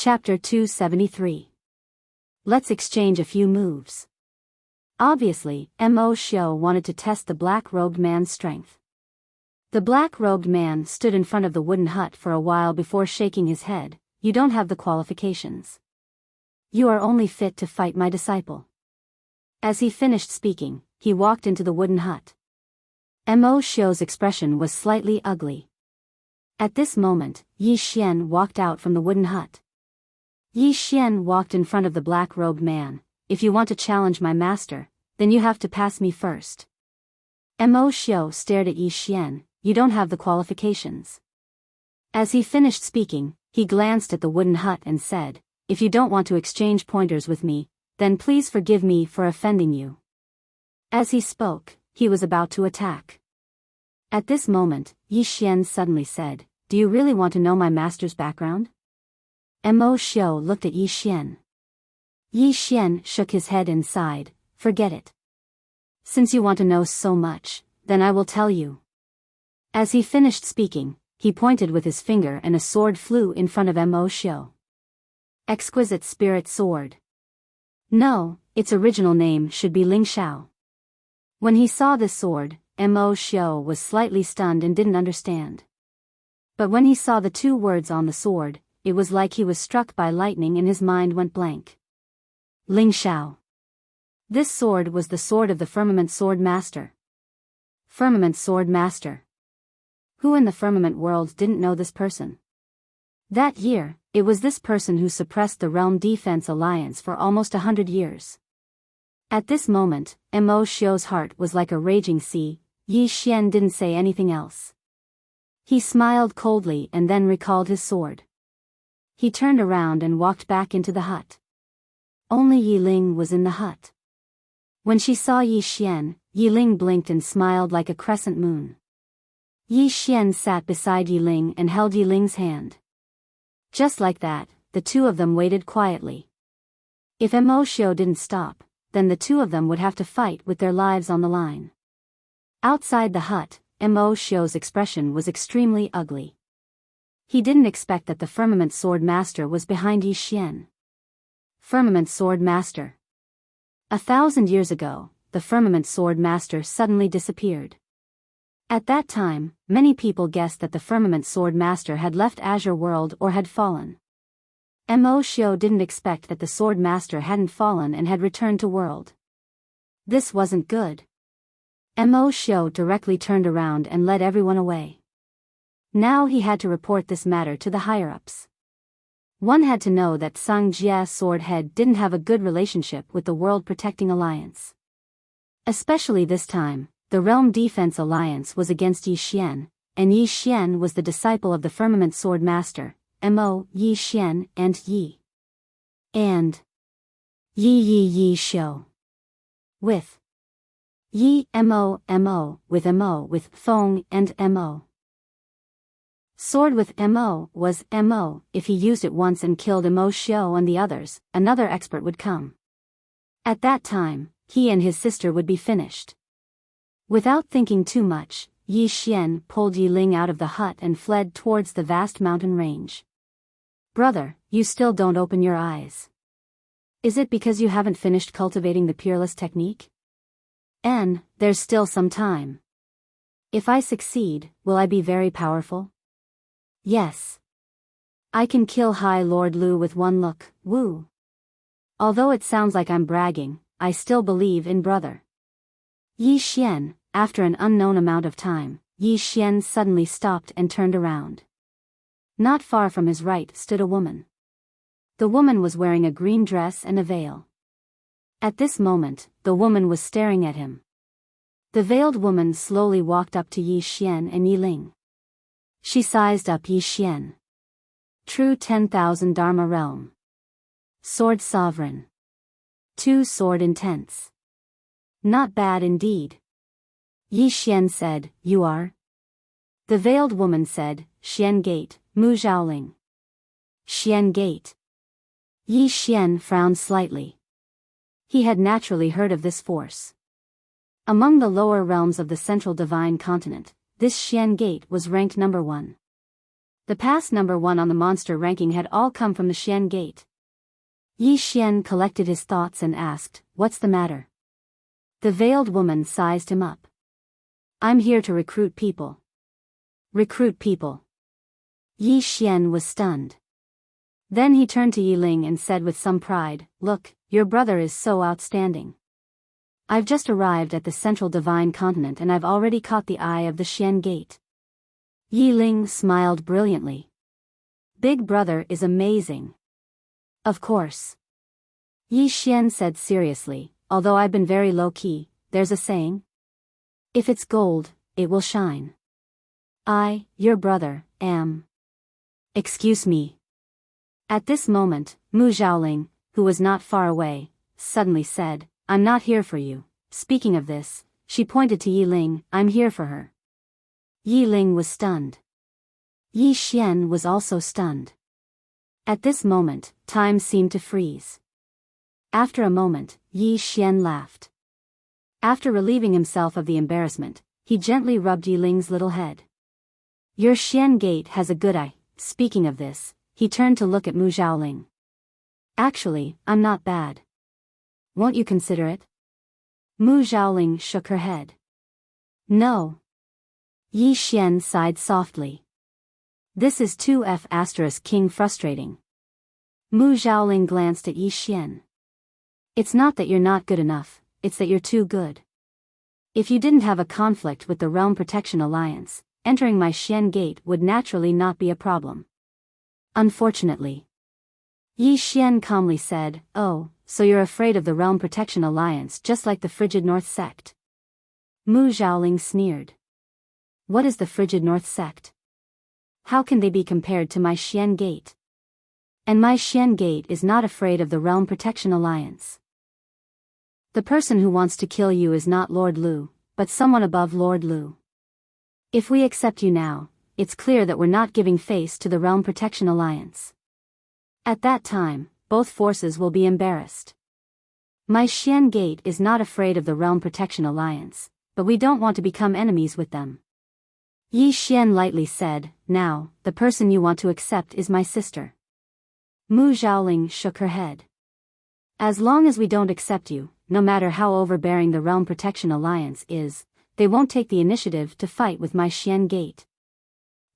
Chapter 273. Let's exchange a few moves. Obviously, Mo Xiao wanted to test the black-robed man's strength. The black-robed man stood in front of the wooden hut for a while before shaking his head. You don't have the qualifications. You are only fit to fight my disciple. As he finished speaking, he walked into the wooden hut. Mo Xiao's expression was slightly ugly. At this moment, Yi Xian walked out from the wooden hut. Yi Xian walked in front of the black-robed man. If you want to challenge my master, then you have to pass me first. Mo Xiao stared at Yi Xian. You don't have the qualifications. As he finished speaking, he glanced at the wooden hut and said, if you don't want to exchange pointers with me, then please forgive me for offending you. As he spoke, he was about to attack. At this moment, Yi Xian suddenly said, do you really want to know my master's background? Mo Xiao looked at Yi Xian. Yi Xian shook his head and sighed, forget it. Since you want to know so much, then I will tell you. As he finished speaking, he pointed with his finger and a sword flew in front of Mo Xiao. Exquisite Spirit Sword. No, its original name should be Ling Xiao. When he saw this sword, Mo Xiao was slightly stunned and didn't understand. But when he saw the two words on the sword, it was like he was struck by lightning and his mind went blank. Ling Xiao. This sword was the sword of the Firmament Sword Master. Firmament Sword Master. Who in the Firmament world didn't know this person? That year, it was this person who suppressed the Realm Defense Alliance for almost 100 years. At this moment, Mo Xiao's heart was like a raging sea. Yi Xian didn't say anything else. He smiled coldly and then recalled his sword. He turned around and walked back into the hut. Only Yi Ling was in the hut. When she saw Yi Xian, Yi Ling blinked and smiled like a crescent moon. Yi Xian sat beside Yi Ling and held Yi Ling's hand. Just like that, the two of them waited quietly. If Mo Xiao didn't stop, then the two of them would have to fight with their lives on the line. Outside the hut, Mo Xiao's expression was extremely ugly. He didn't expect that the Firmament Sword Master was behind Yi Xian. Firmament Sword Master. 1,000 years ago, the Firmament Sword Master suddenly disappeared. At that time, many people guessed that the Firmament Sword Master had left Azure World or had fallen. Mo Xiao didn't expect that the Sword Master hadn't fallen and had returned to world. This wasn't good. Mo Xiao directly turned around and led everyone away. Now he had to report this matter to the higher-ups. One had to know that Sang Jia Sword Head didn't have a good relationship with the World Protecting Alliance. Especially this time, the Realm Defense Alliance was against Yi Xian, and Yi Xian was the disciple of the Firmament Sword Master, Mo, Yi Xian, and Yi Xiao. With Yi Mo with Feng and Mo. Sword with Mo was Mo. If he used it once and killed Mo Xiao and the others, another expert would come. At that time, he and his sister would be finished. Without thinking too much, Yi Xian pulled Yi Ling out of the hut and fled towards the vast mountain range. Brother, you still don't open your eyes. Is it because you haven't finished cultivating the Peerless technique? There's still some time. If I succeed, will I be very powerful? Yes. I can kill High Lord Lu with one look, woo. Although it sounds like I'm bragging, I still believe in brother. Yi Xian, after an unknown amount of time, Yi Xian suddenly stopped and turned around. Not far from his right stood a woman. The woman was wearing a green dress and a veil. At this moment, the woman was staring at him. The veiled woman slowly walked up to Yi Xian and Yi Ling. She sized up Yi Xian. True 10,000 Dharma Realm. Sword Sovereign. 2 Sword Intense. Not bad indeed. Yi Xian said, you are? The veiled woman said, Xian Gate, Mu Zhaoling. Xian Gate. Yi Xian frowned slightly. He had naturally heard of this force. Among the lower realms of the Central Divine Continent, this Xian Gate was ranked number 1. The past number 1 on the monster ranking had all come from the Xian Gate. Yi Xian collected his thoughts and asked, "What's the matter?" The veiled woman sized him up. "I'm here to recruit people." "Recruit people?" Yi Xian was stunned. Then he turned to Yi Ling and said with some pride, "Look, your brother is so outstanding. I've just arrived at the central divine continent and I've already caught the eye of the Xian Gate." Yi Ling smiled brilliantly. "Big brother is amazing." "Of course." Yi Xian said seriously, "Although I've been very low-key, there's a saying. If it's gold, it will shine. I, your brother, am." "Excuse me." At this moment, Mu Zhaoling, who was not far away, suddenly said, "I'm not here for you." Speaking of this, she pointed to Yi Ling, "I'm here for her." Yi Ling was stunned. Yi Xian was also stunned. At this moment, time seemed to freeze. After a moment, Yi Xian laughed. After relieving himself of the embarrassment, he gently rubbed Yi Ling's little head. "Your Xian Gate has a good eye." Speaking of this, he turned to look at Mu Zhaoling. "Actually, I'm not bad. Won't you consider it?" Mu Zhaoling shook her head. "No." Yi Xian sighed softly. "This is 2F** King frustrating." Mu Zhaoling glanced at Yi Xian. "It's not that you're not good enough, it's that you're too good. If you didn't have a conflict with the Realm Protection Alliance, entering my Xian Gate would naturally not be a problem. Unfortunately." Yi Xian calmly said, "Oh, so you're afraid of the Realm Protection Alliance just like the Frigid North Sect?" Mu Zhaoling sneered. "What is the Frigid North Sect? How can they be compared to my Xian Gate? And my Xian Gate is not afraid of the Realm Protection Alliance. The person who wants to kill you is not Lord Lu, but someone above Lord Lu. If we accept you now, it's clear that we're not giving face to the Realm Protection Alliance. At that time, both forces will be embarrassed. My Xian Gate is not afraid of the Realm Protection Alliance, but we don't want to become enemies with them." Yi Xian lightly said, "Now, the person you want to accept is my sister." Mu Zhaoling shook her head. "As long as we don't accept you, no matter how overbearing the Realm Protection Alliance is, they won't take the initiative to fight with my Xian Gate.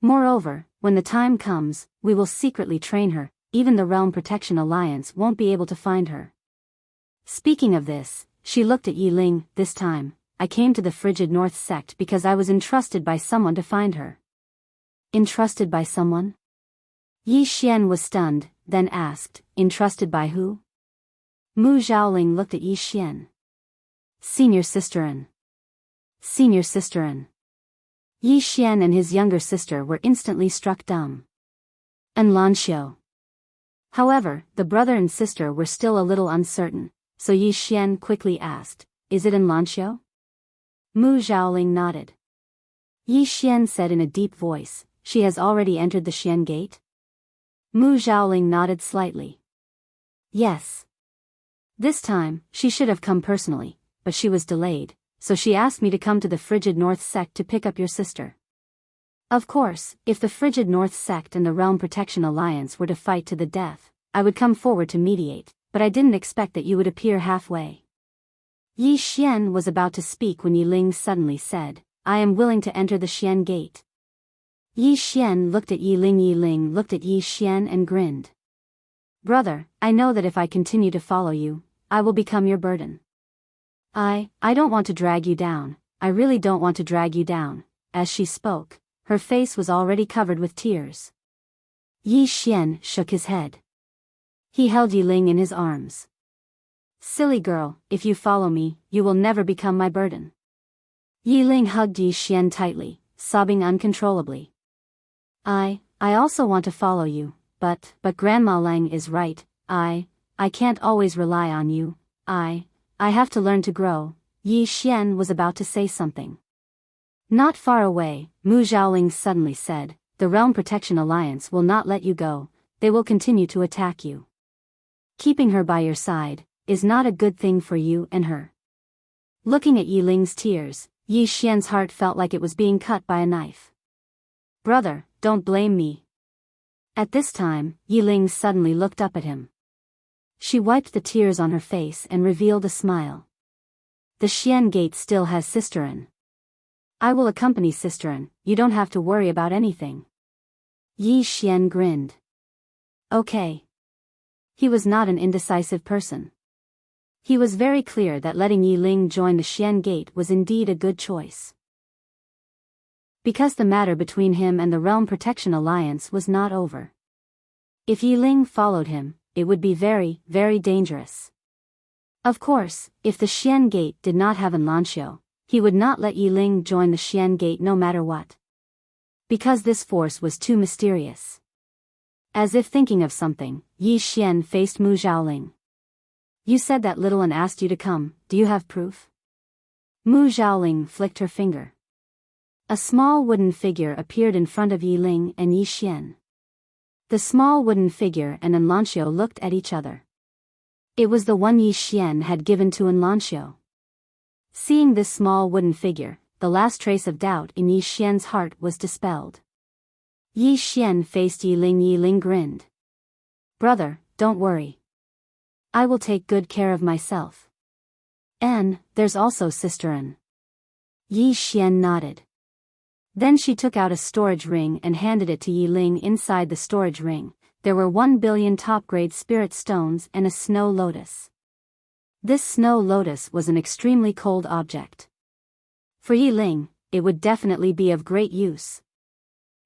Moreover, when the time comes, we will secretly train her, even the Realm Protection Alliance won't be able to find her." Speaking of this, she looked at Yi Ling. "This time, I came to the Frigid North Sect because I was entrusted by someone to find her." "Entrusted by someone?" Yi Xian was stunned, then asked, "Entrusted by who?" Mu Zhaoling looked at Yi Xian. "Senior Sisterin." "Senior Sisterin." Yi Xian and his younger sister were instantly struck dumb. "Enlanxiu." However, the brother and sister were still a little uncertain, so Yi Xian quickly asked, "Is it Enlanxiu?" Mu Zhaoling nodded. Yi Xian said in a deep voice, "She has already entered the Xian Gate?" Mu Zhaoling nodded slightly. "Yes. This time, she should have come personally, but she was delayed, so she asked me to come to the Frigid North Sect to pick up your sister. Of course, if the Frigid North Sect and the Realm Protection Alliance were to fight to the death, I would come forward to mediate, but I didn't expect that you would appear halfway." Yi Xian was about to speak when Yi Ling suddenly said, "I am willing to enter the Xian Gate." Yi Xian looked at Yi Ling looked at Yi Xian and grinned. "Brother, I know that if I continue to follow you, I will become your burden. I don't want to drag you down, I really don't want to drag you down." As she spoke, her face was already covered with tears. Yi Xian shook his head. He held Yi Ling in his arms. "Silly girl, if you follow me, you will never become my burden." Yi Ling hugged Yi Xian tightly, sobbing uncontrollably. I also want to follow you, but Grandma Lang is right, I can't always rely on you, I have to learn to grow." Yi Xian was about to say something. Not far away, Mu Zhaoling suddenly said, "The Realm Protection Alliance will not let you go, they will continue to attack you. Keeping her by your side is not a good thing for you and her." Looking at Yi Ling's tears, Yi Xian's heart felt like it was being cut by a knife. "Brother, don't blame me, At this time, Yiling suddenly looked up at him. She wiped the tears on her face and revealed a smile. The Xian Gate still has Sisterin. I will accompany Sisterin, you don't have to worry about anything. Yi Xian grinned. Okay. He was not an indecisive person. He was very clear that letting Yiling join the Xian Gate was indeed a good choice. Because the matter between him and the Realm Protection Alliance was not over. If Yiling followed him, it would be very, very dangerous. Of course, if the Xian Gate did not have Enlancio, he would not let Yiling join the Xian Gate no matter what. Because this force was too mysterious. As if thinking of something, Yi Xian faced Mu Zhaoling. You said that little and asked you to come, do you have proof? Mu Zhaoling flicked her finger. A small wooden figure appeared in front of Yiling and Yi Xian. The small wooden figure and Enlancio looked at each other. It was the one Yi Xian had given to Enlancio. Seeing this small wooden figure, the last trace of doubt in Yi Xian's heart was dispelled. Yi Xian faced Yiling. Yiling grinned. Brother, don't worry. I will take good care of myself. And, there's also Sisterin. Yi Xian nodded. Then she took out a storage ring and handed it to Yiling. Inside the storage ring, there were 1 billion top-grade spirit stones and a snow lotus. This snow lotus was an extremely cold object. For Yiling, it would definitely be of great use.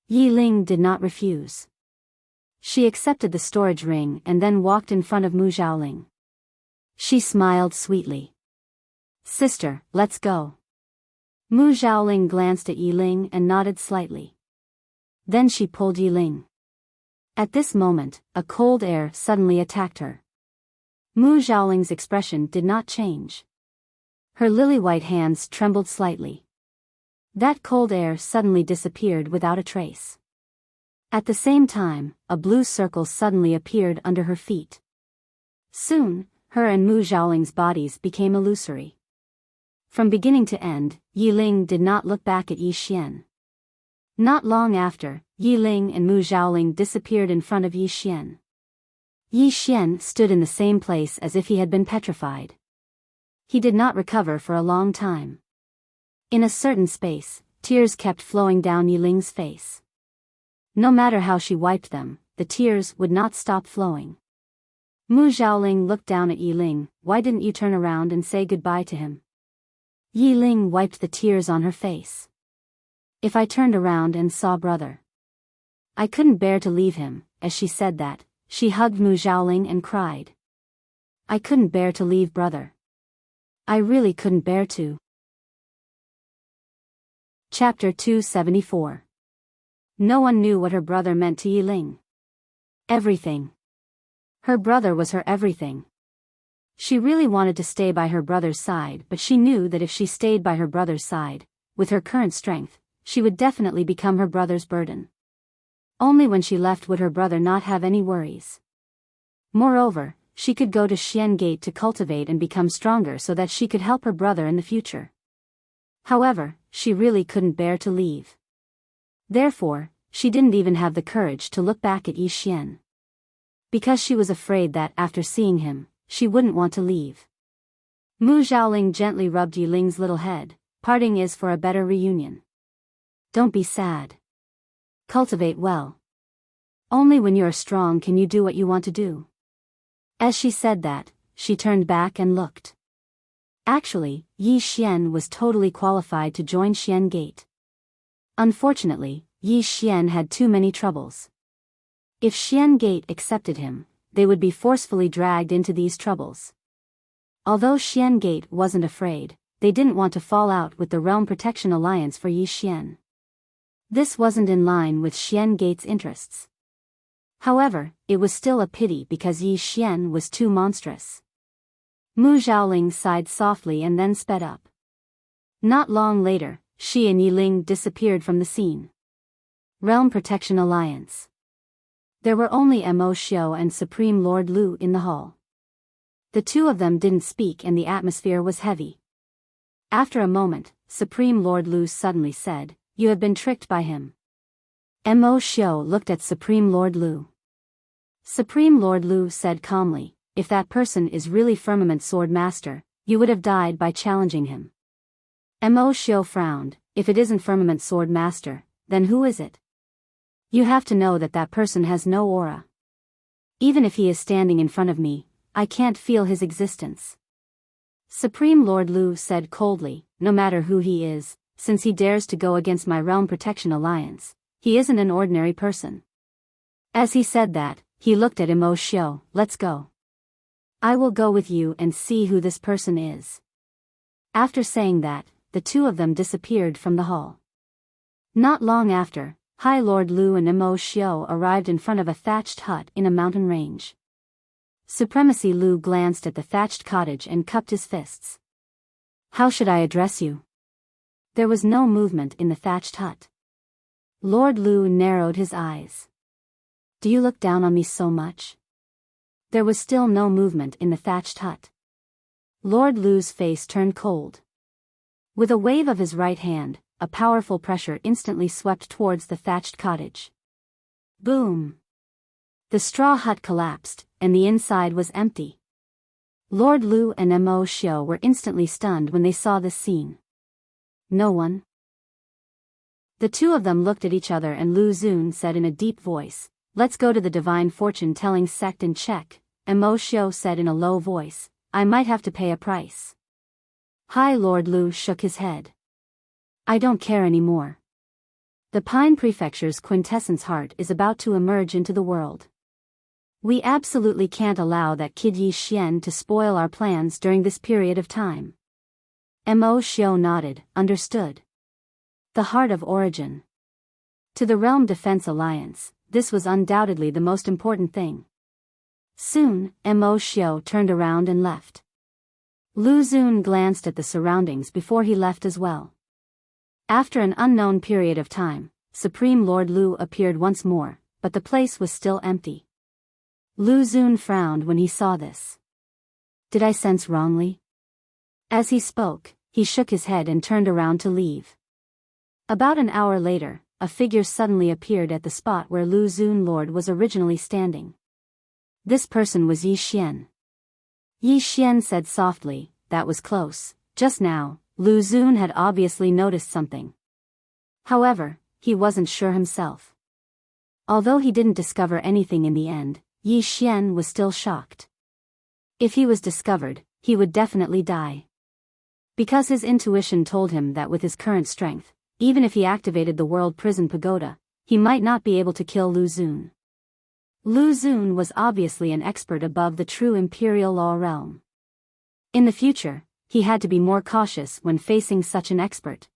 Yiling did not refuse. She accepted the storage ring and then walked in front of Mu Zhaoling. She smiled sweetly. Sister, let's go. Mu Zhaoling glanced at Yiling and nodded slightly. Then she pulled Yiling. At this moment, a cold air suddenly attacked her. Mu Zhaoling's expression did not change. Her lily-white hands trembled slightly. That cold air suddenly disappeared without a trace. At the same time, a blue circle suddenly appeared under her feet. Soon, her and Mu Zhaoling's bodies became illusory. From beginning to end, Yiling did not look back at Yi Xian. Not long after, Yiling and Mu Zhaoling disappeared in front of Yi Xian. Yi Xian stood in the same place as if he had been petrified. He did not recover for a long time. In a certain space, tears kept flowing down Yiling's face. No matter how she wiped them, the tears would not stop flowing. Mu Zhaoling looked down at Yiling. Why didn't you turn around and say goodbye to him? Yiling wiped the tears on her face. If I turned around and saw brother. I couldn't bear to leave him. As she said that, she hugged Mu Zhaoling and cried. I couldn't bear to leave brother. I really couldn't bear to. Chapter 274. No one knew what her brother meant to Yiling. Everything. Her brother was her everything. She really wanted to stay by her brother's side, but she knew that if she stayed by her brother's side, with her current strength, she would definitely become her brother's burden. Only when she left would her brother not have any worries. Moreover, she could go to Xian Gate to cultivate and become stronger so that she could help her brother in the future. However, she really couldn't bear to leave. Therefore, she didn't even have the courage to look back at Yi Xian. Because she was afraid that, after seeing him, she wouldn't want to leave. Mu Zhaoling gently rubbed Yiling's little head. Parting is for a better reunion. Don't be sad. Cultivate well. Only when you are strong can you do what you want to do. As she said that, she turned back and looked. Actually, Yi Xian was totally qualified to join Xian Gate. Unfortunately, Yi Xian had too many troubles. If Xian Gate accepted him, they would be forcefully dragged into these troubles. Although Xian Gate wasn't afraid, they didn't want to fall out with the Realm Protection Alliance for Yi Xian. This wasn't in line with Xian Gate's interests. However, it was still a pity because Yi Xian was too monstrous. Mu Zhaoling sighed softly and then sped up. Not long later, she and Yiling disappeared from the scene. Realm Protection Alliance. There were only Mo Xiao and Supreme Lord Lu in the hall. The two of them didn't speak and the atmosphere was heavy. After a moment, Supreme Lord Lu suddenly said, "You have been tricked by him." Mo Xiao looked at Supreme Lord Lu. Supreme Lord Lu said calmly, if that person is really Firmament Sword Master, you would have died by challenging him. Mo Xiao frowned, if it isn't Firmament Sword Master, then who is it? You have to know that that person has no aura. Even if he is standing in front of me, I can't feel his existence. Supreme Lord Lu said coldly, no matter who he is, since he dares to go against my Realm Protection Alliance, he isn't an ordinary person. As he said that, he looked at Mo Xiao, let's go. I will go with you and see who this person is. After saying that, the two of them disappeared from the hall. Not long after, High Lord Lu and Mo Xiao arrived in front of a thatched hut in a mountain range. Supremacy Lu glanced at the thatched cottage and cupped his fists. How should I address you? There was no movement in the thatched hut. Lord Lu narrowed his eyes. Do you look down on me so much? There was still no movement in the thatched hut. Lord Lu's face turned cold. With a wave of his right hand, a powerful pressure instantly swept towards the thatched cottage. Boom! The straw hut collapsed, and the inside was empty. Lord Lu and Mo Xiao were instantly stunned when they saw this scene. No one? The two of them looked at each other and Lu Xun said in a deep voice, let's go to the Divine Fortune-Telling Sect and check. Mo Xiao said in a low voice, I might have to pay a price. High Lord Lu shook his head. I don't care anymore. The Pine Prefecture's quintessence heart is about to emerge into the world. We absolutely can't allow that kid Yi Xian to spoil our plans during this period of time. Mo Xiao nodded, understood. The heart of origin. To the Realm Defense Alliance, this was undoubtedly the most important thing. Soon, Mo Xiao turned around and left. Lu Xun glanced at the surroundings before he left as well. After an unknown period of time, Supreme Lord Lu appeared once more, but the place was still empty. Lu Xun frowned when he saw this. Did I sense wrongly? As he spoke, he shook his head and turned around to leave. About an hour later, a figure suddenly appeared at the spot where Lu Xun Lord was originally standing. This person was Yi Xian. Yi Xian said softly, that was close. Just now, Lu Xun had obviously noticed something. However, he wasn't sure himself. Although he didn't discover anything in the end, Yi Xian was still shocked. If he was discovered, he would definitely die. Because his intuition told him that with his current strength, even if he activated the World Prison Pagoda, he might not be able to kill Lu Xun. Lu Xun was obviously an expert above the true Imperial Law realm. In the future, he had to be more cautious when facing such an expert.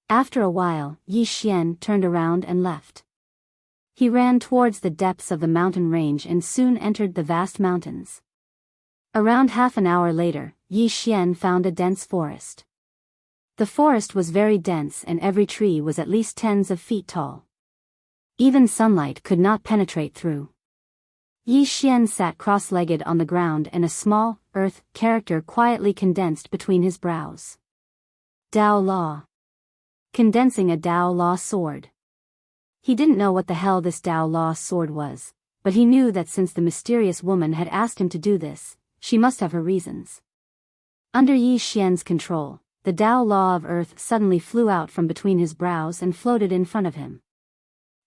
After a while, Yi Xian turned around and left. He ran towards the depths of the mountain range and soon entered the vast mountains. Around half an hour later, Yi Xian found a dense forest. The forest was very dense and every tree was at least tens of feet tall. Even sunlight could not penetrate through. Yi Xian sat cross-legged on the ground and a small, earth, character quietly condensed between his brows. Dao Law. Condensing a Dao Law sword. He didn't know what the hell this Dao Law sword was, but he knew that since the mysterious woman had asked him to do this, she must have her reasons. Under Yi Xian's control, the Dao Law of Earth suddenly flew out from between his brows and floated in front of him.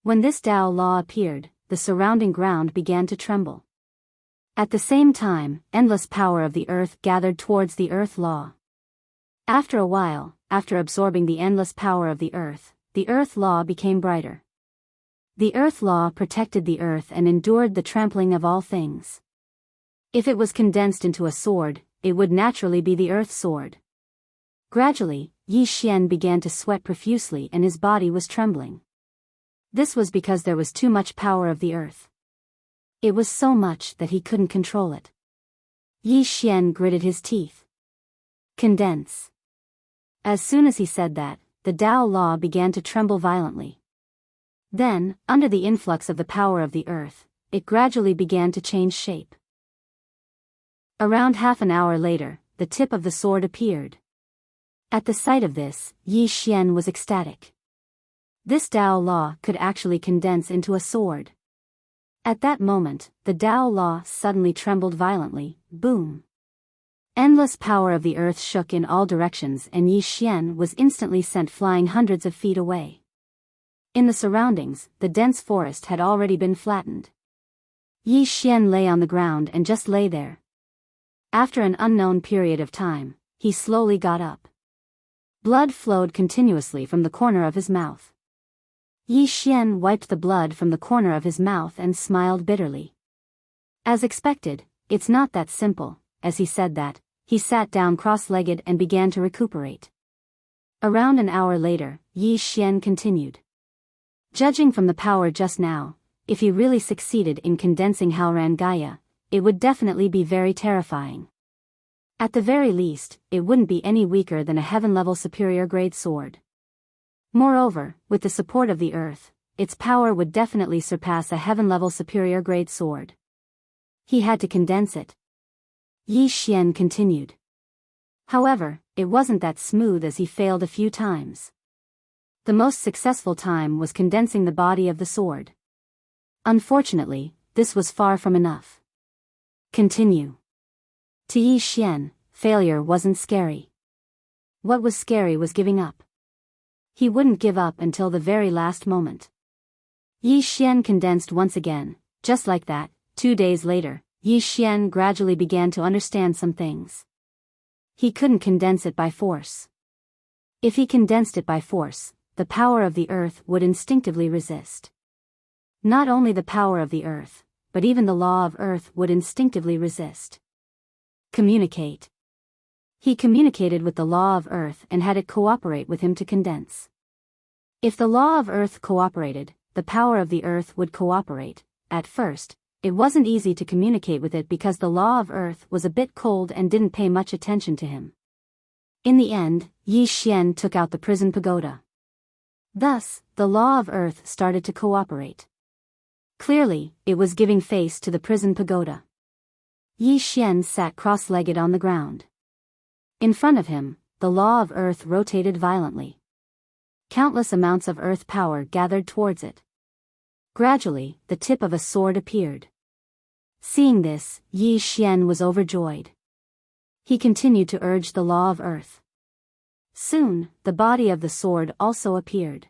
When this Dao Law appeared, the surrounding ground began to tremble. At the same time, endless power of the Earth gathered towards the Earth Law. After a while, after absorbing the endless power of the Earth Law became brighter. The Earth Law protected the Earth and endured the trampling of all things. If it was condensed into a sword, it would naturally be the Earth Sword. Gradually, Yi Xian began to sweat profusely and his body was trembling. This was because there was too much power of the Earth. It was so much that he couldn't control it. Yi Xian gritted his teeth. Condense. As soon as he said that, the Dao Law began to tremble violently. Then, under the influx of the power of the Earth, it gradually began to change shape. Around half an hour later, the tip of the sword appeared. At the sight of this, Yi Xian was ecstatic. This Dao Law could actually condense into a sword. At that moment, the Dao Law suddenly trembled violently, boom. Endless power of the earth shook in all directions and Yi Xian was instantly sent flying hundreds of feet away. In the surroundings, the dense forest had already been flattened. Yi Xian lay on the ground and just lay there. After an unknown period of time, he slowly got up. Blood flowed continuously from the corner of his mouth. Yi Xian wiped the blood from the corner of his mouth and smiled bitterly. As expected, it's not that simple. As he said that, he sat down cross-legged and began to recuperate. Around an hour later, Yi Xian continued. Judging from the power just now, if he really succeeded in condensing Halran Gaia, it would definitely be very terrifying. At the very least, it wouldn't be any weaker than a heaven-level superior-grade sword. Moreover, with the support of the earth, its power would definitely surpass a heaven-level superior-grade sword. He had to condense it. Yi Xian continued. However, it wasn't that smooth as he failed a few times. The most successful time was condensing the body of the sword. Unfortunately, this was far from enough. Continue. To Yi Xian, failure wasn't scary. What was scary was giving up. He wouldn't give up until the very last moment. Yi Xian condensed once again, just like that. 2 days later, Yi Xian gradually began to understand some things. He couldn't condense it by force. If he condensed it by force, the power of the earth would instinctively resist. Not only the power of the earth, but even the law of earth would instinctively resist. Communicate. He communicated with the law of earth and had it cooperate with him to condense. If the law of earth cooperated, the power of the earth would cooperate. At first, it wasn't easy to communicate with it because the law of earth was a bit cold and didn't pay much attention to him. In the end, Yi Xian took out the prison pagoda. Thus, the law of earth started to cooperate. Clearly, it was giving face to the prison pagoda. Yi Xian sat cross-legged on the ground. In front of him, the law of earth rotated violently. Countless amounts of earth power gathered towards it. Gradually, the tip of a sword appeared. Seeing this, Yi Xian was overjoyed. He continued to urge the law of earth. Soon, the body of the sword also appeared.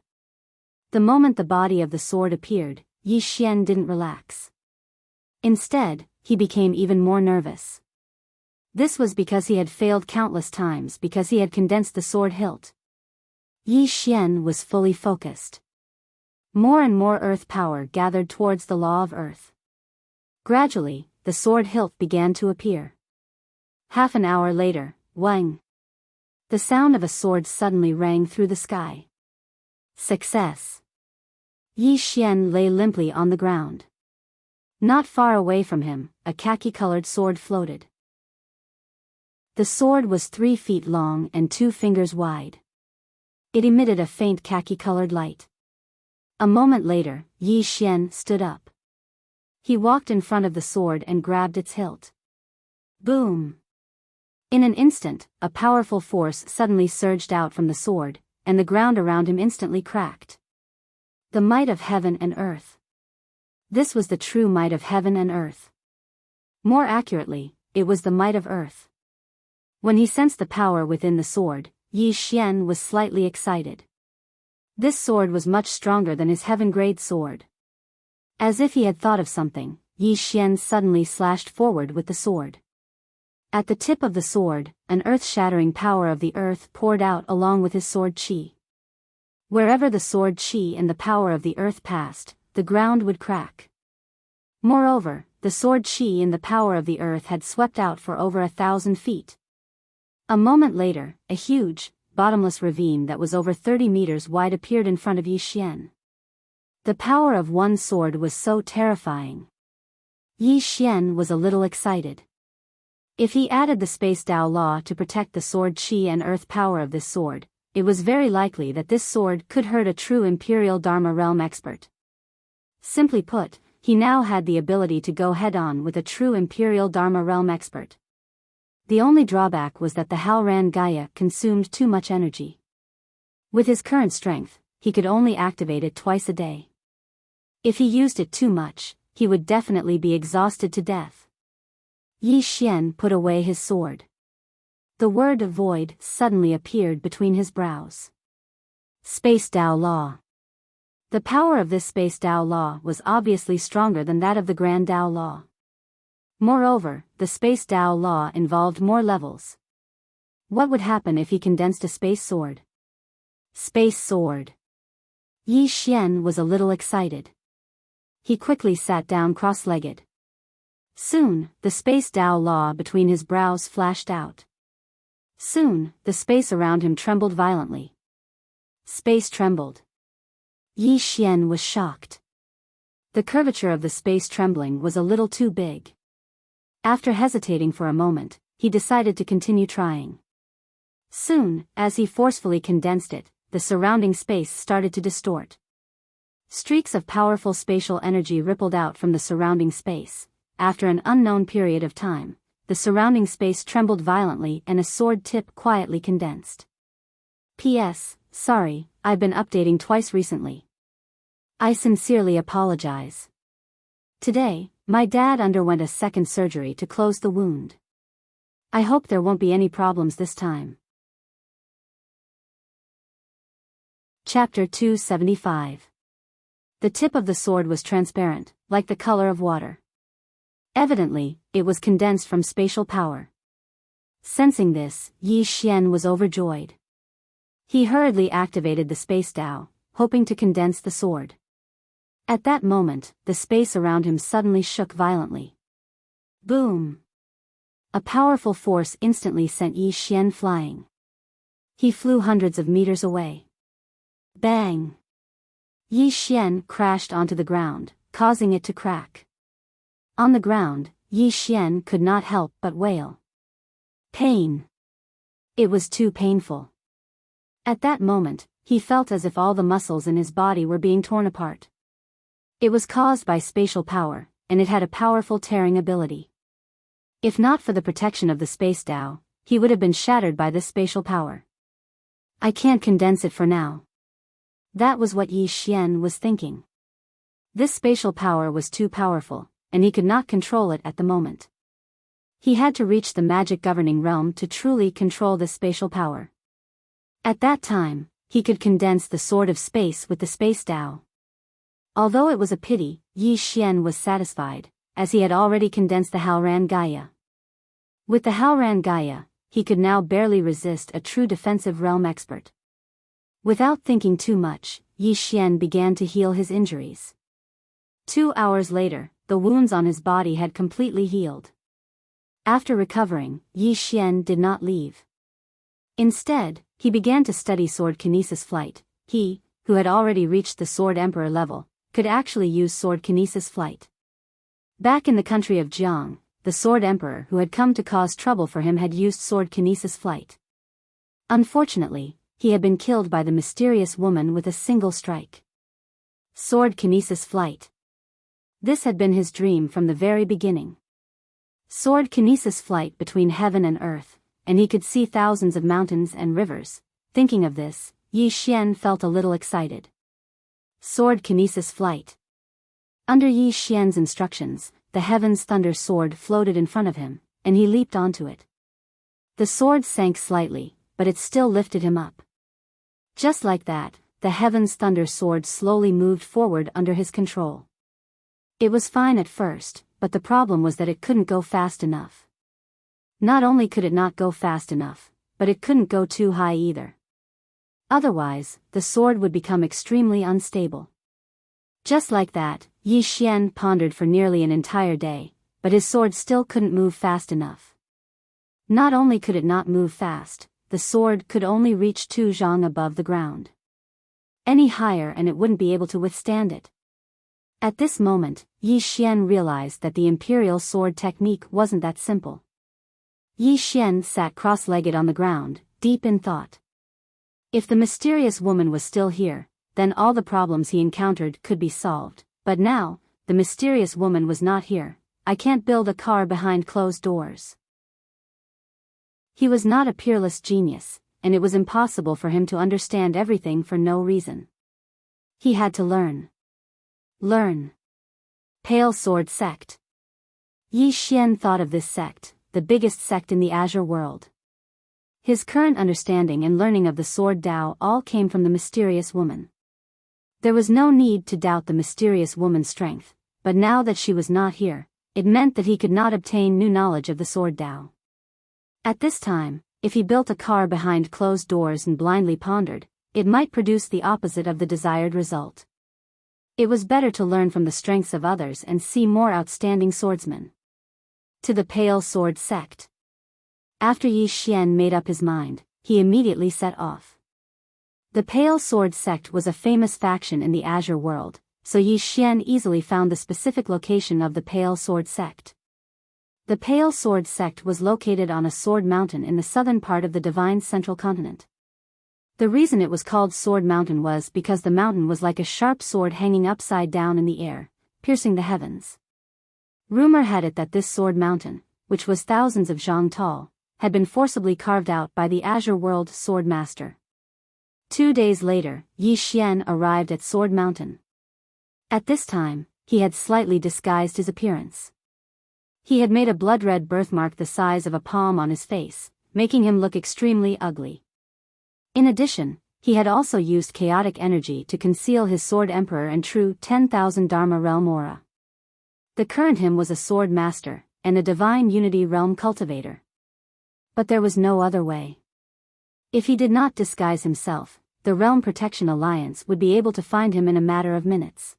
The moment the body of the sword appeared, Yi Xian didn't relax. Instead, he became even more nervous. This was because he had failed countless times because he had condensed the sword hilt. Yi Xian was fully focused. More and more earth power gathered towards the law of earth. Gradually, the sword hilt began to appear. Half an hour later, whang! The sound of a sword suddenly rang through the sky. Success! Yi Xian lay limply on the ground. Not far away from him, a khaki-colored sword floated. The sword was 3 feet long and 2 fingers wide. It emitted a faint khaki-colored light. A moment later, Yi Xian stood up. He walked in front of the sword and grabbed its hilt. Boom! In an instant, a powerful force suddenly surged out from the sword, and the ground around him instantly cracked. The might of heaven and earth. This was the true might of heaven and earth. More accurately, it was the might of earth. When he sensed the power within the sword, Yi Xian was slightly excited. This sword was much stronger than his heaven-grade sword. As if he had thought of something, Yi Xian suddenly slashed forward with the sword. At the tip of the sword, an earth-shattering power of the earth poured out along with his sword chi. Wherever the sword chi and the power of the earth passed, the ground would crack. Moreover, the sword chi and the power of the earth had swept out for over 1,000 feet. A moment later, a huge, bottomless ravine that was over 30 meters wide appeared in front of Yi Xian. The power of one sword was so terrifying. Yi Xian was a little excited. If he added the Space Dao Law to protect the sword chi and earth power of this sword, it was very likely that this sword could hurt a true Imperial Dharma Realm expert. Simply put, he now had the ability to go head-on with a true Imperial Dharma Realm expert. The only drawback was that the Halran Gaia consumed too much energy. With his current strength, he could only activate it twice a day. If he used it too much, he would definitely be exhausted to death. Yi Xian put away his sword. The word void suddenly appeared between his brows. Space Dao Law. The power of this Space Dao Law was obviously stronger than that of the Grand Dao Law. Moreover, the Space Dao Law involved more levels. What would happen if he condensed a space sword? Space sword. Yi Xian was a little excited. He quickly sat down cross-legged. Soon, the Space Dao Law between his brows flashed out. Soon, the space around him trembled violently. Space trembled. Yi Xian was shocked. The curvature of the space trembling was a little too big. After hesitating for a moment, he decided to continue trying. Soon, as he forcefully condensed it, the surrounding space started to distort. Streaks of powerful spatial energy rippled out from the surrounding space. After an unknown period of time, the surrounding space trembled violently and a sword tip quietly condensed. P.S. Sorry, I've been updating twice recently. I sincerely apologize. Today, my dad underwent a second surgery to close the wound. I hope there won't be any problems this time. Chapter 275. The tip of the sword was transparent, like the color of water. Evidently, it was condensed from spatial power. Sensing this, Yi Xian was overjoyed. He hurriedly activated the Space Dao, hoping to condense the sword. At that moment, the space around him suddenly shook violently. Boom! A powerful force instantly sent Yi Xian flying. He flew hundreds of meters away. Bang! Yi Xian crashed onto the ground, causing it to crack. On the ground, Yi Xian could not help but wail. Pain! It was too painful. At that moment, he felt as if all the muscles in his body were being torn apart. It was caused by spatial power, and it had a powerful tearing ability. If not for the protection of the Space Dao, he would have been shattered by this spatial power. I can't condense it for now. That was what Yi Xian was thinking. This spatial power was too powerful, and he could not control it at the moment. He had to reach the magic governing realm to truly control this spatial power. At that time, he could condense the Sword of Space with the Space Dao. Although it was a pity, Yi Xian was satisfied, as he had already condensed the Halran Gaia. With the Halran Gaia, he could now barely resist a true defensive realm expert. Without thinking too much, Yi Xian began to heal his injuries. 2 hours later, the wounds on his body had completely healed. After recovering, Yi Xian did not leave. Instead, he began to study sword kinesis flight. He, who had already reached the Sword Emperor level, could actually use sword kinesis flight. Back in the country of Jiang, the Sword Emperor who had come to cause trouble for him had used sword kinesis flight. Unfortunately, he had been killed by the mysterious woman with a single strike. Sword kinesis flight. This had been his dream from the very beginning. Sword kinesis flight between heaven and earth, and he could see thousands of mountains and rivers. Thinking of this, Yi Xian felt a little excited. Sword kinesis flight. Under Yi Xian's instructions, the Heaven's Thunder Sword floated in front of him, and he leaped onto it. The sword sank slightly, but it still lifted him up. Just like that, the Heaven's Thunder Sword slowly moved forward under his control. It was fine at first, but the problem was that it couldn't go fast enough. Not only could it not go fast enough, but it couldn't go too high either. Otherwise, the sword would become extremely unstable. Just like that, Yi Xian pondered for nearly an entire day, but his sword still couldn't move fast enough. Not only could it not move fast, the sword could only reach 2 zhang above the ground. Any higher and it wouldn't be able to withstand it. At this moment, Yi Xian realized that the imperial sword technique wasn't that simple. Yi Xian sat cross-legged on the ground, deep in thought. If the mysterious woman was still here, then all the problems he encountered could be solved. But now, the mysterious woman was not here. I can't build a car behind closed doors. He was not a peerless genius, and it was impossible for him to understand everything for no reason. He had to learn. Learn. Pale Sword Sect. Yi Xian thought of this sect, the biggest sect in the Azure world. His current understanding and learning of the Sword Tao all came from the mysterious woman. There was no need to doubt the mysterious woman's strength, but now that she was not here, it meant that he could not obtain new knowledge of the Sword Tao. At this time, if he built a car behind closed doors and blindly pondered, it might produce the opposite of the desired result. It was better to learn from the strengths of others and see more outstanding swordsmen. To the Pale Sword Sect. After Yi Xian made up his mind, he immediately set off. The Pale Sword Sect was a famous faction in the Azure world, so Yi Xian easily found the specific location of the Pale Sword Sect. The Pale Sword Sect was located on a sword mountain in the southern part of the Divine Central Continent. The reason it was called Sword Mountain was because the mountain was like a sharp sword hanging upside down in the air, piercing the heavens. Rumor had it that this Sword Mountain, which was thousands of zhang tall, had been forcibly carved out by the Azure World Sword Master. 2 days later, Yi Xian arrived at Sword Mountain. At this time, he had slightly disguised his appearance. He had made a blood-red birthmark the size of a palm on his face, making him look extremely ugly. In addition, he had also used chaotic energy to conceal his Sword Emperor and true 10,000 Dharma realm aura. The current him was a Sword Master, and a Divine Unity realm cultivator. But there was no other way. If he did not disguise himself, the Realm Protection Alliance would be able to find him in a matter of minutes.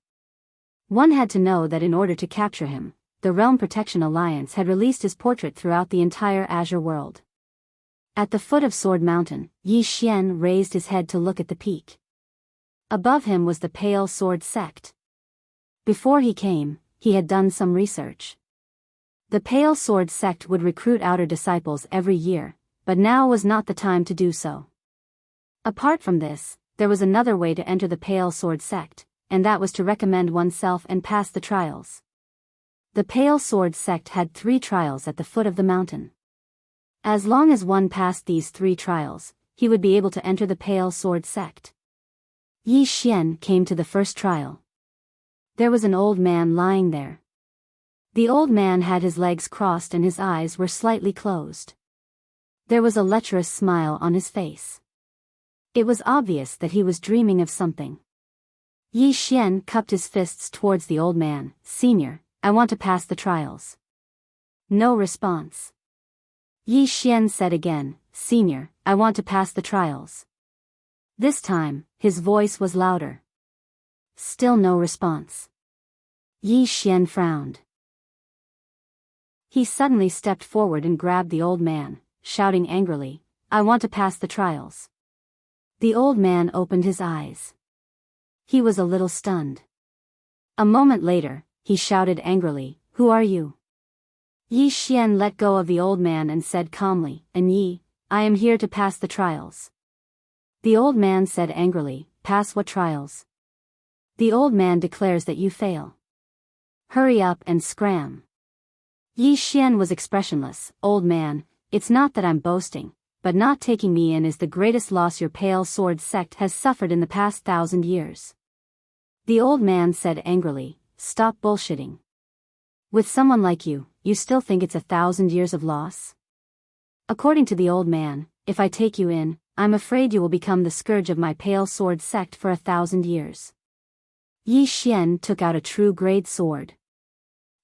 One had to know that in order to capture him, the Realm Protection Alliance had released his portrait throughout the entire Azure world. At the foot of Sword Mountain, Yi Xian raised his head to look at the peak. Above him was the Pale Sword Sect. Before he came, he had done some research. The Pale Sword Sect would recruit outer disciples every year, but now was not the time to do so. Apart from this, there was another way to enter the Pale Sword Sect, and that was to recommend oneself and pass the trials. The Pale Sword Sect had 3 trials at the foot of the mountain. As long as one passed these 3 trials, he would be able to enter the Pale Sword Sect. Yi Xian came to the first trial. There was an old man lying there. The old man had his legs crossed and his eyes were slightly closed. There was a lecherous smile on his face. It was obvious that he was dreaming of something. Yi Xian cupped his fists towards the old man. "Senior, I want to pass the trials." No response. Yi Xian said again, "Senior, I want to pass the trials." This time, his voice was louder. Still no response. Yi Xian frowned. He suddenly stepped forward and grabbed the old man, shouting angrily, "I want to pass the trials." The old man opened his eyes. He was a little stunned. A moment later, he shouted angrily, "Who are you?" Yi Xian let go of the old man and said calmly, "Yi, I am here to pass the trials." The old man said angrily, "Pass what trials?" "The old man declares that you fail. Hurry up and scram." Yi Xian was expressionless. "Old man, it's not that I'm boasting, but not taking me in is the greatest loss your Pale Sword Sect has suffered in the past 1,000 years. The old man said angrily, "Stop bullshitting. With someone like you, you still think it's 1,000 years of loss? According to the old man, if I take you in, I'm afraid you will become the scourge of my Pale Sword Sect for 1,000 years. Yi Xian took out a true grade sword.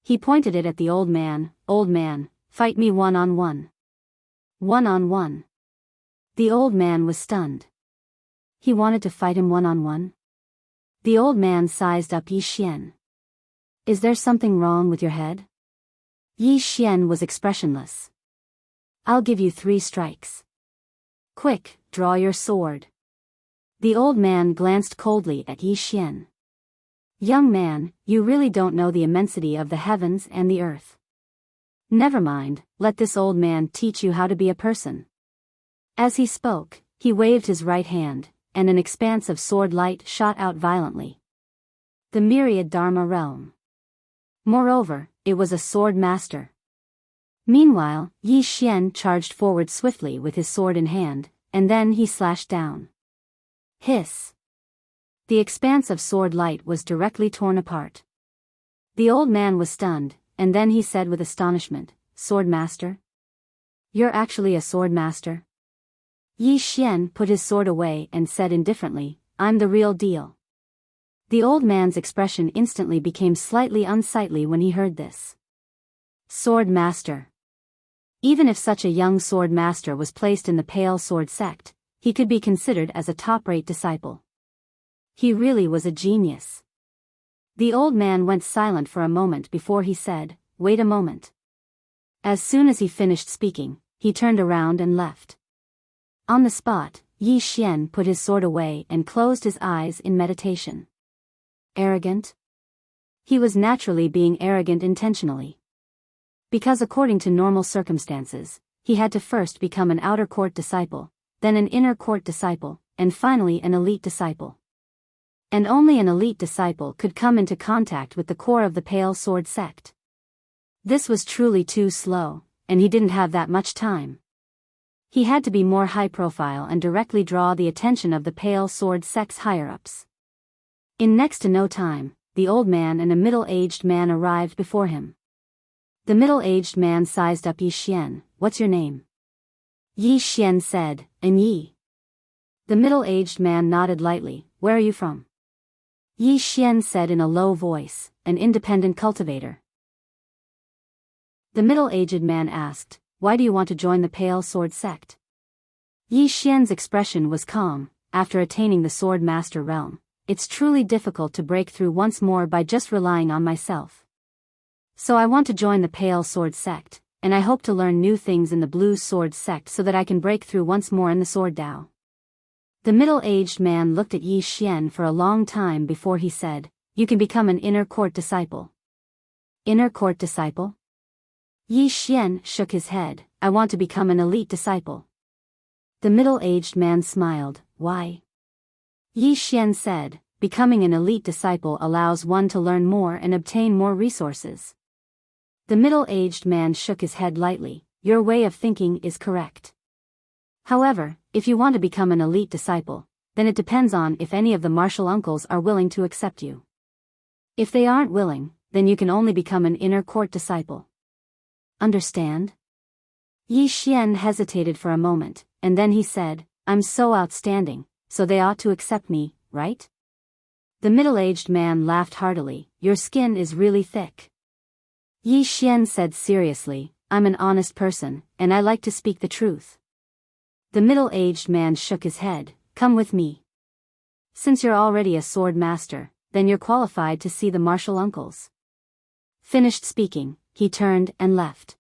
He pointed it at the old man. "Old man, fight me one-on-one." One-on-one. The old man was stunned. He wanted to fight him one-on-one? The old man sized up Yi Xian. "Is there something wrong with your head?" Yi Xian was expressionless. "I'll give you 3 strikes. Quick, draw your sword." The old man glanced coldly at Yi Xian. "Young man, you really don't know the immensity of the heavens and the earth. Never mind, let this old man teach you how to be a person." As he spoke, he waved his right hand, and an expanse of sword light shot out violently. The myriad Dharma realm. Moreover, it was a sword master. Meanwhile, Yi Xian charged forward swiftly with his sword in hand, and then he slashed down. Hiss. The expanse of sword light was directly torn apart. The old man was stunned, and then he said with astonishment, "Sword master? You're actually a sword master?" Yi Xian put his sword away and said indifferently, "I'm the real deal." The old man's expression instantly became slightly unsightly when he heard this. Sword master. Even if such a young sword master was placed in the Pale Sword sect, he could be considered as a top-rate disciple. He really was a genius. The old man went silent for a moment before he said, "Wait a moment." As soon as he finished speaking, he turned around and left. On the spot, Yi Xian put his sword away and closed his eyes in meditation. Arrogant? He was naturally being arrogant intentionally. Because according to normal circumstances, he had to first become an outer court disciple, then an inner court disciple, and finally an elite disciple. And only an elite disciple could come into contact with the core of the Pale Sword sect. This was truly too slow, and he didn't have that much time. He had to be more high profile and directly draw the attention of the Pale Sword sect's higher-ups. In next to no time, the old man and a middle-aged man arrived before him. The middle-aged man sized up Yi Xian. "What's your name?" Yi Xian said, "I'm Yi." The middle-aged man nodded lightly. "Where are you from?" Yi Xian said in a low voice, "An independent cultivator." The middle-aged man asked, "Why do you want to join the Pale Sword sect?" Yi Xian's expression was calm. "After attaining the Sword Master realm, it's truly difficult to break through once more by just relying on myself. So I want to join the Pale Sword sect, and I hope to learn new things in the Blue Sword sect so that I can break through once more in the Sword Dao." The middle-aged man looked at Yi Xian for a long time before he said, "You can become an inner court disciple." Inner court disciple? Yi Xian shook his head. "I want to become an elite disciple." The middle-aged man smiled. "Why?" Yi Xian said, "Becoming an elite disciple allows one to learn more and obtain more resources." The middle-aged man shook his head lightly. "Your way of thinking is correct. However, if you want to become an elite disciple, then it depends on if any of the martial uncles are willing to accept you. If they aren't willing, then you can only become an inner court disciple. Understand?" Yi Xian hesitated for a moment, and then he said, "I'm so outstanding, so they ought to accept me, right?" The middle-aged man laughed heartily. "Your skin is really thick." Yi Xian said seriously, "I'm an honest person, and I like to speak the truth." The middle-aged man shook his head. "Come with me. Since you're already a sword master, then you're qualified to see the martial uncles." Finished speaking, he turned and left.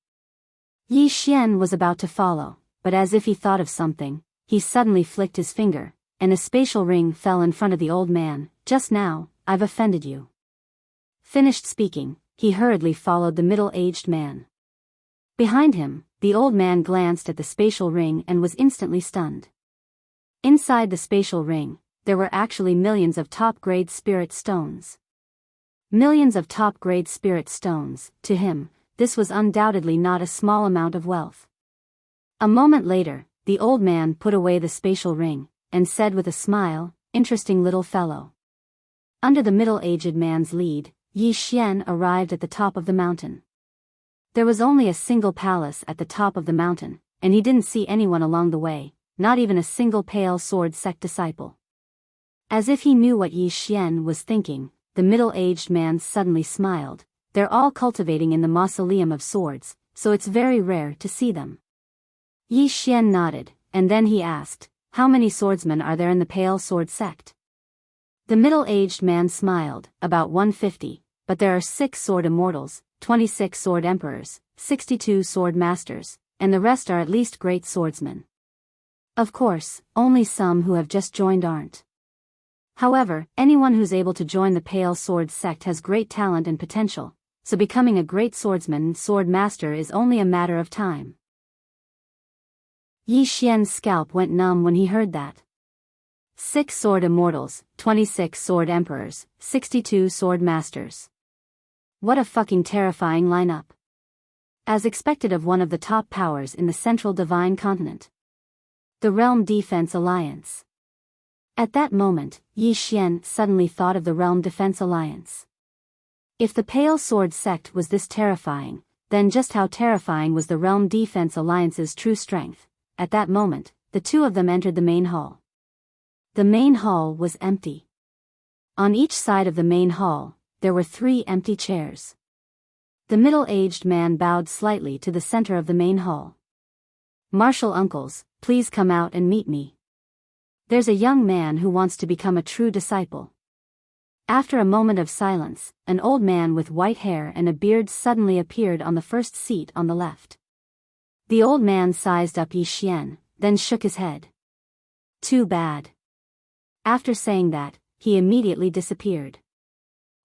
Yi Xian was about to follow, but as if he thought of something, he suddenly flicked his finger, and a spatial ring fell in front of the old man. "Just now, I've offended you." Finished speaking, he hurriedly followed the middle-aged man. Behind him, the old man glanced at the spatial ring and was instantly stunned. Inside the spatial ring, there were actually millions of top-grade spirit stones. Millions of top-grade spirit stones. To him, this was undoubtedly not a small amount of wealth. A moment later, the old man put away the spatial ring, and said with a smile, "Interesting little fellow." Under the middle-aged man's lead, Yi Xian arrived at the top of the mountain. There was only a single palace at the top of the mountain, and he didn't see anyone along the way, not even a single Pale Sword sect disciple. As if he knew what Yi Xian was thinking, the middle-aged man suddenly smiled. "They're all cultivating in the Mausoleum of Swords, so it's very rare to see them." Yi Xian nodded, and then he asked, "How many swordsmen are there in the Pale Sword sect?" The middle-aged man smiled. "About 150, but there are 6 sword immortals, 26 sword emperors, 62 sword masters, and the rest are at least great swordsmen. Of course, only some who have just joined aren't. However, anyone who's able to join the Pale Sword sect has great talent and potential, so becoming a great swordsman and sword master is only a matter of time." Yi Xian's scalp went numb when he heard that. 6 sword immortals, 26 sword emperors, 62 sword masters. What a fucking terrifying lineup. As expected of one of the top powers in the Central Divine Continent. The Realm Defense Alliance. At that moment, Yi Xian suddenly thought of the Realm Defense Alliance. If the Pale Sword sect was this terrifying, then just how terrifying was the Realm Defense Alliance's true strength? At that moment, the two of them entered the main hall. The main hall was empty. On each side of the main hall, there were 3 empty chairs. The middle-aged man bowed slightly to the center of the main hall. "Martial uncles, please come out and meet me. There's a young man who wants to become a true disciple." After a moment of silence, an old man with white hair and a beard suddenly appeared on the first seat on the left. The old man sized up Yi Xian, then shook his head. "Too bad." After saying that, he immediately disappeared.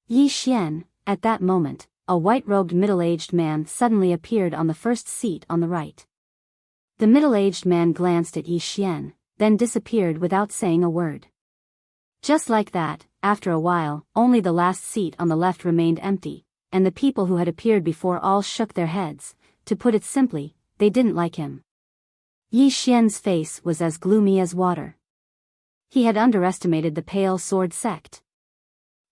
Yi Xian, at that moment, a white-robed middle-aged man suddenly appeared on the first seat on the right. The middle-aged man glanced at Yi Xian, then disappeared without saying a word. Just like that, after a while, only the last seat on the left remained empty, and the people who had appeared before all shook their heads. To put it simply, they didn't like him. Yi Xian's face was as gloomy as water. He had underestimated the Pale Sword sect.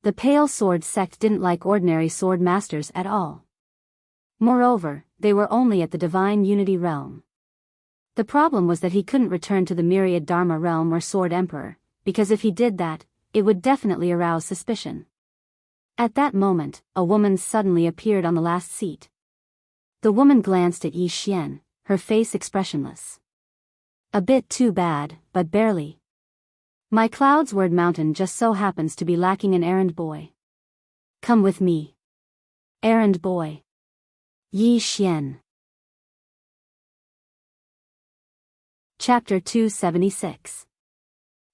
The Pale Sword sect didn't like ordinary sword masters at all. Moreover, they were only at the Divine Unity realm. The problem was that he couldn't return to the Myriad Dharma realm or Sword Emperor, because if he did that, it would definitely arouse suspicion. At that moment, a woman suddenly appeared on the last seat. The woman glanced at Yi Xian, her face expressionless. "A bit too bad, but barely. My Cloudsward Mountain just so happens to be lacking an errand boy. Come with me." Errand boy. Yi Xian. Chapter 276.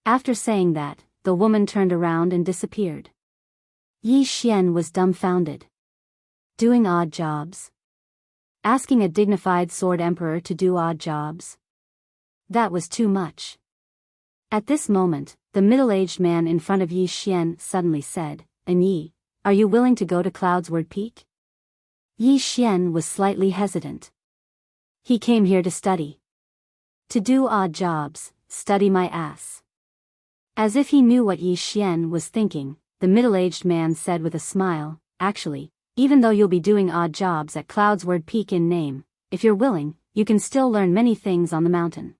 After saying that, the woman turned around and disappeared. Yi Xian was dumbfounded. Doing odd jobs? Asking a dignified sword emperor to do odd jobs? That was too much. At this moment, the middle-aged man in front of Yi Xian suddenly said, "Yi, are you willing to go to Cloudsward Peak?" Yi Xian was slightly hesitant. He came here to study. To do odd jobs, study my ass. As if he knew what Yi Xian was thinking, the middle-aged man said with a smile, "Actually, even though you'll be doing odd jobs at Cloudsward Peak in name, if you're willing, you can still learn many things on the mountain.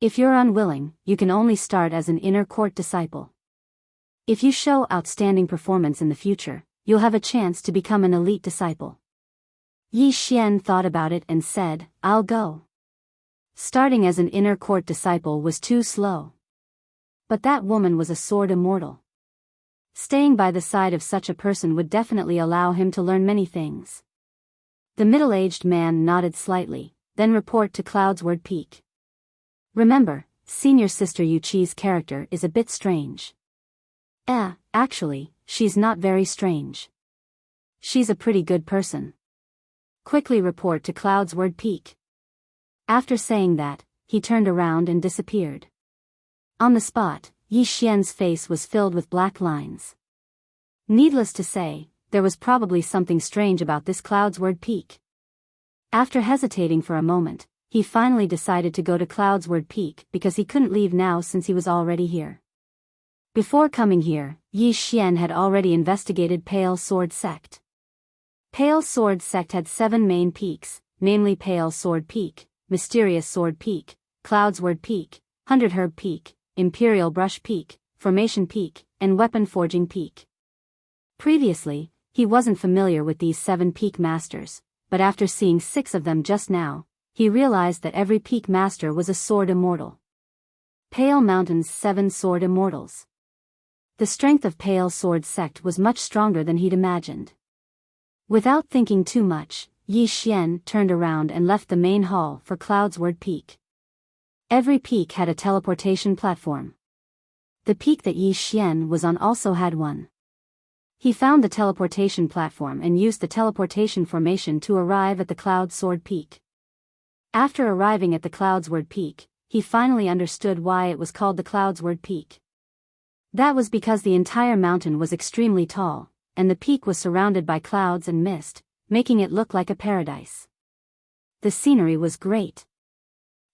If you're unwilling, you can only start as an inner court disciple. If you show outstanding performance in the future, you'll have a chance to become an elite disciple." Yi Xian thought about it and said, "I'll go." Starting as an inner court disciple was too slow. But that woman was a sword immortal. Staying by the side of such a person would definitely allow him to learn many things. The middle-aged man nodded slightly, then report to Cloudsward Peak. "Remember, Senior Sister Yuchi's character is a bit strange." Actually, she's not very strange. She's a pretty good person. Quickly report to Cloudsward Peak." After saying that, he turned around and disappeared. On the spot, Yi Xian's face was filled with black lines. Needless to say, there was probably something strange about this Cloudsward Peak. After hesitating for a moment, he finally decided to go to Cloudsward Peak because he couldn't leave now since he was already here. Before coming here, Yi Xian had already investigated Pale Sword Sect. Pale Sword Sect had 7 main peaks, namely Pale Sword Peak, Mysterious Sword Peak, Cloudsward Peak, 100 Herb Peak, Imperial Brush Peak, Formation Peak, and Weapon Forging Peak. Previously, he wasn't familiar with these 7 peak masters, but after seeing 6 of them just now, he realized that every peak master was a sword immortal. Pale Mountain's 7 sword immortals. The strength of Pale Sword Sect was much stronger than he'd imagined. Without thinking too much, Yi Xian turned around and left the main hall for Cloudsward Peak. Every peak had a teleportation platform. The peak that Yi Xian was on also had one. He found the teleportation platform and used the teleportation formation to arrive at the Cloudsword Peak. After arriving at the Cloudsward Peak, he finally understood why it was called the Cloudsward Peak. That was because the entire mountain was extremely tall, and the peak was surrounded by clouds and mist, making it look like a paradise. The scenery was great.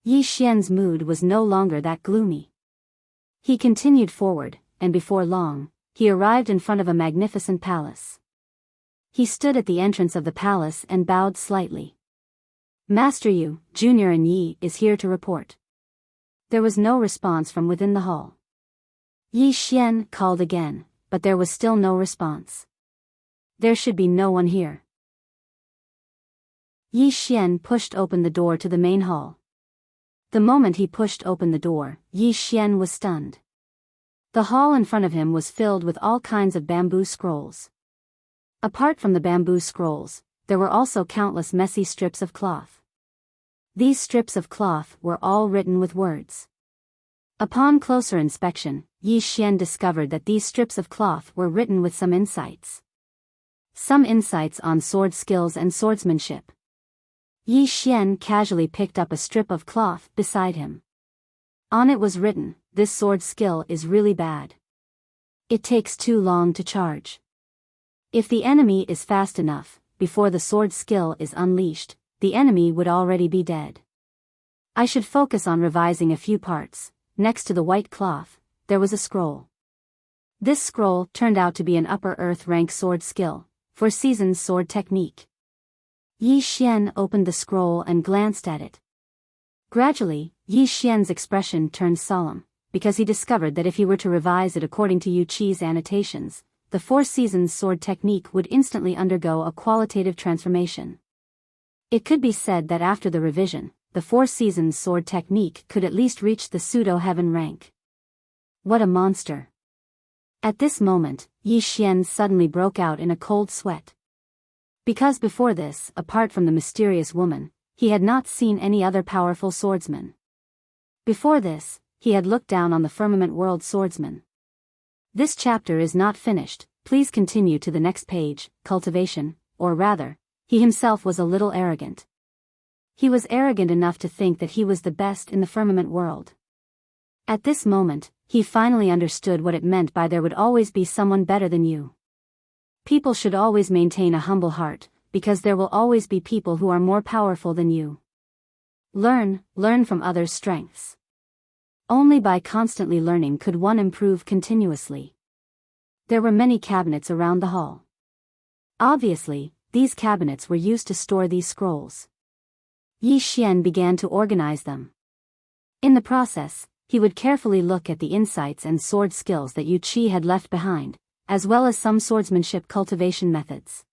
Yi Xian's mood was no longer that gloomy. He continued forward, and before long, he arrived in front of a magnificent palace. He stood at the entrance of the palace and bowed slightly. Master Yu, Junior and Yi is here to report. There was no response from within the hall. Yi Xian called again, but there was still no response. There should be no one here. Yi Xian pushed open the door to the main hall. The moment he pushed open the door, Yi Xian was stunned. The hall in front of him was filled with all kinds of bamboo scrolls. Apart from the bamboo scrolls, there were also countless messy strips of cloth. These strips of cloth were all written with words. Upon closer inspection, Yi Xian discovered that these strips of cloth were written with some insights. Some insights on sword skills and swordsmanship. Yi Xian casually picked up a strip of cloth beside him. On it was written, "This sword skill is really bad. It takes too long to charge. If the enemy is fast enough, before the sword skill is unleashed, the enemy would already be dead. I should focus on revising a few parts." Next to the white cloth, there was a scroll. This scroll turned out to be an upper earth rank sword skill, for seasoned sword technique. Yi Xian opened the scroll and glanced at it. Gradually, Yi Xian's expression turned solemn, because he discovered that if he were to revise it according to Yu Qi's annotations, the 4 seasons sword technique would instantly undergo a qualitative transformation. It could be said that after the revision, the 4 seasons sword technique could at least reach the pseudo-heaven rank. What a monster! At this moment, Yi Xian suddenly broke out in a cold sweat. Because before this, apart from the mysterious woman, he had not seen any other powerful swordsman. Before this, he had looked down on the firmament world swordsman. This chapter is not finished, please continue to the next page. Cultivation, or rather, he himself was a little arrogant. He was arrogant enough to think that he was the best in the firmament world. At this moment, he finally understood what it meant by there would always be someone better than you. People should always maintain a humble heart, because there will always be people who are more powerful than you. Learn from others' strengths. Only by constantly learning could one improve continuously. There were many cabinets around the hall. Obviously, these cabinets were used to store these scrolls. Yi Xian began to organize them. In the process, he would carefully look at the insights and sword skills that Yu Qi had left behind, as well as some swordsmanship cultivation methods.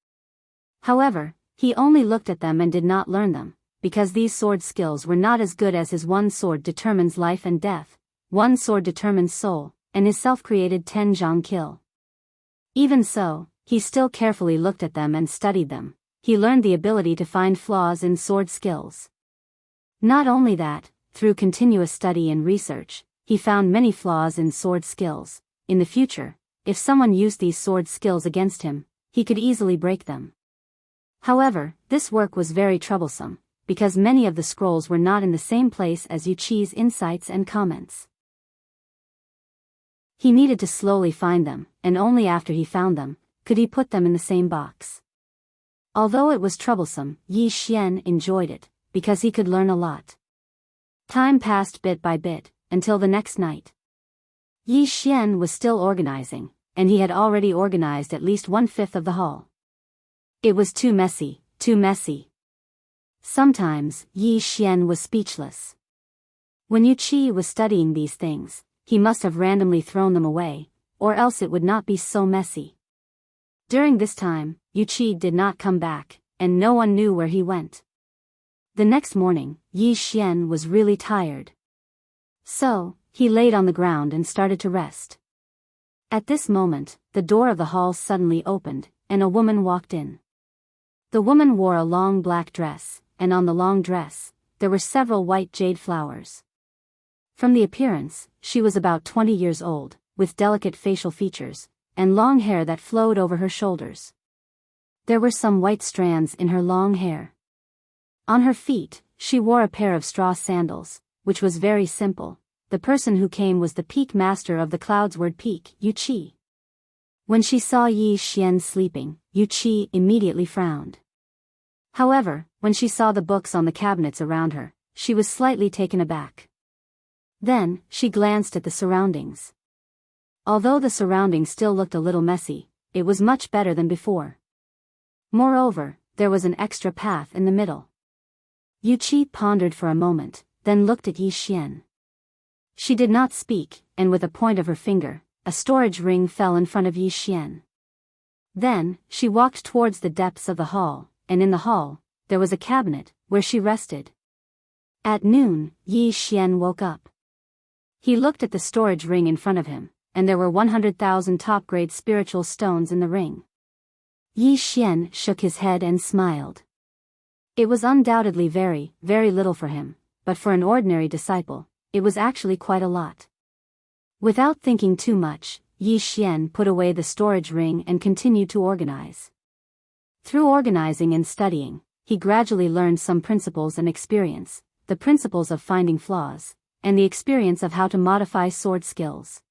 However, he only looked at them and did not learn them, because these sword skills were not as good as his one sword determines life and death, one sword determines soul, and his self-created 10 zhang kill. Even so, he still carefully looked at them and studied them. He learned the ability to find flaws in sword skills. Not only that, through continuous study and research, he found many flaws in sword skills. In the future, if someone used these sword skills against him, he could easily break them. However, this work was very troublesome, because many of the scrolls were not in the same place as Yu Qi's insights and comments. He needed to slowly find them, and only after he found them, could he put them in the same box. Although it was troublesome, Yi Xian enjoyed it, because he could learn a lot. Time passed bit by bit, until the next night. Yi Xian was still organizing, and he had already organized at least 1/5 of the hall. It was too messy, too messy. Sometimes, Yi Xian was speechless. When Yu Qi was studying these things, he must have randomly thrown them away, or else it would not be so messy. During this time, Yu Qi did not come back, and no one knew where he went. The next morning, Yi Xian was really tired. So, he laid on the ground and started to rest. At this moment, the door of the hall suddenly opened, and a woman walked in. The woman wore a long black dress, and on the long dress, there were several white jade flowers. From the appearance, she was about 20 years old, with delicate facial features, and long hair that flowed over her shoulders. There were some white strands in her long hair. On her feet, she wore a pair of straw sandals, which was very simple. The person who came was the peak master of the Clouds Word Peak, Yu Qi. When she saw Yi Xian sleeping, Yu Qi immediately frowned. However, when she saw the books on the cabinets around her, she was slightly taken aback. Then, she glanced at the surroundings. Although the surroundings still looked a little messy, it was much better than before. Moreover, there was an extra path in the middle. Yuqi pondered for a moment, then looked at Yi Xian. She did not speak, and with a point of her finger, a storage ring fell in front of Yi Xian. Then, she walked towards the depths of the hall, and in the hall, there was a cabinet, where she rested. At noon, Yi Xian woke up. He looked at the storage ring in front of him, and there were 100,000 top-grade spiritual stones in the ring. Yi Xian shook his head and smiled. It was undoubtedly very, very little for him, but for an ordinary disciple, it was actually quite a lot. Without thinking too much, Yi Xian put away the storage ring and continued to organize. Through organizing and studying, he gradually learned some principles and experience, the principles of finding flaws, and the experience of how to modify sword skills.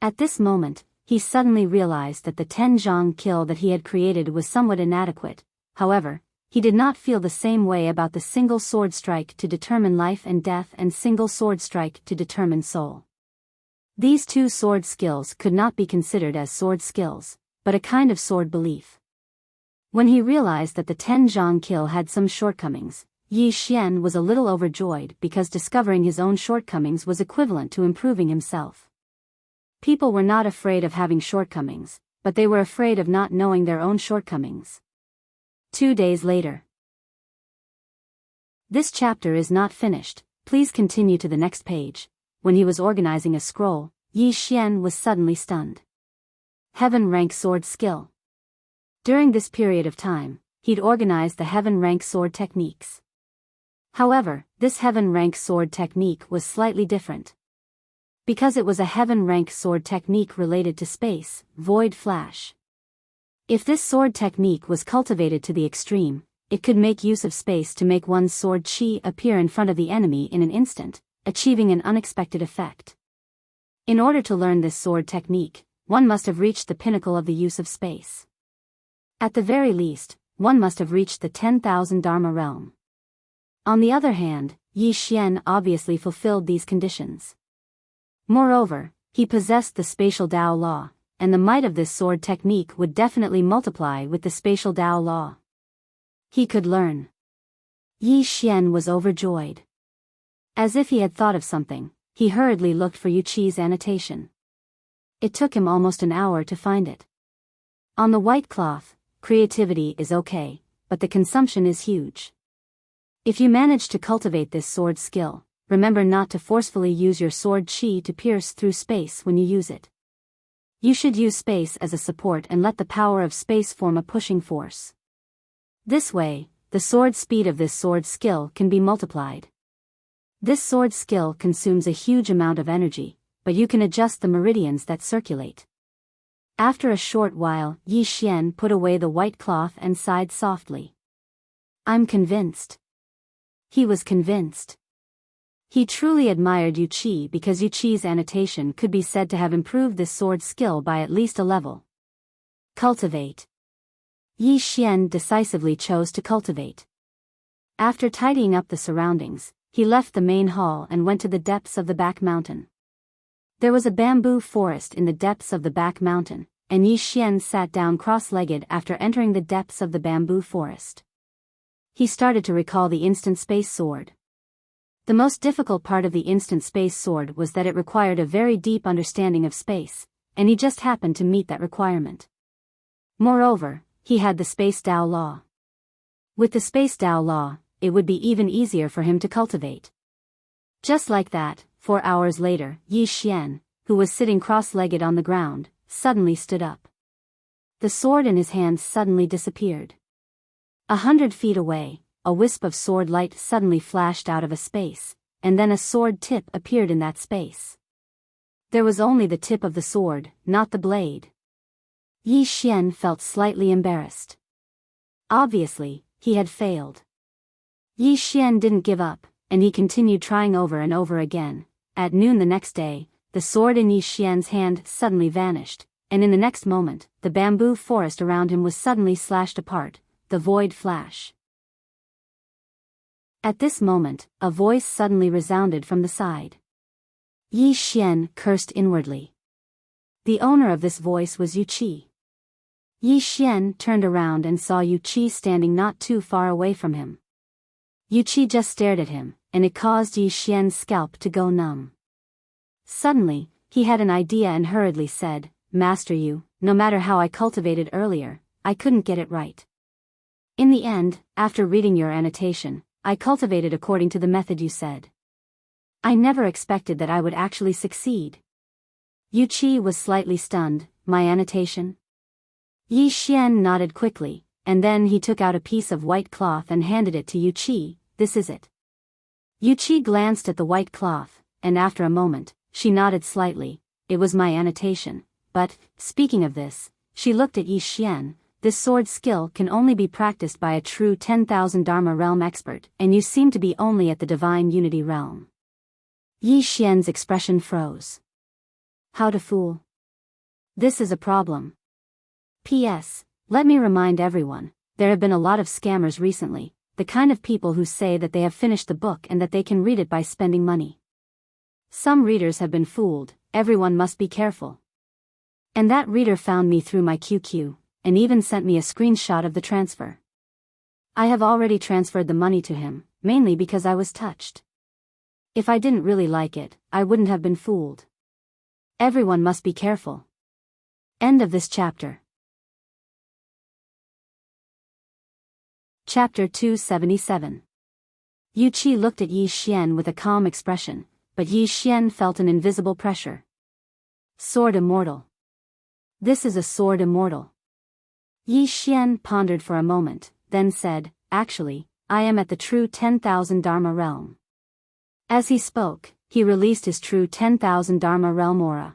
At this moment, he suddenly realized that the 10-zhang kill that he had created was somewhat inadequate. However, he did not feel the same way about the single sword strike to determine life and death and single sword strike to determine soul. These two sword skills could not be considered as sword skills, but a kind of sword belief. When he realized that the 10-zhang kill had some shortcomings, Yi Xian was a little overjoyed because discovering his own shortcomings was equivalent to improving himself. People were not afraid of having shortcomings, but they were afraid of not knowing their own shortcomings. 2 days later. This chapter is not finished, please continue to the next page. When he was organizing a scroll, Yi Xian was suddenly stunned. Heaven rank sword skill. During this period of time, he'd organized the heaven rank sword techniques. However, this heaven rank sword technique was slightly different. Because it was a heaven rank sword technique related to space, void flash. If this sword technique was cultivated to the extreme, it could make use of space to make one's sword chi appear in front of the enemy in an instant, achieving an unexpected effect. In order to learn this sword technique, one must have reached the pinnacle of the use of space. At the very least, one must have reached the 10,000 Dharma realm. On the other hand, Yi Xian obviously fulfilled these conditions. Moreover, he possessed the spatial Tao law, and the might of this sword technique would definitely multiply with the spatial Tao law. He could learn. Yi Xian was overjoyed. As if he had thought of something, he hurriedly looked for Yuqi's annotation. It took him almost an hour to find it. On the white cloth, creativity is okay, but the consumption is huge. If you manage to cultivate this sword skill, remember not to forcefully use your sword chi to pierce through space when you use it. You should use space as a support and let the power of space form a pushing force. This way, the sword speed of this sword skill can be multiplied. This sword skill consumes a huge amount of energy, but you can adjust the meridians that circulate. After a short while, Yi Xian put away the white cloth and sighed softly. I'm convinced. He was convinced. He truly admired Yuqi because Yuqi's annotation could be said to have improved this sword skill by at least a level. Cultivate. Yi Xian decisively chose to cultivate. After tidying up the surroundings, he left the main hall and went to the depths of the back mountain. There was a bamboo forest in the depths of the back mountain, and Yi Xian sat down cross-legged after entering the depths of the bamboo forest. He started to recall the instant space sword. The most difficult part of the instant space sword was that it required a very deep understanding of space, and he just happened to meet that requirement. Moreover, he had the space Tao law. With the space Tao law, it would be even easier for him to cultivate. Just like that, 4 hours later, Yi Xian, who was sitting cross-legged on the ground, suddenly stood up. The sword in his hand suddenly disappeared. 100 feet away, a wisp of sword light suddenly flashed out of a space, and then a sword tip appeared in that space. There was only the tip of the sword, not the blade. Yi Xian felt slightly embarrassed. Obviously, he had failed. Yi Xian didn't give up, and he continued trying over and over again. At noon the next day, the sword in Yi Xian's hand suddenly vanished, and in the next moment, the bamboo forest around him was suddenly slashed apart, the void flash. At this moment, a voice suddenly resounded from the side. Yi Xian cursed inwardly. The owner of this voice was Yu Qi. Yi Xian turned around and saw Yu Qi standing not too far away from him. Yu Qi just stared at him, and it caused Yi Xian's scalp to go numb. Suddenly, he had an idea and hurriedly said, "Master Yu, no matter how I cultivated earlier, I couldn't get it right. In the end, after reading your annotation, I cultivated according to the method you said. I never expected that I would actually succeed." Yu Qi was slightly stunned. "My annotation?" Yi Xian nodded quickly, and then he took out a piece of white cloth and handed it to Yu Qi. "This is it." Yu Qi glanced at the white cloth, and after a moment, she nodded slightly. "It was my annotation, but, speaking of this," she looked at Yi Xian, "this sword skill can only be practiced by a true 10,000 Dharma realm expert, and you seem to be only at the divine unity realm." Yi Xian's expression froze. How to fool? This is a problem. P.S. Let me remind everyone, there have been a lot of scammers recently, the kind of people who say that they have finished the book and that they can read it by spending money. Some readers have been fooled, everyone must be careful. And that reader found me through my QQ, and even sent me a screenshot of the transfer. I have already transferred the money to him, mainly because I was touched. If I didn't really like it, I wouldn't have been fooled. Everyone must be careful. End of this chapter. Chapter 277. Yu Qi looked at Yi Xian with a calm expression, but Yi Xian felt an invisible pressure. Sword immortal. This is a sword immortal. Yi Xian pondered for a moment, then said, "Actually, I am at the true 10,000 Dharma realm." As he spoke, he released his true 10,000 Dharma realm aura.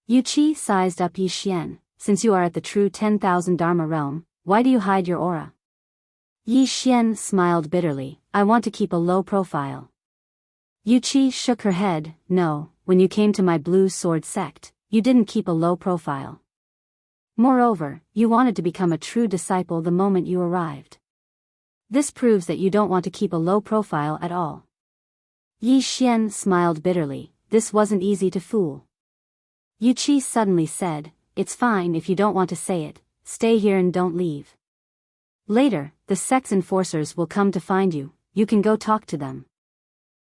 Yu Qi sized up Yi Xian. "Since you are at the true 10,000 Dharma realm, why do you hide your aura?" Yi Xian smiled bitterly. "I want to keep a low profile." Yu Qi shook her head. "No, when you came to my blue sword sect, you didn't keep a low profile. Moreover, you wanted to become a true disciple the moment you arrived. This proves that you don't want to keep a low profile at all." Yi Xian smiled bitterly. "This wasn't easy to fool." Yu Qi suddenly said, "It's fine if you don't want to say it, stay here and don't leave. Later, the sect's enforcers will come to find you, you can go talk to them."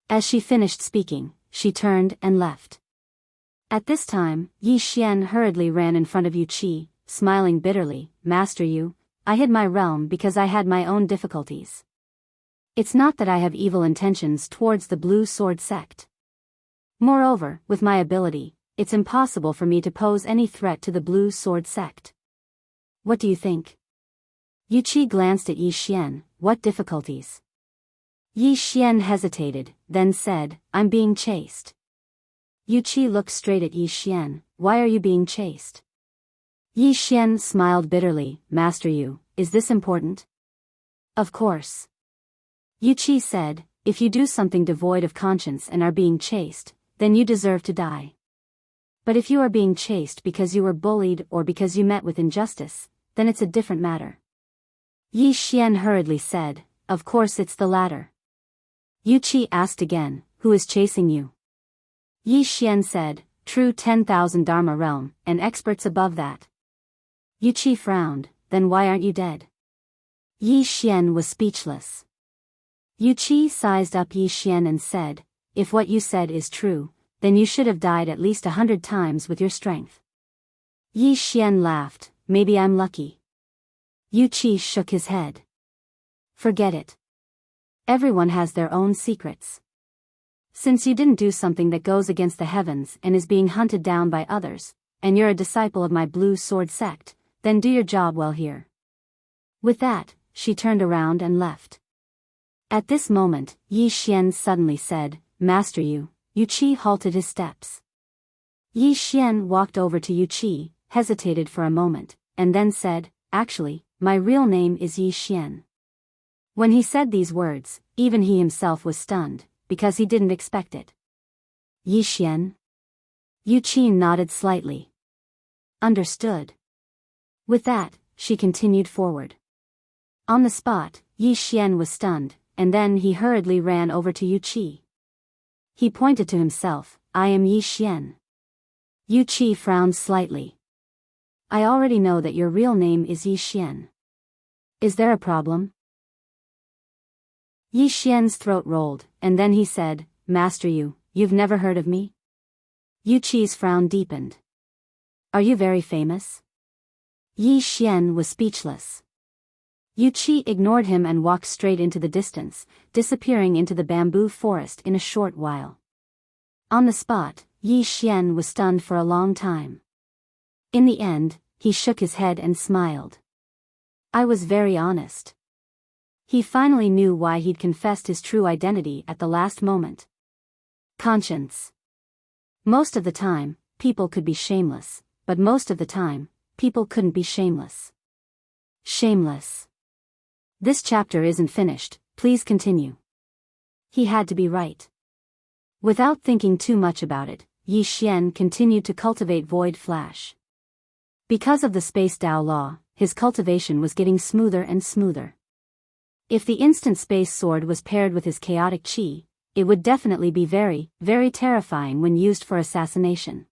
As she finished speaking, she turned and left. At this time, Yi Xian hurriedly ran in front of Yu Qi, smiling bitterly. "Master Yu, I hid my realm because I had my own difficulties. It's not that I have evil intentions towards the Blue Sword sect. Moreover, with my ability, it's impossible for me to pose any threat to the Blue Sword sect. What do you think?" Yu Qi glanced at Yi Xian. "What difficulties?" Yi Xian hesitated, then said, "I'm being chased." Yu Qi looked straight at Yi Xian. "Why are you being chased?" Yi Xian smiled bitterly. "Master Yu, is this important?" "Of course." Yu Qi said, "If you do something devoid of conscience and are being chased, then you deserve to die. But if you are being chased because you were bullied or because you met with injustice, then it's a different matter." Yi Xian hurriedly said, "Of course it's the latter." Yu Qi asked again, "Who is chasing you?" Yi Xian said, "True 10,000 Dharma realm, and experts above that." Yu Qi frowned. "Then why aren't you dead?" Yi Xian was speechless. Yu Qi sized up Yi Xian and said, "If what you said is true, then you should have died at least 100 times with your strength." Yi Xian laughed. "Maybe I'm lucky." Yu Qi shook his head. "Forget it. Everyone has their own secrets. Since you didn't do something that goes against the heavens and is being hunted down by others, and you're a disciple of my Blue Sword sect, then do your job well here." With that, she turned around and left. At this moment, Yi Xian suddenly said, "Master Yu." Yu Qi halted his steps. Yi Xian walked over to Yu Qi, hesitated for a moment, and then said, "Actually, my real name is Yi Xian." When he said these words, even he himself was stunned, because he didn't expect it. "Yi Xian?" Yu Qi nodded slightly. "Understood." With that, she continued forward. On the spot, Yi Xian was stunned, and then he hurriedly ran over to Yu Qi. He pointed to himself. I am Yi Xian. Yu Qi frowned slightly. I already know that your real name is Yi Xian. Is there a problem? Yi Xian's throat rolled, and then he said, Master you've never heard of me? Yu Qi's frown deepened. Are you very famous? Yi Xian was speechless. Yu Qi ignored him and walked straight into the distance, disappearing into the bamboo forest in a short while. On the spot, Yi Xian was stunned for a long time. In the end, he shook his head and smiled. I was very honest. He finally knew why he'd confessed his true identity at the last moment. Conscience. Most of the time, people could be shameless, but most of the time, people couldn't be shameless. Shameless. This chapter isn't finished, please continue. He had to be right. Without thinking too much about it, Yi Xian continued to cultivate Void Flash. Because of the Space Dao law, his cultivation was getting smoother and smoother. If the instant space sword was paired with his chaotic chi, it would definitely be very, very terrifying when used for assassination.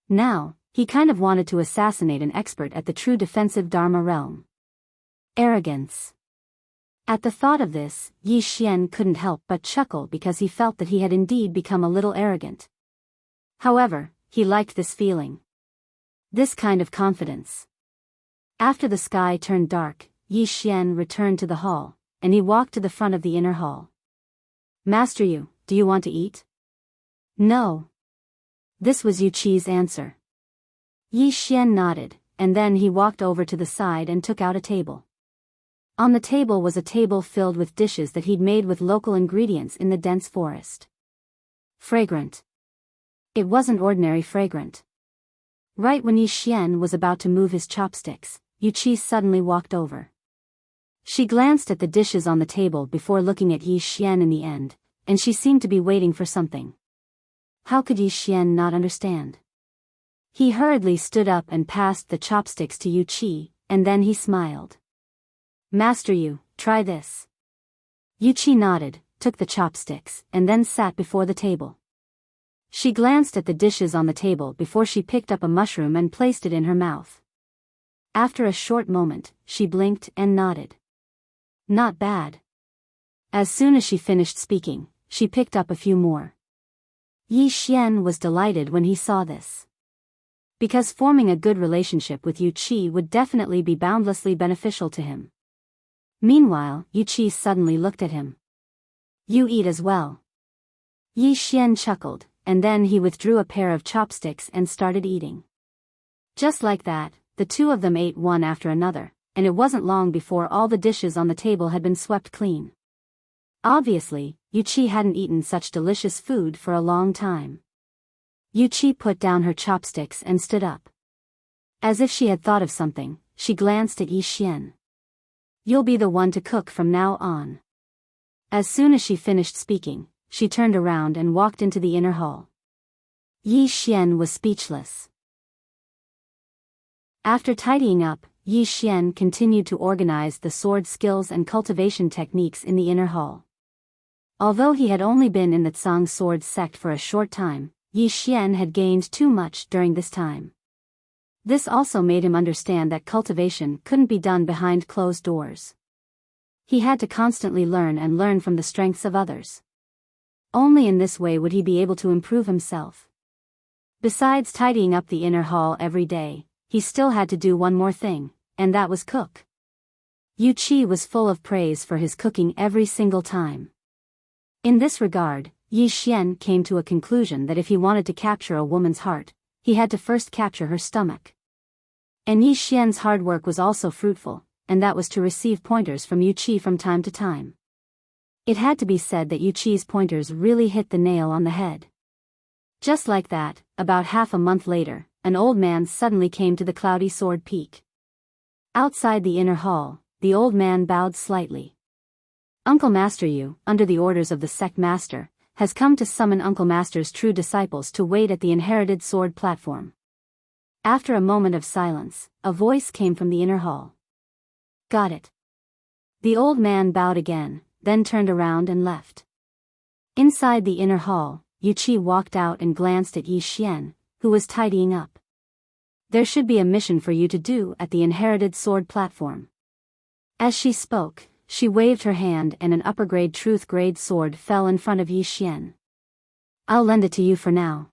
Now, he kind of wanted to assassinate an expert at the true defensive Dharma realm. Arrogance. At the thought of this, Yi Xian couldn't help but chuckle because he felt that he had indeed become a little arrogant. However, he liked this feeling. This kind of confidence. After the sky turned dark, Yi Xian returned to the hall, and he walked to the front of the inner hall. Master do you want to eat? No. This was Yu Qi's answer. Yi Xian nodded, and then he walked over to the side and took out a table. On the table was a table filled with dishes that he'd made with local ingredients in the dense forest. Fragrant. It wasn't ordinary fragrant. Right when Yi Xian was about to move his chopsticks, Yu Qi suddenly walked over. She glanced at the dishes on the table before looking at Yi Xian in the end, and she seemed to be waiting for something. How could Yi Xian not understand? He hurriedly stood up and passed the chopsticks to Yu Qi, and then he smiled. Master try this. Yu Qi nodded, took the chopsticks, and then sat before the table. She glanced at the dishes on the table before she picked up a mushroom and placed it in her mouth. After a short moment, she blinked and nodded. Not bad. As soon as she finished speaking, she picked up a few more. Yi Xian was delighted when he saw this. Because forming a good relationship with Yu Qi would definitely be boundlessly beneficial to him. Meanwhile, Yu Qi suddenly looked at him. You eat as well. Yi Xian chuckled, and then he withdrew a pair of chopsticks and started eating. Just like that, the two of them ate one after another, and it wasn't long before all the dishes on the table had been swept clean. Obviously, Yu Qi hadn't eaten such delicious food for a long time. Yu Qi put down her chopsticks and stood up. As if she had thought of something, she glanced at Yi Xian. You'll be the one to cook from now on. As soon as she finished speaking, she turned around and walked into the inner hall. Yi Xian was speechless. After tidying up, Yi Xian continued to organize the sword skills and cultivation techniques in the inner hall. Although he had only been in the Tsang sword sect for a short time, Yi Xian had gained too much during this time. This also made him understand that cultivation couldn't be done behind closed doors. He had to constantly learn and learn from the strengths of others. Only in this way would he be able to improve himself. Besides tidying up the inner hall every day, he still had to do one more thing, and that was cook. Yu Qi was full of praise for his cooking every single time. In this regard, Yi Xian came to a conclusion that if he wanted to capture a woman's heart, he had to first capture her stomach. And Yi Xian's hard work was also fruitful, and that was to receive pointers from Yu Qi from time to time. It had to be said that Yu Qi's pointers really hit the nail on the head. Just like that, about half a month later, an old man suddenly came to the cloudy sword peak. Outside the inner hall, the old man bowed slightly. Uncle Master under the orders of the sect master, has come to summon Uncle Master's true disciples to wait at the inherited sword platform. After a moment of silence, a voice came from the inner hall. Got it. The old man bowed again, then turned around and left. Inside the inner hall, Yuqi walked out and glanced at Yi Xian, who was tidying up. There should be a mission for you to do at the inherited sword platform. As she spoke, she waved her hand and an upper-grade truth-grade sword fell in front of Yi Xian. I'll lend it to you for now.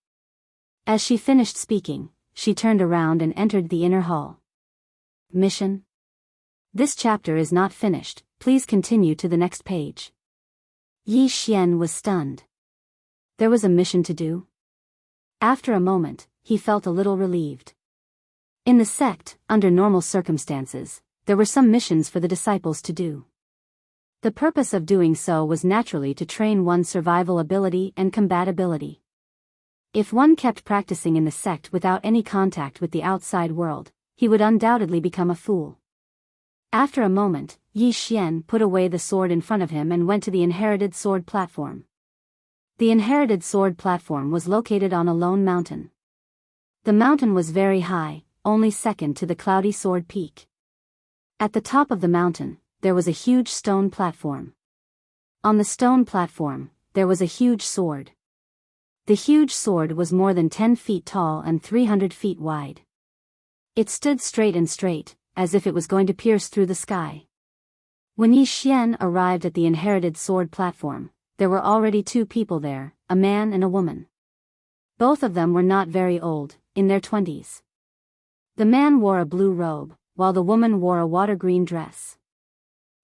As she finished speaking, she turned around and entered the inner hall. Mission? This chapter is not finished, please continue to the next page. Yi Xian was stunned. There was a mission to do? After a moment, he felt a little relieved. In the sect, under normal circumstances, there were some missions for the disciples to do. The purpose of doing so was naturally to train one's survival ability and compatibility. If one kept practicing in the sect without any contact with the outside world, he would undoubtedly become a fool. After a moment, Yi Xian put away the sword in front of him and went to the inherited sword platform. The inherited sword platform was located on a lone mountain. The mountain was very high, only second to the cloudy sword peak. At the top of the mountain, there was a huge stone platform. On the stone platform, there was a huge sword. The huge sword was more than 10 feet tall and 300 feet wide. It stood straight, as if it was going to pierce through the sky. When Yi Xian arrived at the inherited sword platform, there were already two people there, a man and a woman. Both of them were not very old, in their 20s. The man wore a blue robe, while the woman wore a water green dress.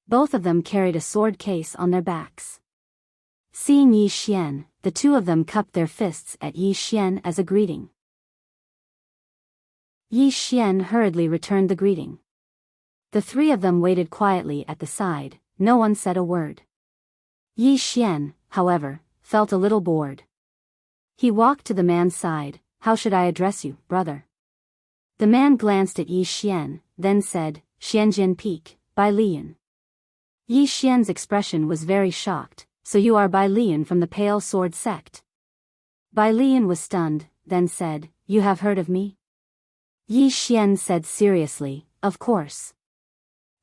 Both of them carried a sword case on their backs. Seeing Yi Xian, the two of them cupped their fists at Yi Xian as a greeting. Yi Xian hurriedly returned the greeting. The three of them waited quietly at the side, no one said a word. Yi Xian, however, felt a little bored. He walked to the man's side. How should I address you, brother? The man glanced at Yi Xian, then said, Xianjian Peak, Bai Lian. Yi Xian's expression was very shocked. So you are Bai Lian from the Pale Sword sect? Bai Lian was stunned, then said, You have heard of me? Yi Xian said seriously, Of course.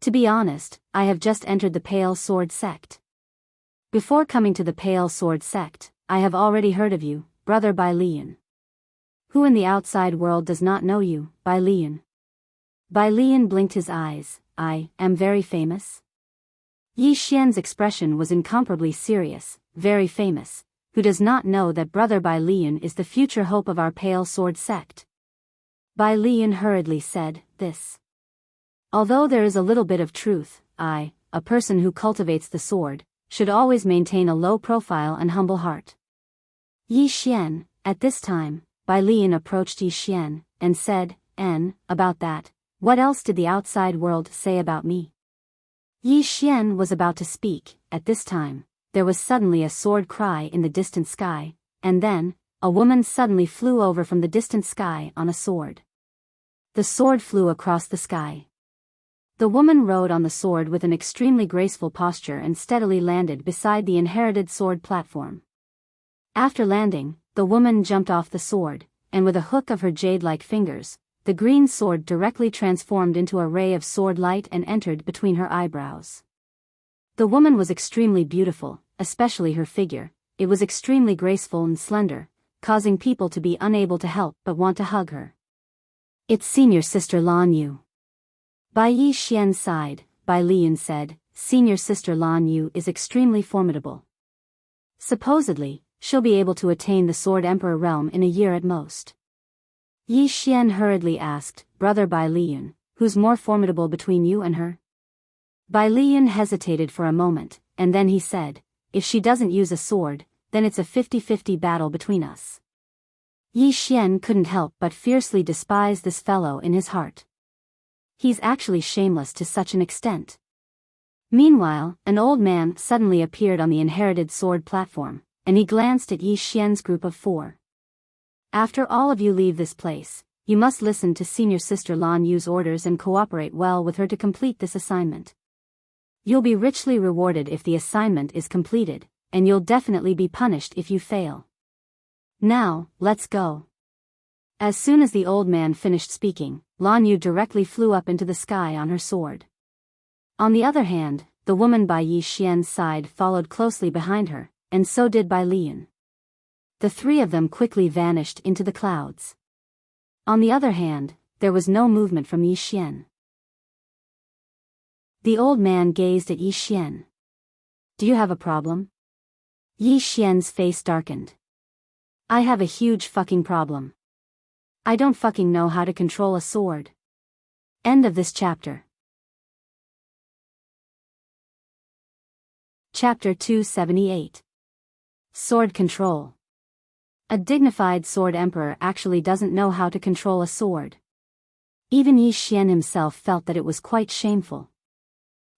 To be honest, I have just entered the Pale Sword sect. Before coming to the Pale Sword sect, I have already heard of you, brother Bai Lian. Who in the outside world does not know you, Bai Lian? Bai Lian blinked his eyes. I am very famous? Yi Xian's expression was incomparably serious. Very famous. Who does not know that brother Bai Lian is the future hope of our Pale Sword sect? Bai Lian hurriedly said, This. Although there is a little bit of truth, a person who cultivates the sword, should always maintain a low profile and humble heart. Yi Xian, at this time, Bai Lian approached Yi Xian, and said, About that, what else did the outside world say about me? Yi Xian was about to speak. At this time, there was suddenly a sword cry in the distant sky, and then, a woman suddenly flew over from the distant sky on a sword. The sword flew across the sky. The woman rode on the sword with an extremely graceful posture and steadily landed beside the inherited sword platform. After landing, the woman jumped off the sword, and with a hook of her jade-like fingers, the green sword directly transformed into a ray of sword light and entered between her eyebrows. The woman was extremely beautiful, especially her figure. It was extremely graceful and slender, causing people to be unable to help but want to hug her. It's senior sister Lan Yu. By Yi Xian's side, Bai Lian said, Senior sister Lan Yu is extremely formidable. Supposedly, she'll be able to attain the Sword Emperor realm in a year at most. Yi Xian hurriedly asked, Brother Bai Lian, who's more formidable between you and her? Bai Lian hesitated for a moment, and then he said, If she doesn't use a sword, then it's a 50-50 battle between us. Yi Xian couldn't help but fiercely despise this fellow in his heart. He's actually shameless to such an extent. Meanwhile, an old man suddenly appeared on the inherited sword platform, and he glanced at Yi Xian's group of 4. After all of you leave this place, you must listen to senior sister Lan Yu's orders and cooperate well with her to complete this assignment. You'll be richly rewarded if the assignment is completed, and you'll definitely be punished if you fail. Now, let's go. As soon as the old man finished speaking, Lan Yu directly flew up into the sky on her sword. On the other hand, the woman by Yi Xian's side followed closely behind her, and so did Bai Lian. The three of them quickly vanished into the clouds. On the other hand, there was no movement from Yi Xian. The old man gazed at Yi Xian. Do you have a problem? Yi Xian's face darkened. I have a huge fucking problem. I don't fucking know how to control a sword. End of this chapter. Chapter 278. Sword Control. A dignified sword emperor actually doesn't know how to control a sword. Even Yi Xian himself felt that it was quite shameful.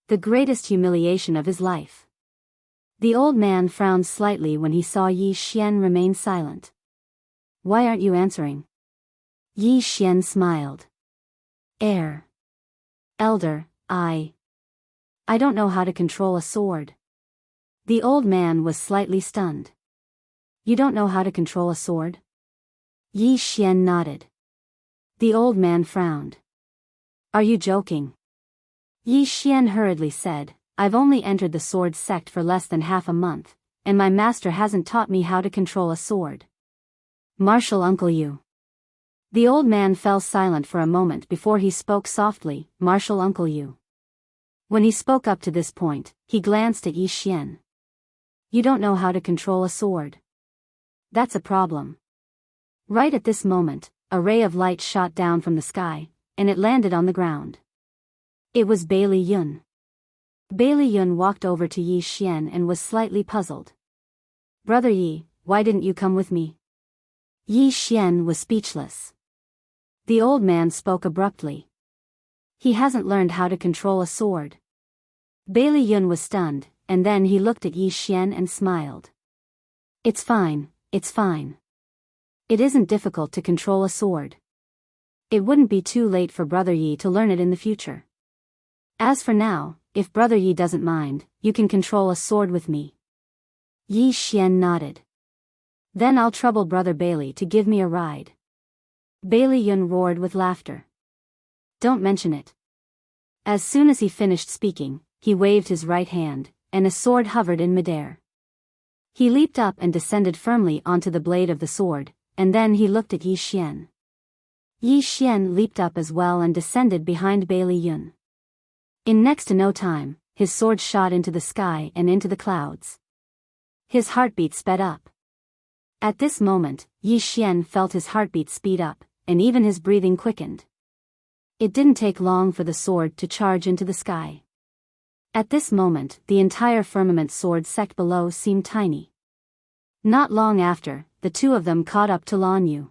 The greatest humiliation of his life. The old man frowned slightly when he saw Yi Xian remain silent. Why aren't you answering? Yi Xian smiled. Elder, I don't know how to control a sword. The old man was slightly stunned. You don't know how to control a sword? Yi Xian nodded. The old man frowned. Are you joking? Yi Xian hurriedly said, I've only entered the sword sect for less than half a month, and my master hasn't taught me how to control a sword. Martial Uncle Yu. The old man fell silent for a moment before he spoke softly, Martial Uncle Yu. When he spoke up to this point, he glanced at Yi Xian. You don't know how to control a sword. That's a problem. Right at this moment, a ray of light shot down from the sky, and it landed on the ground. It was Bailey Yun. Bailey Yun walked over to Yi Xian and was slightly puzzled. Brother Yi, why didn't you come with me? Yi Xian was speechless. The old man spoke abruptly. He hasn't learned how to control a sword. Bailey Yun was stunned, and then he looked at Yi Xian and smiled. It's fine, it's fine. It isn't difficult to control a sword. It wouldn't be too late for Brother Yi to learn it in the future. As for now, if Brother Yi doesn't mind, you can control a sword with me. Yi Xian nodded. Then I'll trouble Brother Bailey to give me a ride. Bailey Yun roared with laughter. Don't mention it. As soon as he finished speaking, he waved his right hand, and a sword hovered in midair. He leaped up and descended firmly onto the blade of the sword, and then he looked at Yi Xian. Yi Xian leaped up as well and descended behind Bailey Yun. In next to no time, his sword shot into the sky and into the clouds. His heartbeat sped up. At this moment, Yi Xian felt his heartbeat speed up, and even his breathing quickened. It didn't take long for the sword to charge into the sky. At this moment, the entire firmament sword sect below seemed tiny. Not long after, the two of them caught up to Lan Yu.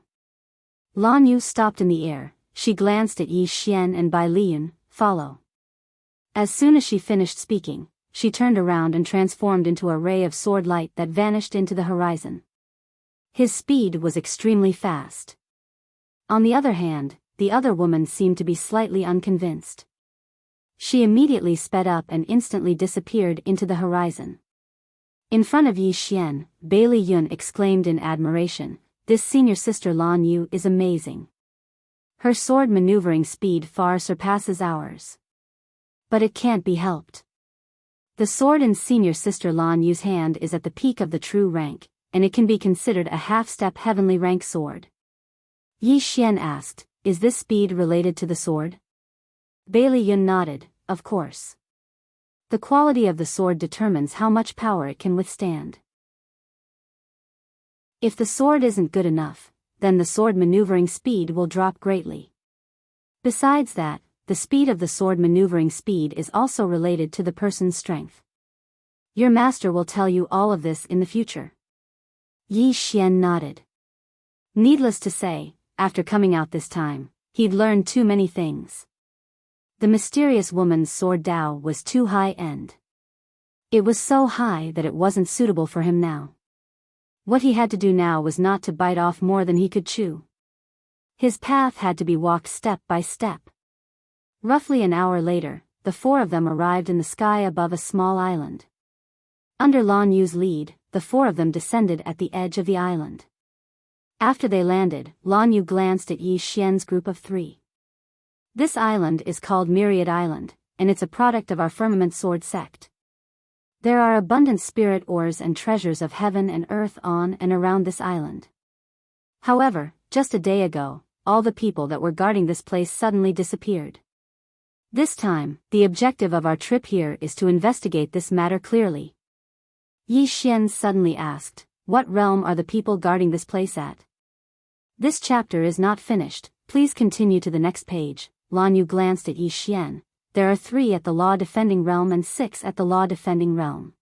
Lan Yu stopped in the air, she glanced at Yi Xian and Bai Liyun, follow. As soon as she finished speaking, she turned around and transformed into a ray of sword light that vanished into the horizon. His speed was extremely fast. On the other hand, the other woman seemed to be slightly unconvinced. She immediately sped up and instantly disappeared into the horizon. In front of Yi Xian, Bailey Yun exclaimed in admiration, this senior sister Lan Yu is amazing. Her sword maneuvering speed far surpasses ours. But it can't be helped. The sword in senior sister Lan Yu's hand is at the peak of the true rank, and it can be considered a half-step heavenly rank sword. Yi Xian asked, is this speed related to the sword? Bailey Yun nodded, of course. The quality of the sword determines how much power it can withstand. If the sword isn't good enough, then the sword maneuvering speed will drop greatly. Besides that, the speed of the sword maneuvering speed is also related to the person's strength. Your master will tell you all of this in the future. Yi Xian nodded. Needless to say, after coming out this time, he'd learned too many things. The mysterious woman's sword Dao was too high-end. It was so high that it wasn't suitable for him now. What he had to do now was not to bite off more than he could chew. His path had to be walked step by step. Roughly an hour later, the four of them arrived in the sky above a small island. Under Lan Yu's lead, the four of them descended at the edge of the island. After they landed, Lan Yu glanced at Yi Xian's group of three. This island is called Myriad Island, and it's a product of our firmament sword sect. There are abundant spirit ores and treasures of heaven and earth on and around this island. However, just a day ago, all the people that were guarding this place suddenly disappeared. This time, the objective of our trip here is to investigate this matter clearly. Yi Xian suddenly asked, "What realm are the people guarding this place at?" This chapter is not finished, please continue to the next page. Lan Yu glanced at Yi Xian. There are 3 at the law-defending realm and 6 at the law-defending realm.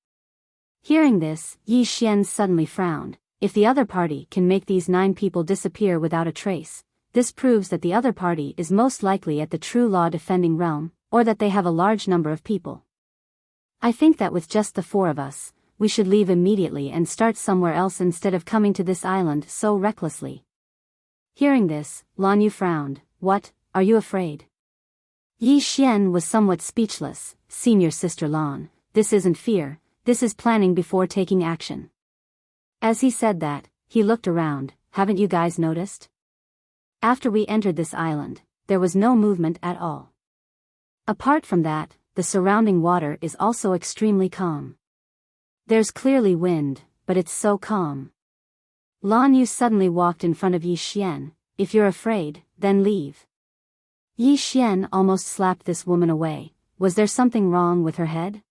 Hearing this, Yi Xian suddenly frowned. If the other party can make these 9 people disappear without a trace, this proves that the other party is most likely at the true law-defending realm, or that they have a large number of people. I think that with just the 4 of us, we should leave immediately and start somewhere else instead of coming to this island so recklessly. Hearing this, Lan Yu frowned. What, are you afraid? Yi Xian was somewhat speechless. Senior Sister Lan, this isn't fear, this is planning before taking action. As he said that, he looked around. Haven't you guys noticed? After we entered this island, there was no movement at all. Apart from that, the surrounding water is also extremely calm. There's clearly wind, but it's so calm. Lan Yu suddenly walked in front of Yi Xian. If you're afraid, then leave. Yi Xian almost slapped this woman away. Was there something wrong with her head?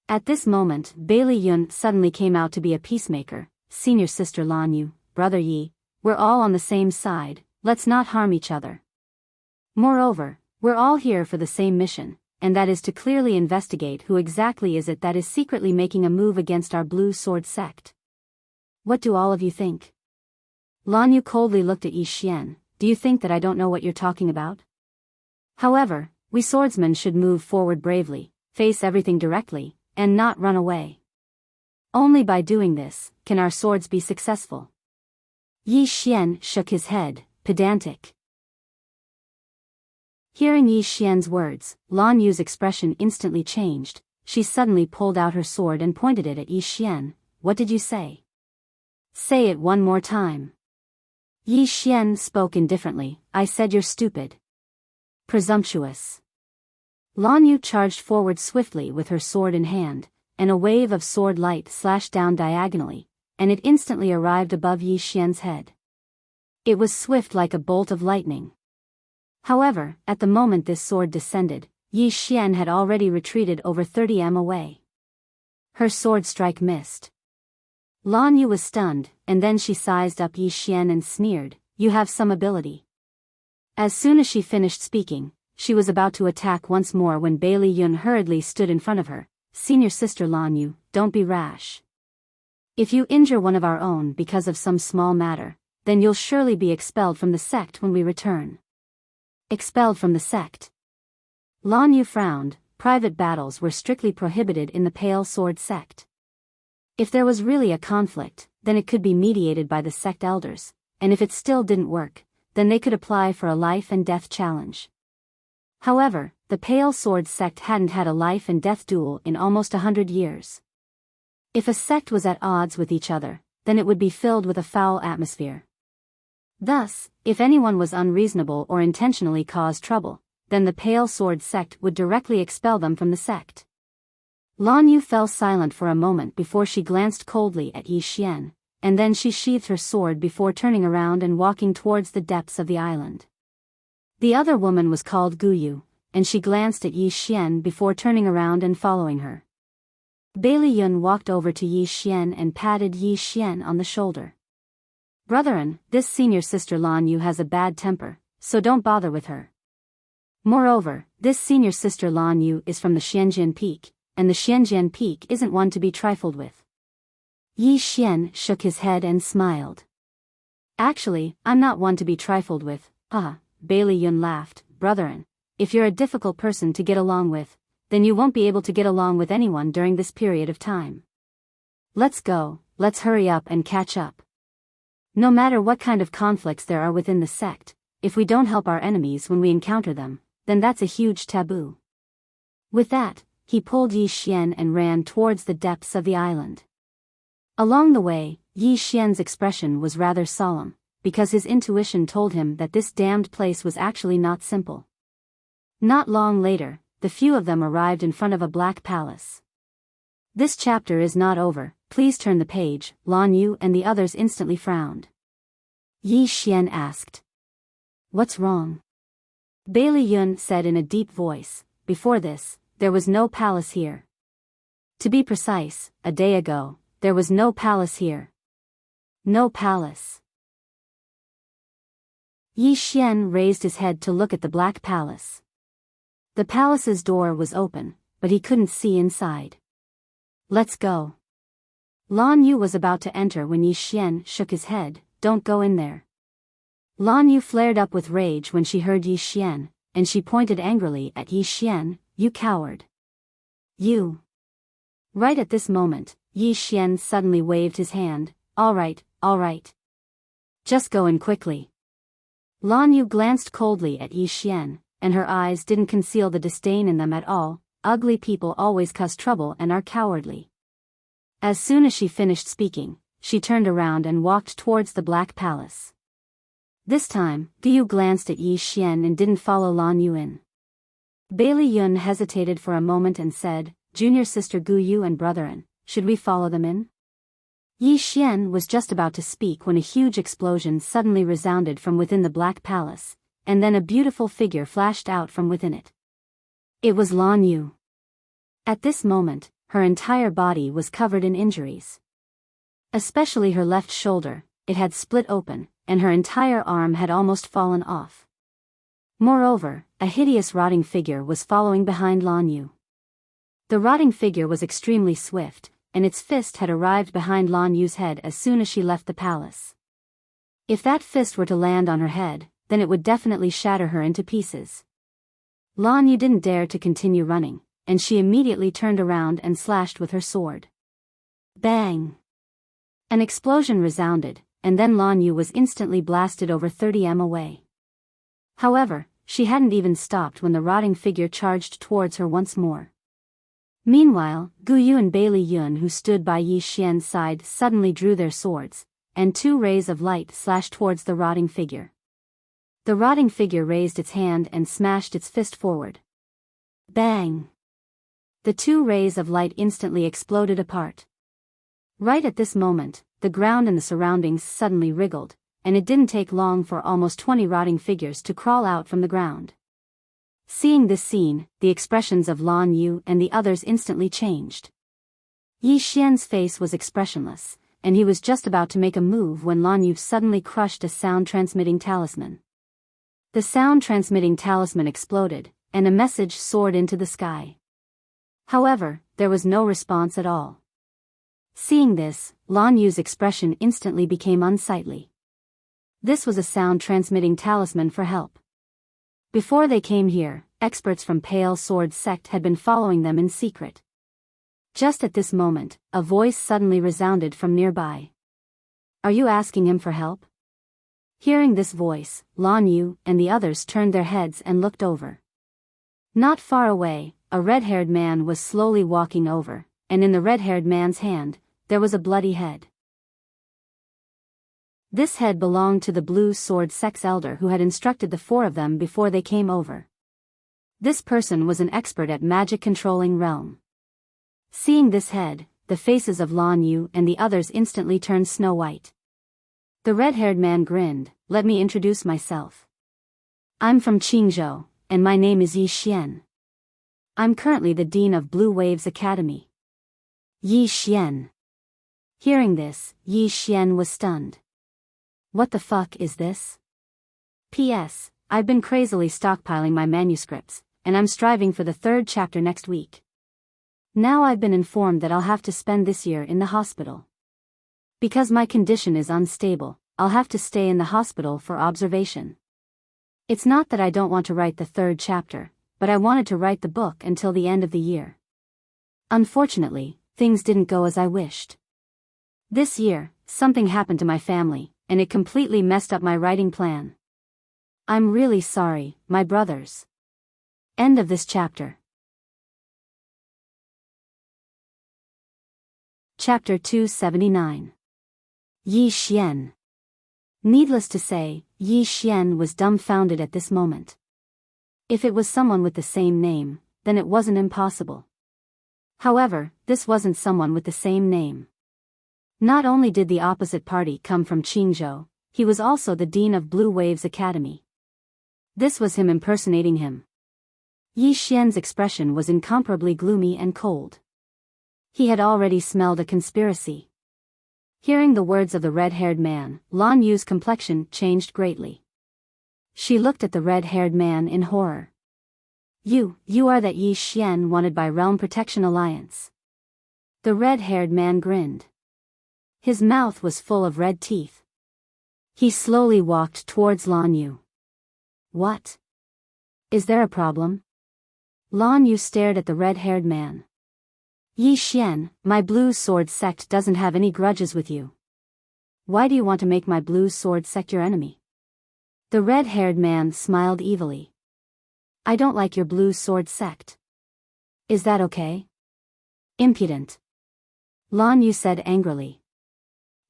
At this moment, Bailey Yun suddenly came out to be a peacemaker. Senior Sister Lan Yu, Brother Yi, we're all on the same side, let's not harm each other. Moreover, we're all here for the same mission, and that is to clearly investigate who exactly is it that is secretly making a move against our Blue Sword sect. What do all of you think? Lan Yu coldly looked at Yi Xian. Do you think that I don't know what you're talking about? However, we swordsmen should move forward bravely, face everything directly, and not run away. Only by doing this, can our swords be successful. Yi Xian shook his head, pedantic. Hearing Yi Xian's words, Lan Yu's expression instantly changed. She suddenly pulled out her sword and pointed it at Yi Xian. What did you say? Say it one more time. Yi Xian spoke indifferently. I said you're stupid. Presumptuous. Lan Yu charged forward swiftly with her sword in hand, and a wave of sword light slashed down diagonally, and it instantly arrived above Yi Xian's head. It was swift like a bolt of lightning. However, at the moment this sword descended, Yi Xian had already retreated over 30 m away. Her sword strike missed. Lan Yu was stunned, and then she sized up Yi Xian and sneered, "You have some ability." As soon as she finished speaking, she was about to attack once more when Bailey Yun hurriedly stood in front of her. Senior Sister Lan Yu, don't be rash. If you injure one of our own because of some small matter, then you'll surely be expelled from the sect when we return. Expelled from the sect? Lan Yu frowned. Private battles were strictly prohibited in the Pale Sword sect. If there was really a conflict, then it could be mediated by the sect elders, and if it still didn't work, then they could apply for a life and death challenge. However, the Pale Sword sect hadn't had a life and death duel in almost 100 years. If a sect was at odds with each other, then it would be filled with a foul atmosphere. Thus, if anyone was unreasonable or intentionally caused trouble, then the Pale Sword sect would directly expel them from the sect. Lan Yu fell silent for a moment before she glanced coldly at Yi Xian, and then she sheathed her sword before turning around and walking towards the depths of the island. The other woman was called Gu Yu, and she glanced at Yi Xian before turning around and following her. Bailey Yun walked over to Yi Xian and patted Yi Xian on the shoulder. Brethren, this senior sister Lan Yu has a bad temper, so don't bother with her. Moreover, this senior sister Lan Yu is from the Xianjian Peak, and the Xianjian Peak isn't one to be trifled with. Yi Xian shook his head and smiled. Actually, I'm not one to be trifled with. Bailey Yun laughed. Brethren, if you're a difficult person to get along with, then you won't be able to get along with anyone during this period of time. Let's go, let's hurry up and catch up. No matter what kind of conflicts there are within the sect, if we don't help our enemies when we encounter them, then that's a huge taboo. With that, he pulled Yi Xian and ran towards the depths of the island. Along the way, Yi Xian's expression was rather solemn, because his intuition told him that this damned place was actually not simple. Not long later, the few of them arrived in front of a black palace. This chapter is not over, please turn the page. Lan Yu and the others instantly frowned. Yi Xian asked. What's wrong? Bailey Yun said in a deep voice, before this, there was no palace here. To be precise, a day ago, there was no palace here. No palace. Yi Xian raised his head to look at the Black Palace. The palace's door was open, but he couldn't see inside. Let's go. Lan Yu was about to enter when Yi Xian shook his head. Don't go in there. Lan Yu flared up with rage when she heard Yi Xian, and she pointed angrily at Yi Xian. You coward. You. Right at this moment, Yi Xian suddenly waved his hand. All right. Just go in quickly. Lan Yu glanced coldly at Yi Xian, and her eyes didn't conceal the disdain in them at all. Ugly people always cause trouble and are cowardly. As soon as she finished speaking, she turned around and walked towards the Black Palace. This time, Gu glanced at Yi Xian and didn't follow Lan Yu in. Bailey Yun hesitated for a moment and said, Junior sister Gu Yu and brethren, should we follow them in? Yi Xian was just about to speak when a huge explosion suddenly resounded from within the Black Palace, and then a beautiful figure flashed out from within it. It was Lan Yu. At this moment, her entire body was covered in injuries. Especially her left shoulder, it had split open, and her entire arm had almost fallen off. Moreover, a hideous rotting figure was following behind Lan Yu. The rotting figure was extremely swift, and its fist had arrived behind Lan Yu's head as soon as she left the palace. If that fist were to land on her head, then it would definitely shatter her into pieces. Lan Yu didn't dare to continue running, and she immediately turned around and slashed with her sword. Bang! An explosion resounded, and then Lan Yu was instantly blasted over 30 m away. However, she hadn't even stopped when the rotting figure charged towards her once more. Meanwhile, Gu Yu and Bailey Yun, who stood by Yi Xian's side, suddenly drew their swords, and 2 rays of light slashed towards the rotting figure. The rotting figure raised its hand and smashed its fist forward. Bang! The 2 rays of light instantly exploded apart. Right at this moment, the ground and the surroundings suddenly wriggled, and it didn't take long for almost 20 rotting figures to crawl out from the ground. Seeing this scene, the expressions of Lan Yu and the others instantly changed. Yi Xian's face was expressionless, and he was just about to make a move when Lan Yu suddenly crushed a sound-transmitting talisman. The sound-transmitting talisman exploded, and a message soared into the sky. However, there was no response at all. Seeing this, Lan Yu's expression instantly became unsightly. This was a sound-transmitting talisman for help. Before they came here, experts from Pale Sword Sect had been following them in secret. Just at this moment, a voice suddenly resounded from nearby. Are you asking him for help? Hearing this voice, Lan Yu and the others turned their heads and looked over. Not far away, a red-haired man was slowly walking over, and in the red-haired man's hand, there was a bloody head. This head belonged to the Blue Sword Sect's elder who had instructed the 4 of them before they came over. This person was an expert at magic controlling realm. Seeing this head, the faces of Lan Yu and the others instantly turned snow white. The red-haired man grinned. Let me introduce myself. I'm from Qingzhou, and my name is Yi Xian. I'm currently the Dean of Blue Waves Academy. Yi Xian. Hearing this, Yi Xian was stunned. What the fuck is this? P.S. I've been crazily stockpiling my manuscripts, and I'm striving for the 3rd chapter next week. Now I've been informed that I'll have to spend this year in the hospital. Because my condition is unstable, I'll have to stay in the hospital for observation. It's not that I don't want to write the 3rd chapter, but I wanted to write the book until the end of the year. Unfortunately, things didn't go as I wished. This year, something happened to my family, and it completely messed up my writing plan. I'm really sorry, my brothers. End of this chapter. Chapter 279. Yi Xian. Needless to say, Yi Xian was dumbfounded at this moment. If it was someone with the same name, then it wasn't impossible. However, this wasn't someone with the same name. Not only did the opposite party come from Qingzhou, he was also the dean of Blue Waves Academy. This was him impersonating him. Yi Xian's expression was incomparably gloomy and cold. He had already smelled a conspiracy. Hearing the words of the red-haired man, Lan Yu's complexion changed greatly. She looked at the red-haired man in horror. You are that Yi Xian wanted by Realm Protection Alliance." The red-haired man grinned. His mouth was full of red teeth. He slowly walked towards Lan Yu. "What? Is there a problem?" Lan Yu stared at the red-haired man. "Yi Xian, my Blue Sword sect doesn't have any grudges with you. Why do you want to make my Blue Sword sect your enemy?" The red-haired man smiled evilly. "I don't like your Blue Sword sect. Is that okay?" "Impudent," Lan Yu said angrily.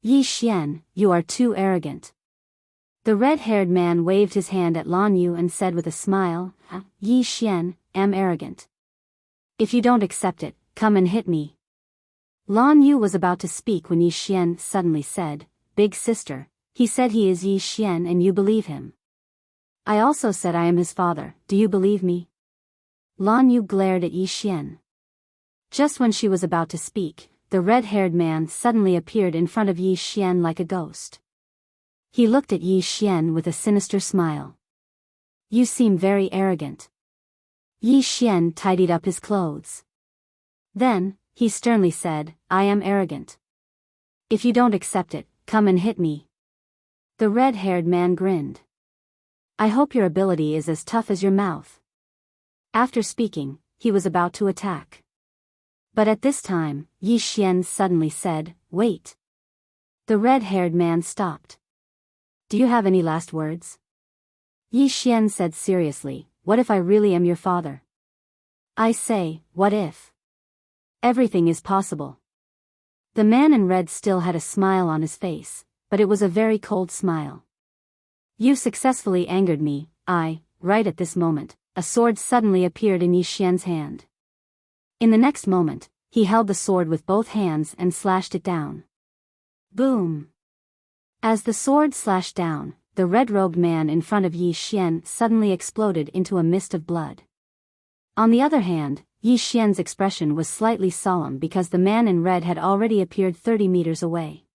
"Yi Xian, you are too arrogant." The red-haired man waved his hand at Lan Yu and said with a smile, "Yi Xian, am arrogant. If you don't accept it, come and hit me." Lan Yu was about to speak when Yi Xian suddenly said, "Big sister, he said he is Yi Xian and you believe him. I also said I am his father, do you believe me?" Lan Yu glared at Yi Xian. Just when she was about to speak, the red-haired man suddenly appeared in front of Yi Xian like a ghost. He looked at Yi Xian with a sinister smile. "You seem very arrogant." Yi Xian tidied up his clothes. Then, he sternly said, "I am arrogant. If you don't accept it, come and hit me." The red-haired man grinned. "I hope your ability is as tough as your mouth." After speaking, he was about to attack. But at this time, Yi Xian suddenly said, "Wait." The red-haired man stopped. "Do you have any last words?" Yi Xian said seriously, "What if I really am your father?" "I say, what if? Everything is possible." The man in red still had a smile on his face, but it was a very cold smile. "You successfully angered me." Right at this moment, a sword suddenly appeared in Yi Xian's hand. In the next moment, he held the sword with both hands and slashed it down. Boom! As the sword slashed down, the red-robed man in front of Yi Xian suddenly exploded into a mist of blood. On the other hand, Yi Xian's expression was slightly solemn because the man in red had already appeared 30 meters away.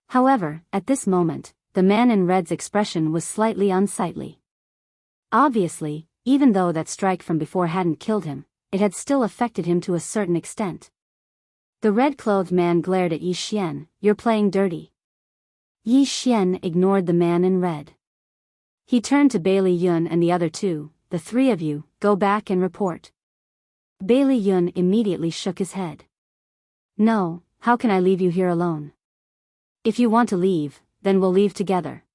However, at this moment, the man in red's expression was slightly unsightly. Obviously, even though that strike from before hadn't killed him, it had still affected him to a certain extent. The red-clothed man glared at Yi Xian, "You're playing dirty." Yi Xian ignored the man in red. He turned to Bailey Yun and the other two, "The three of you, go back and report." Bailey Yun immediately shook his head. "No, how can I leave you here alone? If you want to leave, then we'll leave together."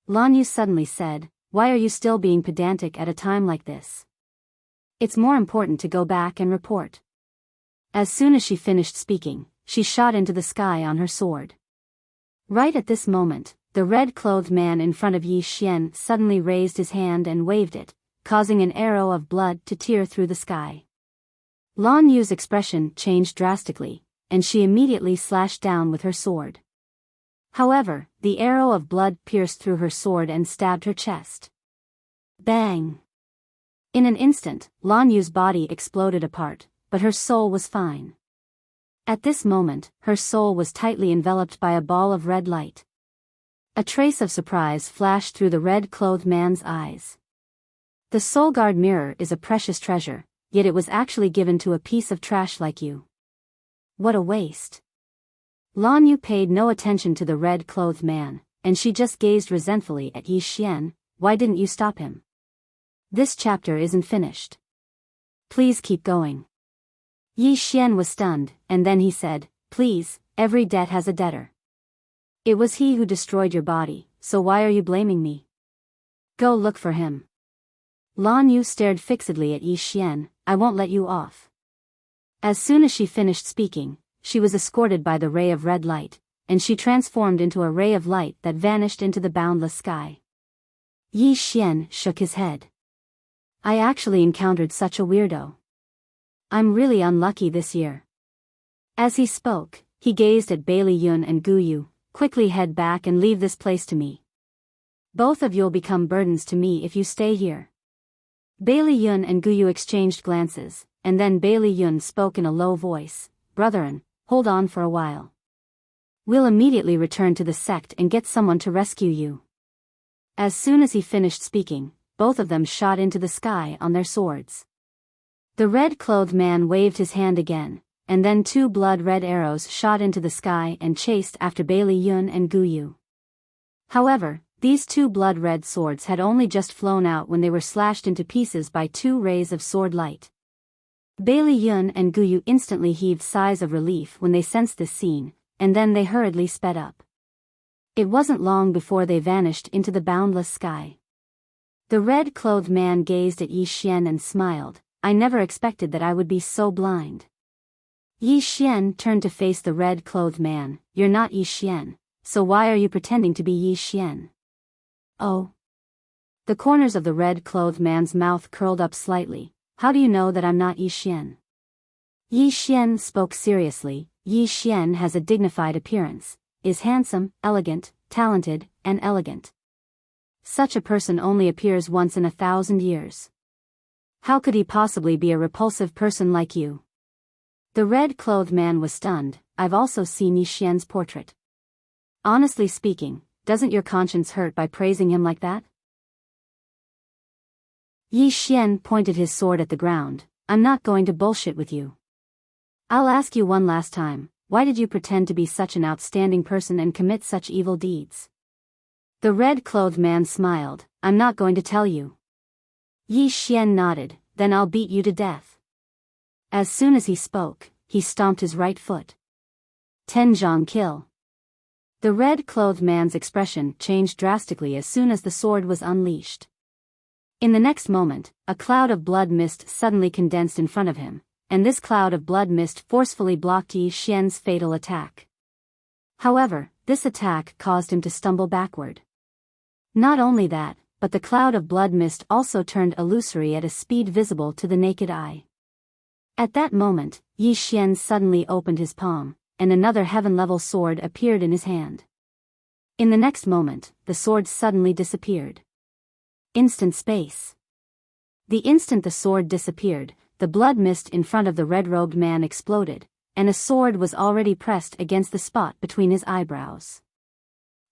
Lan Yu suddenly said, "Why are you still being pedantic at a time like this? It's more important to go back and report." As soon as she finished speaking, she shot into the sky on her sword. Right at this moment, the red-clothed man in front of Yi Xian suddenly raised his hand and waved it, causing an arrow of blood to tear through the sky. Lan Yu's expression changed drastically, and she immediately slashed down with her sword. However, the arrow of blood pierced through her sword and stabbed her chest. Bang! In an instant, Lan Yu's body exploded apart, but her soul was fine. At this moment, her soul was tightly enveloped by a ball of red light. A trace of surprise flashed through the red-clothed man's eyes. The Soul Guard mirror is a precious treasure, yet it was actually given to a piece of trash like you. What a waste. Lan Yu paid no attention to the red-clothed man, and she just gazed resentfully at Yi Xian. "Why didn't you stop him? This chapter isn't finished. Please keep going." Yi Xian was stunned, and then he said, "Please, every debt has a debtor. It was he who destroyed your body, so why are you blaming me? Go look for him." Lan Yu stared fixedly at Yi Xian, "I won't let you off." As soon as she finished speaking, she was escorted by the ray of red light, and she transformed into a ray of light that vanished into the boundless sky. Yi Xian shook his head. "I actually encountered such a weirdo. I'm really unlucky this year. As he spoke, he gazed at Bailey Yun and Gu Yu. Quickly head back and leave this place to me. Both of you'll become burdens to me if you stay here. Bailey Yun and Gu Yu exchanged glances, and then Bailey Yun spoke in a low voice. Brethren, hold on for a while. We'll immediately return to the sect and get someone to rescue you. As soon as he finished speaking, both of them shot into the sky on their swords. The red-clothed man waved his hand again, and then 2 blood-red arrows shot into the sky and chased after Bailey Yun and Gu Yu. However, these 2 blood-red swords had only just flown out when they were slashed into pieces by 2 rays of sword light. Bailey Yun and Gu Yu instantly heaved sighs of relief when they sensed this scene, and then they hurriedly sped up. It wasn't long before they vanished into the boundless sky. The red-clothed man gazed at Yi Xian and smiled. I never expected that I would be so blind. Yi Xian turned to face the red-clothed man. You're not Yi Xian, so why are you pretending to be Yi Xian? Oh. The corners of the red-clothed man's mouth curled up slightly. How do you know that I'm not Yi Xian? Yi Xian spoke seriously. Yi Xian has a dignified appearance, is handsome, elegant, talented, and elegant. Such a person only appears once in 1,000 years. How could he possibly be a repulsive person like you? The red-clothed man was stunned. I've also seen Yi Xian's portrait. Honestly speaking, doesn't your conscience hurt by praising him like that? Yi Xian pointed his sword at the ground. I'm not going to bullshit with you. I'll ask you one last time, why did you pretend to be such an outstanding person and commit such evil deeds? The red-clothed man smiled. I'm not going to tell you. Yi Xian nodded. Then I'll beat you to death. As soon as he spoke, he stomped his right foot. Tenjong kill. The red-clothed man's expression changed drastically as soon as the sword was unleashed. In the next moment, a cloud of blood mist suddenly condensed in front of him, and this cloud of blood mist forcefully blocked Yi Xian's fatal attack. However, this attack caused him to stumble backward. Not only that, but the cloud of blood mist also turned illusory at a speed visible to the naked eye. At that moment, Yi Xian suddenly opened his palm, and another heaven-level sword appeared in his hand. In the next moment, the sword suddenly disappeared. Instant space. The instant the sword disappeared, the blood mist in front of the red-robed man exploded, and a sword was already pressed against the spot between his eyebrows.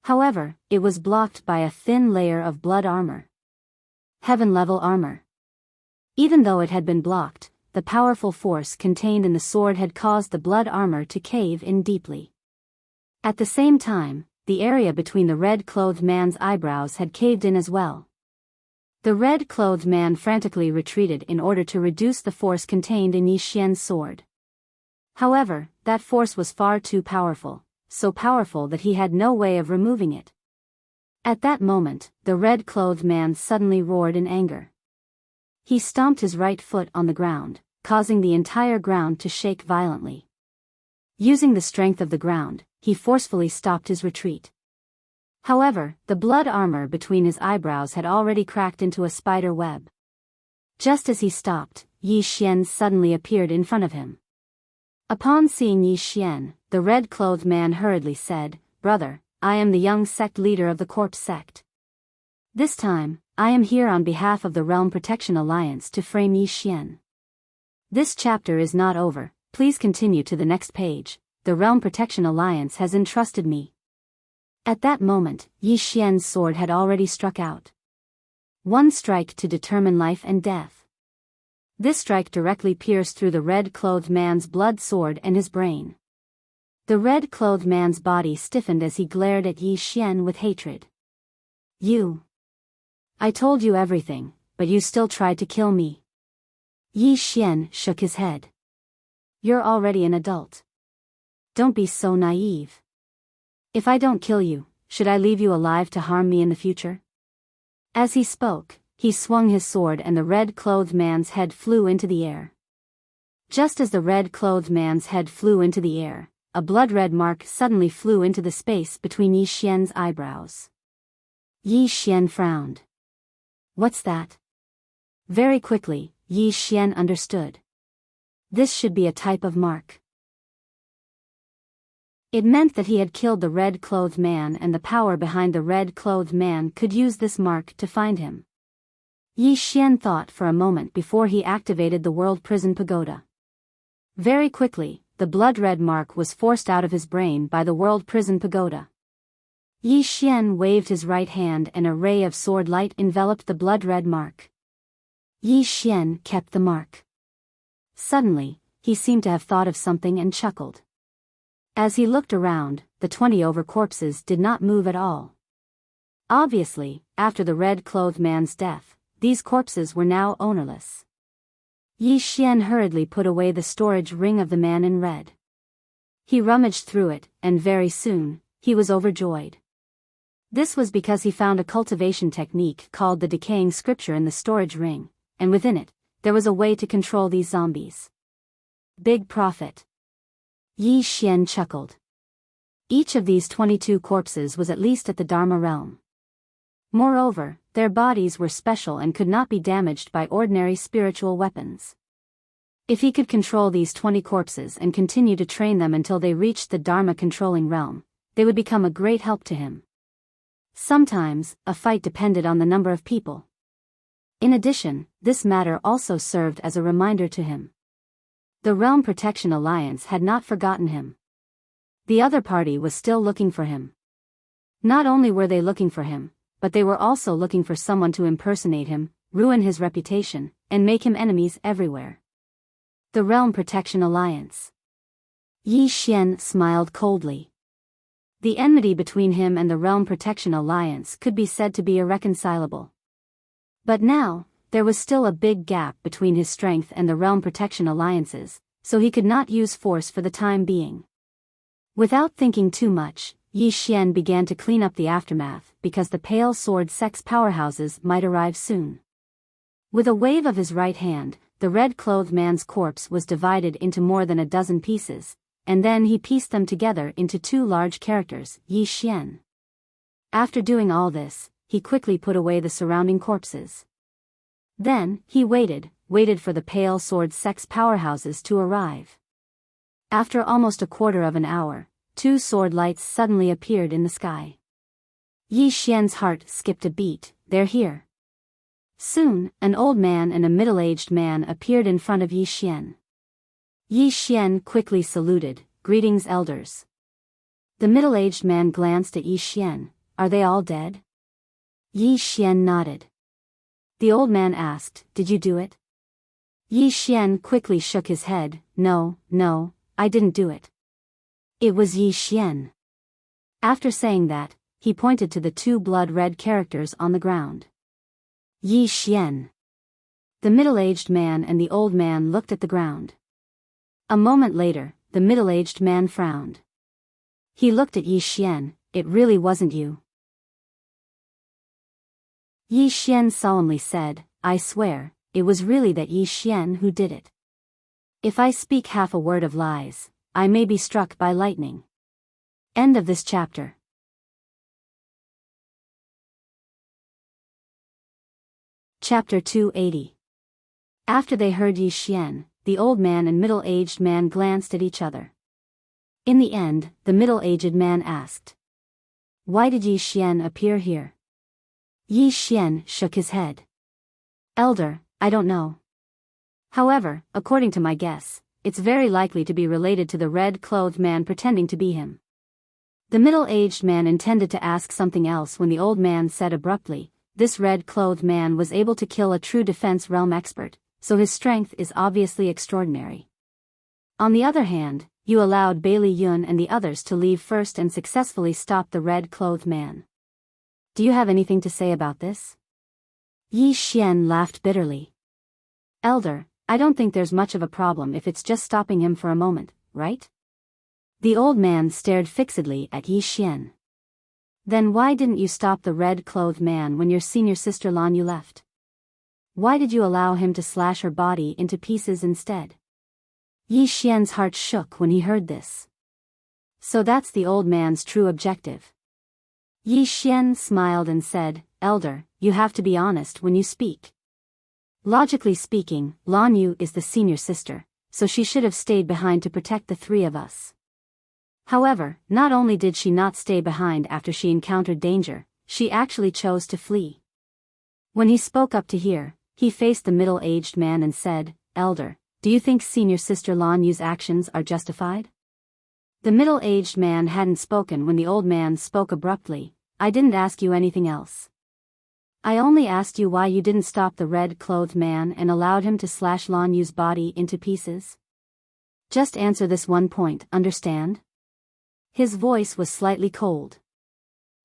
However, it was blocked by a thin layer of blood armor. Heaven-level armor. Even though it had been blocked, the powerful force contained in the sword had caused the blood armor to cave in deeply. At the same time, the area between the red-clothed man's eyebrows had caved in as well. The red-clothed man frantically retreated in order to reduce the force contained in Yi Xian's sword. However, that force was far too powerful, so powerful that he had no way of removing it. At that moment, the red-clothed man suddenly roared in anger. He stomped his right foot on the ground, causing the entire ground to shake violently. Using the strength of the ground, he forcefully stopped his retreat. However, the blood armor between his eyebrows had already cracked into a spider web. Just as he stopped, Yi Xian suddenly appeared in front of him. Upon seeing Yi Xian, the red-clothed man hurriedly said, "Brother, I am the young sect leader of the Corpse sect. This time, I am here on behalf of the Realm Protection Alliance to frame Yi Xian. This chapter is not over, please continue to the next page. The Realm Protection Alliance has entrusted me." At that moment, Yi Xian's sword had already struck out. One strike to determine life and death. This strike directly pierced through the red-clothed man's blood sword and his brain. The red-clothed man's body stiffened as he glared at Yi Xian with hatred. "You! I told you everything, but you still tried to kill me." Yi Xian shook his head. "You're already an adult. Don't be so naive. If I don't kill you, should I leave you alive to harm me in the future?" As he spoke, he swung his sword and the red-clothed man's head flew into the air. Just as the red-clothed man's head flew into the air, a blood-red mark suddenly flew into the space between Yi Xian's eyebrows. Yi Xian frowned. "What's that?" Very quickly, Yi Xian understood. This should be a type of mark. It meant that he had killed the red-clothed man, and the power behind the red-clothed man could use this mark to find him. Yi Xian thought for a moment before he activated the World Prison Pagoda. Very quickly, the blood-red mark was forced out of his brain by the World Prison Pagoda. Yi Xian waved his right hand and a ray of sword light enveloped the blood-red mark. Yi Xian kept the mark. Suddenly, he seemed to have thought of something and chuckled. As he looked around, the 20 over corpses did not move at all. Obviously, after the red-clothed man's death, these corpses were now ownerless. Yi Xian hurriedly put away the storage ring of the man in red. He rummaged through it, and very soon, he was overjoyed. This was because he found a cultivation technique called the decaying scripture in the storage ring, and within it, there was a way to control these zombies. Big profit. Yi Xian chuckled. Each of these 22 corpses was at least at the Dharma realm. Moreover, their bodies were special and could not be damaged by ordinary spiritual weapons. If he could control these 20 corpses and continue to train them until they reached the Dharma controlling realm, they would become a great help to him. Sometimes, a fight depended on the number of people. In addition, this matter also served as a reminder to him. The Realm Protection Alliance had not forgotten him. The other party was still looking for him. Not only were they looking for him, but they were also looking for someone to impersonate him, ruin his reputation, and make him enemies everywhere. The Realm Protection Alliance. Yi Xian smiled coldly. The enmity between him and the Realm Protection Alliance could be said to be irreconcilable. But now, there was still a big gap between his strength and the Realm Protection Alliances, so he could not use force for the time being. Without thinking too much, Yi Xian began to clean up the aftermath because the Pale Sword sex powerhouses might arrive soon. With a wave of his right hand, the red-clothed man's corpse was divided into more than a dozen pieces, and then he pieced them together into 2 large characters, Yi Xian. After doing all this, he quickly put away the surrounding corpses. Then, he waited for the Pale Sword sex powerhouses to arrive. After almost a quarter of an hour, 2 sword lights suddenly appeared in the sky. Yi Xian's heart skipped a beat. They're here. Soon, an old man and a middle-aged man appeared in front of Yi Xian. Yi Xian quickly saluted, "Greetings, elders." The middle-aged man glanced at Yi Xian. "Are they all dead?" Yi Xian nodded. The old man asked, "Did you do it?" Yi Xian quickly shook his head. No, I didn't do it. It was Yi Xian." After saying that, he pointed to the 2 blood-red characters on the ground. Yi Xian. The middle-aged man and the old man looked at the ground. A moment later, the middle-aged man frowned. He looked at Yi Xian. "It really wasn't you." Yi Xian solemnly said, "I swear, it was really that Yi Xian who did it. If I speak half a word of lies, I may be struck by lightning." End of this chapter. Chapter 280. After they heard Yi Xian, the old man and middle-aged man glanced at each other. In the end, the middle-aged man asked, "Why did Yi Xian appear here?" Yi Xian shook his head. "Elder, I don't know. However, according to my guess, it's very likely to be related to the red-clothed man pretending to be him." The middle-aged man intended to ask something else when the old man said abruptly, "This red-clothed man was able to kill a true defense realm expert, so his strength is obviously extraordinary. On the other hand, you allowed Bailey Yun and the others to leave first and successfully stop the red-clothed man. Do you have anything to say about this?" Yi Xian laughed bitterly. "Elder, I don't think there's much of a problem if it's just stopping him for a moment, right?" The old man stared fixedly at Yi Xian. "Then why didn't you stop the red-clothed man when your senior sister Lan Yu left? Why did you allow him to slash her body into pieces instead?" Yi Xian's heart shook when he heard this. So that's the old man's true objective. Yi Xian smiled and said, "Elder, you have to be honest when you speak. Logically speaking, Lan Yu is the senior sister, so she should have stayed behind to protect the three of us. However, not only did she not stay behind after she encountered danger, she actually chose to flee. When he spoke up to hear, he faced the middle-aged man and said, "Elder, do you think Senior Sister Lan Yu's actions are justified?" The middle-aged man hadn't spoken when the old man spoke abruptly. "I didn't ask you anything else. I only asked you why you didn't stop the red-clothed man and allowed him to slash Lan Yu's body into pieces. Just answer this one point, understand?" His voice was slightly cold.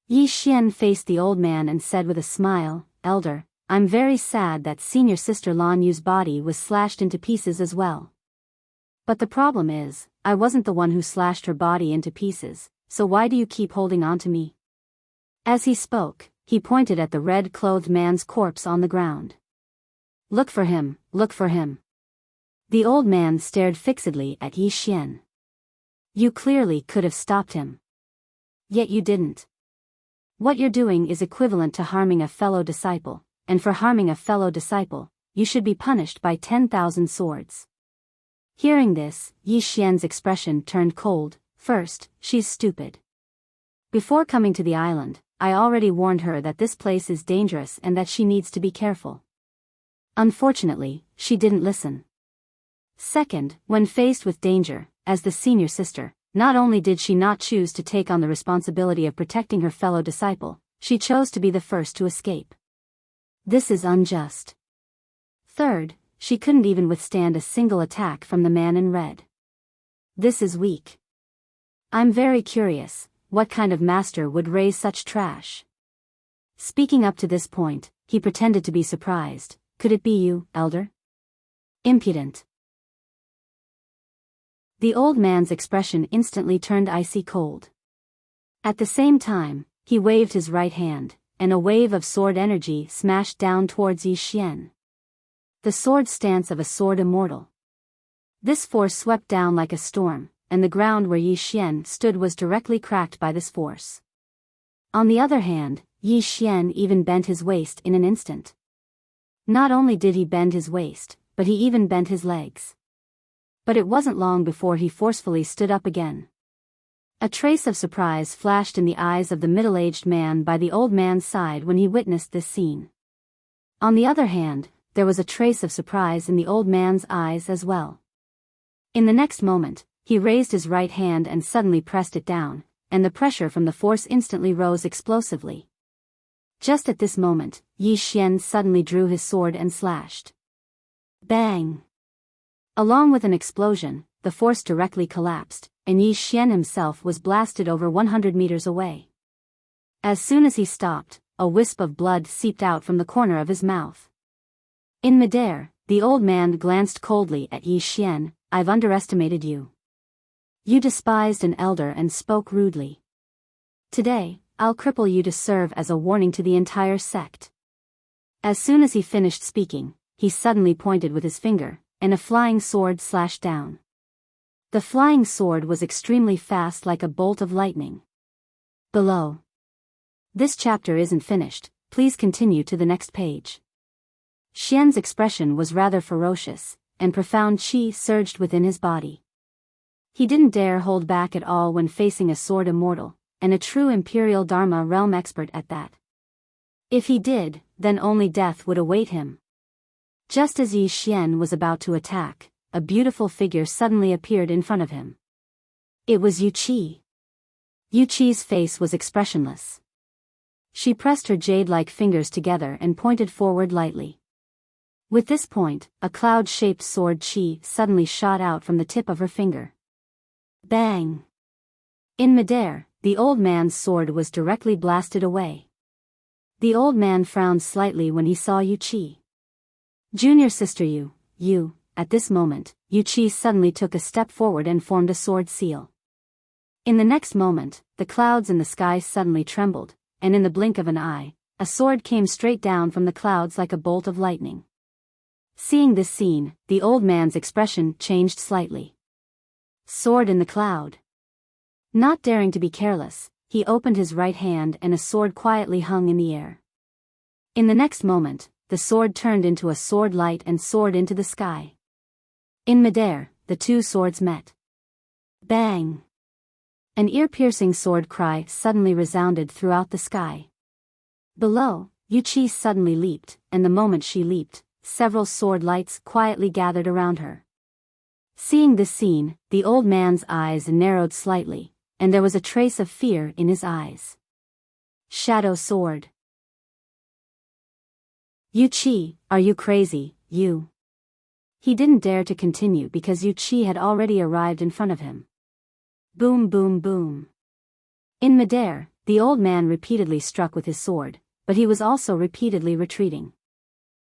Yi Xian faced the old man and said with a smile, "Elder, I'm very sad that Senior Sister Lan Yu's body was slashed into pieces as well. But the problem is, I wasn't the one who slashed her body into pieces, so why do you keep holding on to me?" As he spoke, he pointed at the red-clothed man's corpse on the ground. "Look for him, look for him." The old man stared fixedly at Yi Xian. "You clearly could have stopped him. Yet you didn't. What you're doing is equivalent to harming a fellow disciple, and for harming a fellow disciple, you should be punished by 10,000 swords." Hearing this, Yi Xian's expression turned cold. "First, she's stupid. Before coming to the island, I already warned her that this place is dangerous and that she needs to be careful. Unfortunately, she didn't listen. Second, when faced with danger, as the senior sister, not only did she not choose to take on the responsibility of protecting her fellow disciple, she chose to be the first to escape. This is unjust. Third, she couldn't even withstand a single attack from the man in red. This is weak. I'm very curious, what kind of master would raise such trash?" Speaking up to this point, he pretended to be surprised. "Could it be you, elder? Impudent." The old man's expression instantly turned icy cold. At the same time, he waved his right hand, and a wave of sword energy smashed down towards Yi Xian. The sword stance of a sword immortal. This force swept down like a storm, and the ground where Yi Xian stood was directly cracked by this force. On the other hand, Yi Xian even bent his waist in an instant. Not only did he bend his waist, but he even bent his legs. But it wasn't long before he forcefully stood up again. A trace of surprise flashed in the eyes of the middle-aged man by the old man's side when he witnessed this scene. On the other hand, there was a trace of surprise in the old man's eyes as well. In the next moment, he raised his right hand and suddenly pressed it down, and the pressure from the force instantly rose explosively. Just at this moment, Yi Xian suddenly drew his sword and slashed. Bang! Along with an explosion, the force directly collapsed, and Yi Xian himself was blasted over 100 meters away. As soon as he stopped, a wisp of blood seeped out from the corner of his mouth. In midair, the old man glanced coldly at Yi Xian. "I've underestimated you. You despised an elder and spoke rudely. Today, I'll cripple you to serve as a warning to the entire sect." As soon as he finished speaking, he suddenly pointed with his finger, and a flying sword slashed down. The flying sword was extremely fast like a bolt of lightning. Below. This chapter isn't finished, please continue to the next page. Xian's expression was rather ferocious, and profound qi surged within his body. He didn't dare hold back at all when facing a sword immortal, and a true Imperial Dharma realm expert at that. If he did, then only death would await him. Just as Yi Xian was about to attack, a beautiful figure suddenly appeared in front of him. It was Yu Qi. Yu Qi's face was expressionless. She pressed her jade-like fingers together and pointed forward lightly. With this point, a cloud-shaped sword qi suddenly shot out from the tip of her finger. Bang! In midair, the old man's sword was directly blasted away. The old man frowned slightly when he saw Yu Qi. "Junior sister you," at this moment, Yu Qi suddenly took a step forward and formed a sword seal. In the next moment, the clouds in the sky suddenly trembled, and in the blink of an eye, a sword came straight down from the clouds like a bolt of lightning. Seeing this scene, the old man's expression changed slightly. Sword in the cloud. Not daring to be careless, he opened his right hand and a sword quietly hung in the air. In the next moment, the sword turned into a sword light and soared into the sky. In midair, the two swords met. Bang! An ear-piercing sword cry suddenly resounded throughout the sky. Below, Yuchi suddenly leaped, and the moment she leaped, several sword lights quietly gathered around her. Seeing this scene, the old man's eyes narrowed slightly, and there was a trace of fear in his eyes. Shadow sword. Yuchi, are you crazy, you? He didn't dare to continue because Yuchi had already arrived in front of him. Boom boom boom. In midair, the old man repeatedly struck with his sword, but he was also repeatedly retreating.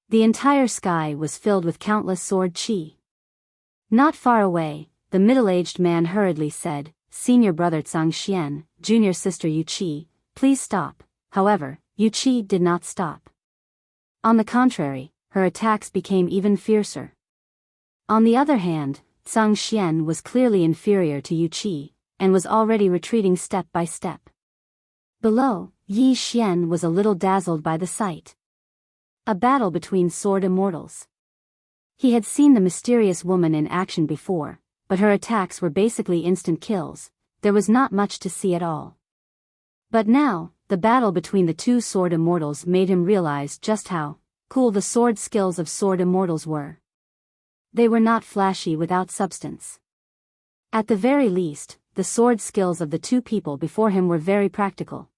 The entire sky was filled with countless sword chi. Not far away, the middle-aged man hurriedly said, "Senior brother Xian, junior sister Yuchi, please stop." However, Yuchi did not stop. On the contrary, her attacks became even fiercer. On the other hand, Xian was clearly inferior to Yuchi, and was already retreating step by step. Below, Yi Xian was a little dazzled by the sight. A battle between sword immortals. He had seen the mysterious woman in action before, but her attacks were basically instant kills, there was not much to see at all. But now, the battle between the two sword immortals made him realize just how cool the sword skills of sword immortals were. They were not flashy without substance. At the very least, the sword skills of the two people before him were very practical.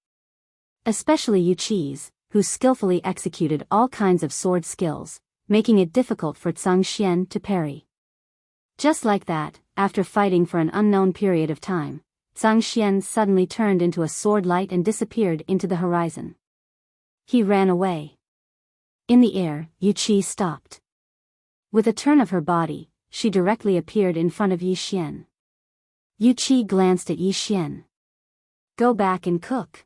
Especially Yuchi's, who skillfully executed all kinds of sword skills, making it difficult for Xian to parry. Just like that, after fighting for an unknown period of time, Xian suddenly turned into a sword light and disappeared into the horizon. He ran away. In the air, Yuchi stopped. With a turn of her body, she directly appeared in front of Yi Xian. Yuchi glanced at Yi Xian. "Go back and cook."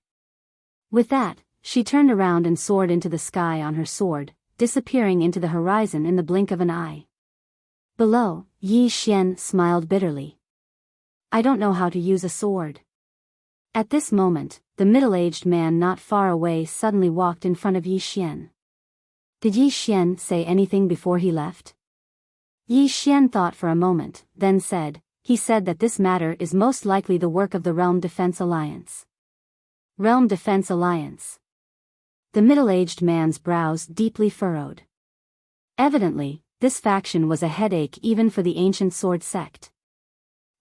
With that, she turned around and soared into the sky on her sword, disappearing into the horizon in the blink of an eye. Below, Yi Xian smiled bitterly. "I don't know how to use a sword." At this moment, the middle-aged man not far away suddenly walked in front of Yi Xian. Did Yi Xian say anything before he left? Yi Xian thought for a moment, then said, "He said that this matter is most likely the work of the Realm Defense Alliance." Realm Defense Alliance. The middle-aged man's brows deeply furrowed. Evidently, this faction was a headache even for the ancient sword sect.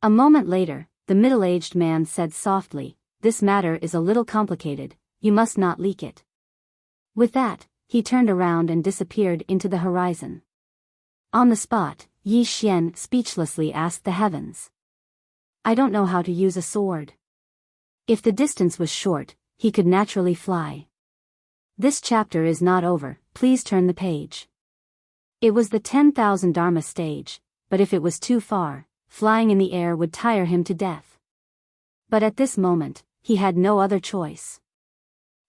A moment later, the middle-aged man said softly, "This matter is a little complicated, you must not leak it." With that, he turned around and disappeared into the horizon. On the spot, Yi Xian speechlessly asked the heavens. "I don't know how to use a sword." If the distance was short, he could naturally fly. This chapter is not over, please turn the page. It was the 10,000 Dharma stage, but if it was too far, flying in the air would tire him to death. But at this moment, he had no other choice.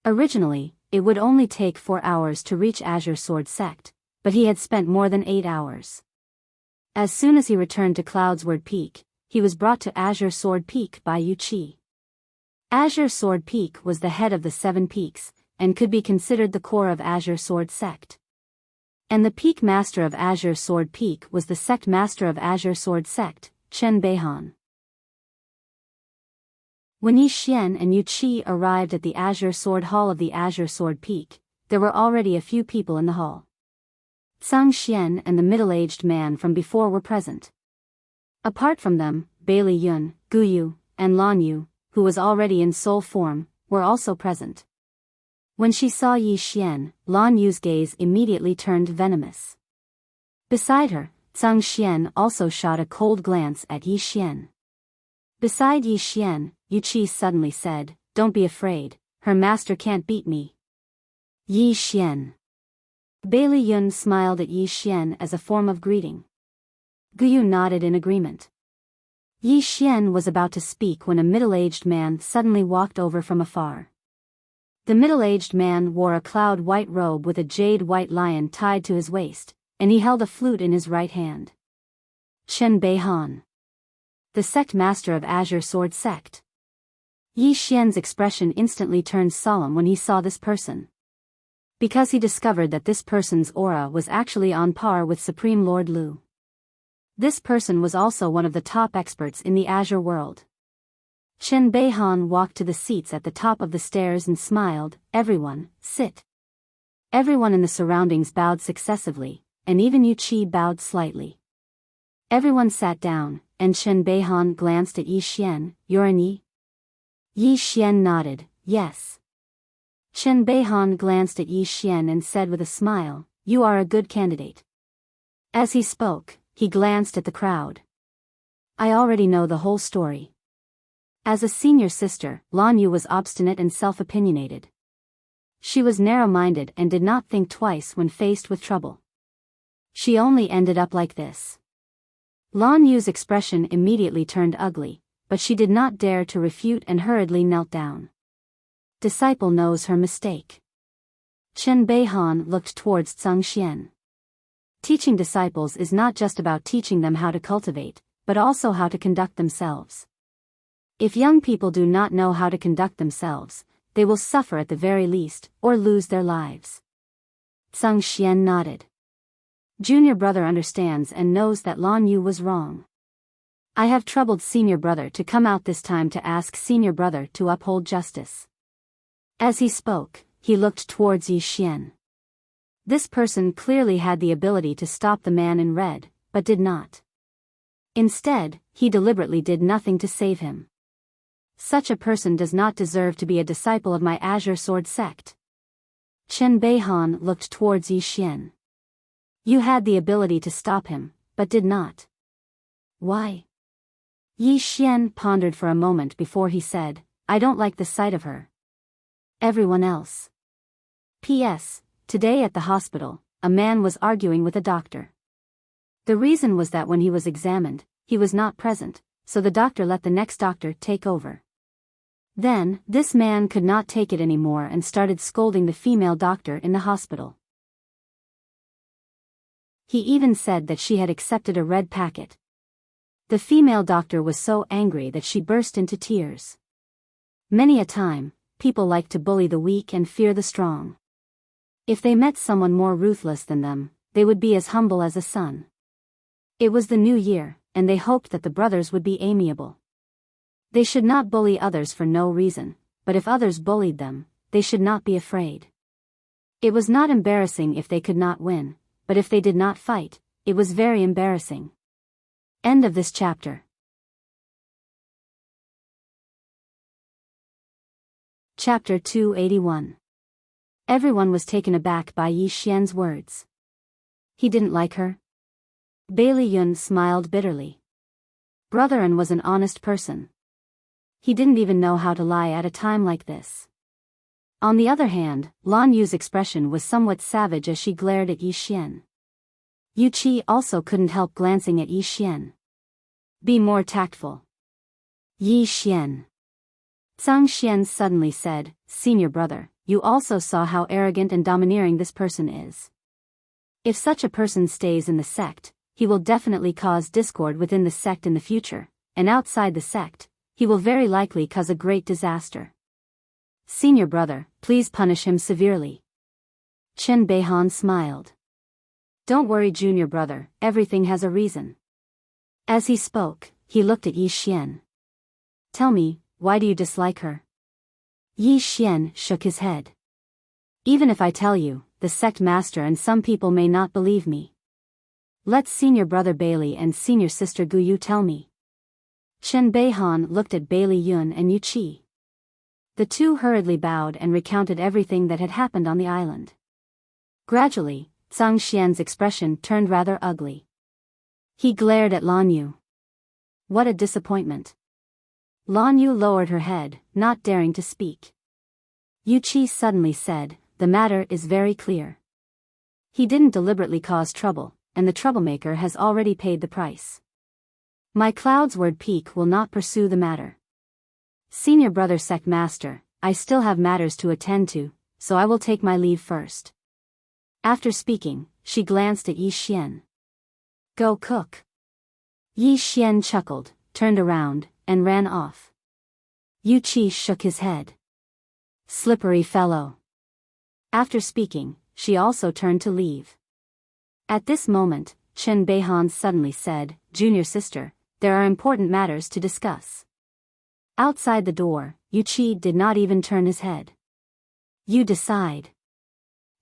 Originally, it would only take 4 hours to reach Azure Sword Sect, but he had spent more than 8 hours. As soon as he returned to Cloudsword Peak, he was brought to Azure Sword Peak by Yuchi. Azure Sword Peak was the head of the 7 peaks, and could be considered the core of Azure Sword Sect. And the peak master of Azure Sword Peak was the sect master of Azure Sword Sect, Chen Beihan. When Yi Xian and Yuchi arrived at the Azure Sword Hall of the Azure Sword Peak, there were already a few people in the hall. Xian and the middle-aged man from before were present. Apart from them, Bailey Yun, Guyu, and Lan Yu, who was already in soul form, were also present. When she saw Yi Xian, Lan Yu's gaze immediately turned venomous. Beside her, Xian also shot a cold glance at Yi Xian. Beside Yi Xian, Yuchi suddenly said, "Don't be afraid, her master can't beat me." Yi Xian. Bailey Yun smiled at Yi Xian as a form of greeting. Guyu nodded in agreement. Yi Xian was about to speak when a middle-aged man suddenly walked over from afar. The middle-aged man wore a cloud-white robe with a jade-white lion tied to his waist, and he held a flute in his right hand. Chen Beihan, the sect master of Azure Sword Sect. Yi Xian's expression instantly turned solemn when he saw this person. Because he discovered that this person's aura was actually on par with Supreme Lord Lu. This person was also one of the top experts in the Azure world. Chen Beihan walked to the seats at the top of the stairs and smiled. Everyone, sit. Everyone in the surroundings bowed successively, and even Yu Qi bowed slightly. Everyone sat down, and Chen Beihan glanced at Yi Xian. You're an Yi? Yi Xian nodded, yes. Chen Beihan glanced at Yi Xian and said with a smile, you are a good candidate. As he spoke, he glanced at the crowd. I already know the whole story. As a senior sister, Lan Yu was obstinate and self-opinionated. She was narrow-minded and did not think twice when faced with trouble. She only ended up like this. Lan Yu's expression immediately turned ugly, but she did not dare to refute and hurriedly knelt down. Disciple knows her mistake. Chen Beihan looked towards Zhang Xian. Teaching disciples is not just about teaching them how to cultivate, but also how to conduct themselves. If young people do not know how to conduct themselves, they will suffer at the very least, or lose their lives. Zhang Xian nodded. Junior brother understands and knows that Lan Yu was wrong. I have troubled senior brother to come out this time to ask senior brother to uphold justice. As he spoke, he looked towards Yi Xian. This person clearly had the ability to stop the man in red, but did not. Instead, he deliberately did nothing to save him. Such a person does not deserve to be a disciple of my Azure Sword sect. Chen Beihan looked towards Yi Xian. You had the ability to stop him, but did not. Why? Yi Xian pondered for a moment before he said, I don't like the sight of her. Everyone else. P.S. Today at the hospital, a man was arguing with a doctor. The reason was that when he was examined, he was not present, so the doctor let the next doctor take over. Then, this man could not take it anymore and started scolding the female doctor in the hospital. He even said that she had accepted a red packet. The female doctor was so angry that she burst into tears. Many a time, people like to bully the weak and fear the strong. If they met someone more ruthless than them, they would be as humble as a sun. It was the new year, and they hoped that the brothers would be amiable. They should not bully others for no reason, but if others bullied them, they should not be afraid. It was not embarrassing if they could not win, but if they did not fight, it was very embarrassing. End of this chapter. Chapter 281. Everyone was taken aback by Yi Xian's words. He didn't like her? Bailey Yun smiled bitterly. Brotherin was an honest person. He didn't even know how to lie at a time like this. On the other hand, Lan Yu's expression was somewhat savage as she glared at Yi Xian. Yu Qi also couldn't help glancing at Yi Xian. Be more tactful. Yi Xian. Zhang Xian suddenly said, Senior brother, you also saw how arrogant and domineering this person is. If such a person stays in the sect, he will definitely cause discord within the sect in the future, and outside the sect, he will very likely cause a great disaster. Senior brother, please punish him severely. Chen Beihan smiled. Don't worry junior brother, everything has a reason. As he spoke, he looked at Yi Xian. Tell me, why do you dislike her? Yi Xian shook his head. Even if I tell you, the sect master and some people may not believe me. Let senior brother Bailey and senior sister Gu Yu tell me. Chen Beihan looked at Bailey Yun and Yu Qi. The two hurriedly bowed and recounted everything that had happened on the island. Gradually, Zhang Xian's expression turned rather ugly. He glared at Lan Yu. What a disappointment. Lan Yu lowered her head, not daring to speak. Yu Qi suddenly said, the matter is very clear. He didn't deliberately cause trouble, and the troublemaker has already paid the price. My Cloud's word peak will not pursue the matter. Senior brother sect master, I still have matters to attend to, so I will take my leave first. After speaking, she glanced at Yi Xian. Go cook. Yi Xian chuckled, turned around, and ran off. Yu Qi shook his head. Slippery fellow. After speaking, she also turned to leave. At this moment, Chen Beihan suddenly said, "Junior sister, there are important matters to discuss." Outside the door, Yuqi did not even turn his head. "You decide."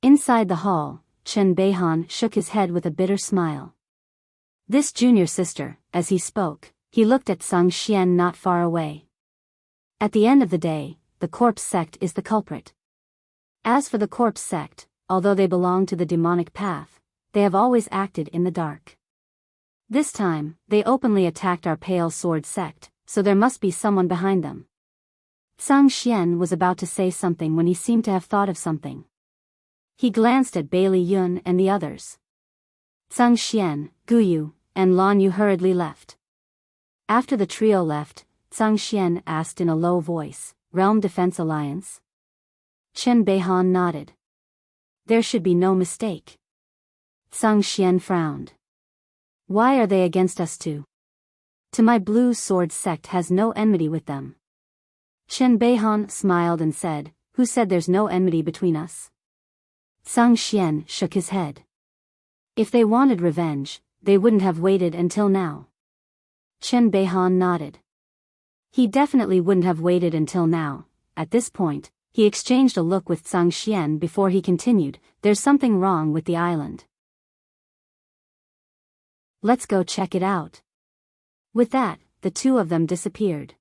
Inside the hall, Chen Beihan shook his head with a bitter smile. This junior sister, as he spoke, he looked at Sang Xian not far away. At the end of the day, the corpse sect is the culprit. As for the corpse sect, although they belong to the demonic path, they have always acted in the dark. This time, they openly attacked our pale sword sect, so there must be someone behind them. Sang Xian was about to say something when he seemed to have thought of something. He glanced at Bailey Yun and the others. Sang Xian, Guyu, and Lan Yu hurriedly left. After the trio left, Sang Xian asked in a low voice, "Realm Defense Alliance?" Chen Beihan nodded. "There should be no mistake." Sang Xian frowned. "Why are they against us too? To my blue sword sect has no enmity with them." Chen Beihan smiled and said, "Who said there's no enmity between us?" Sang Xian shook his head. "If they wanted revenge, they wouldn't have waited until now." Chen Beihan nodded. He definitely wouldn't have waited until now. At this point, he exchanged a look with Sang Xian before he continued, "There's something wrong with the island. Let's go check it out." With that, the two of them disappeared.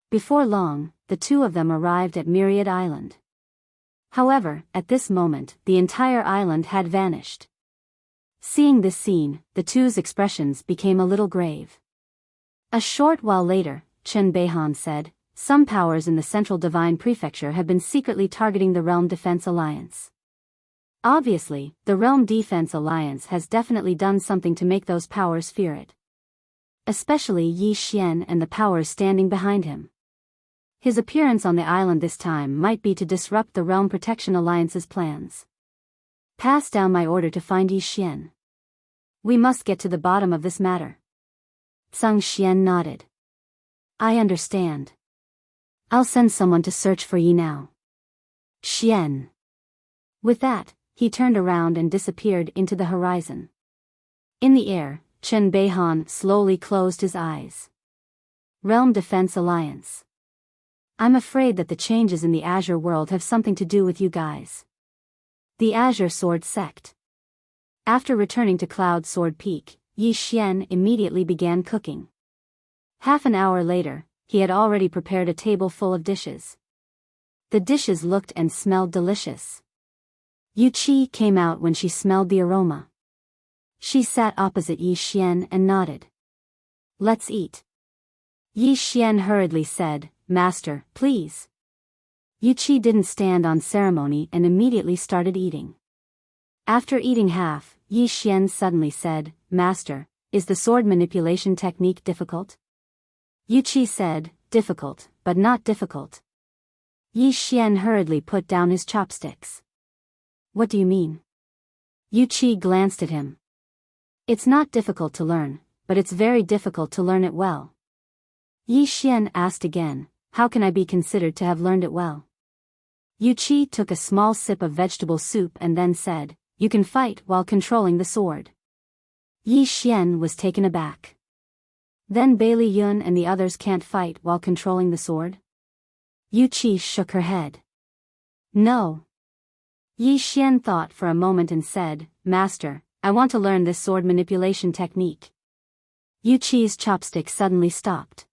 Before long, the two of them arrived at Myriad Island. However, at this moment, the entire island had vanished. Seeing this scene, the two's expressions became a little grave. A short while later, Chen Beihan said, "Some powers in the Central Divine Prefecture have been secretly targeting the Realm Defense Alliance. Obviously, the Realm Defense Alliance has definitely done something to make those powers fear it. Especially Yi Xian and the powers standing behind him. His appearance on the island this time might be to disrupt the Realm Protection Alliance's plans. Pass down my order to find Yi Xian. We must get to the bottom of this matter." Sang Xian nodded. "I understand. I'll send someone to search for Yi now." Xian. With that, he turned around and disappeared into the horizon. In the air, Chen Beihan slowly closed his eyes. Realm Defense Alliance. I'm afraid that the changes in the Azure world have something to do with you guys. The Azure Sword Sect. After returning to Cloud Sword Peak, Yi Xian immediately began cooking. Half an hour later, he had already prepared a table full of dishes. The dishes looked and smelled delicious. Yuqi came out when she smelled the aroma. She sat opposite Yi Xian and nodded. "Let's eat." Yi Xian hurriedly said, "Master, please." Yuqi didn't stand on ceremony and immediately started eating. After eating half, Yi Xian suddenly said, "Master, is the sword manipulation technique difficult?" Yuqi said, "Difficult, but not difficult." Yi Xian hurriedly put down his chopsticks. "What do you mean?" Yuqi glanced at him. "It's not difficult to learn, but it's very difficult to learn it well." Yi Xian asked again, "How can I be considered to have learned it well?" Yuqi took a small sip of vegetable soup and then said, "You can fight while controlling the sword." Yi Xian was taken aback. "Then Bailey Yun and the others can't fight while controlling the sword?" Yuqi shook her head. "No." Yi Xian thought for a moment and said, "Master, I want to learn this sword manipulation technique." Yuqi's chopstick suddenly stopped.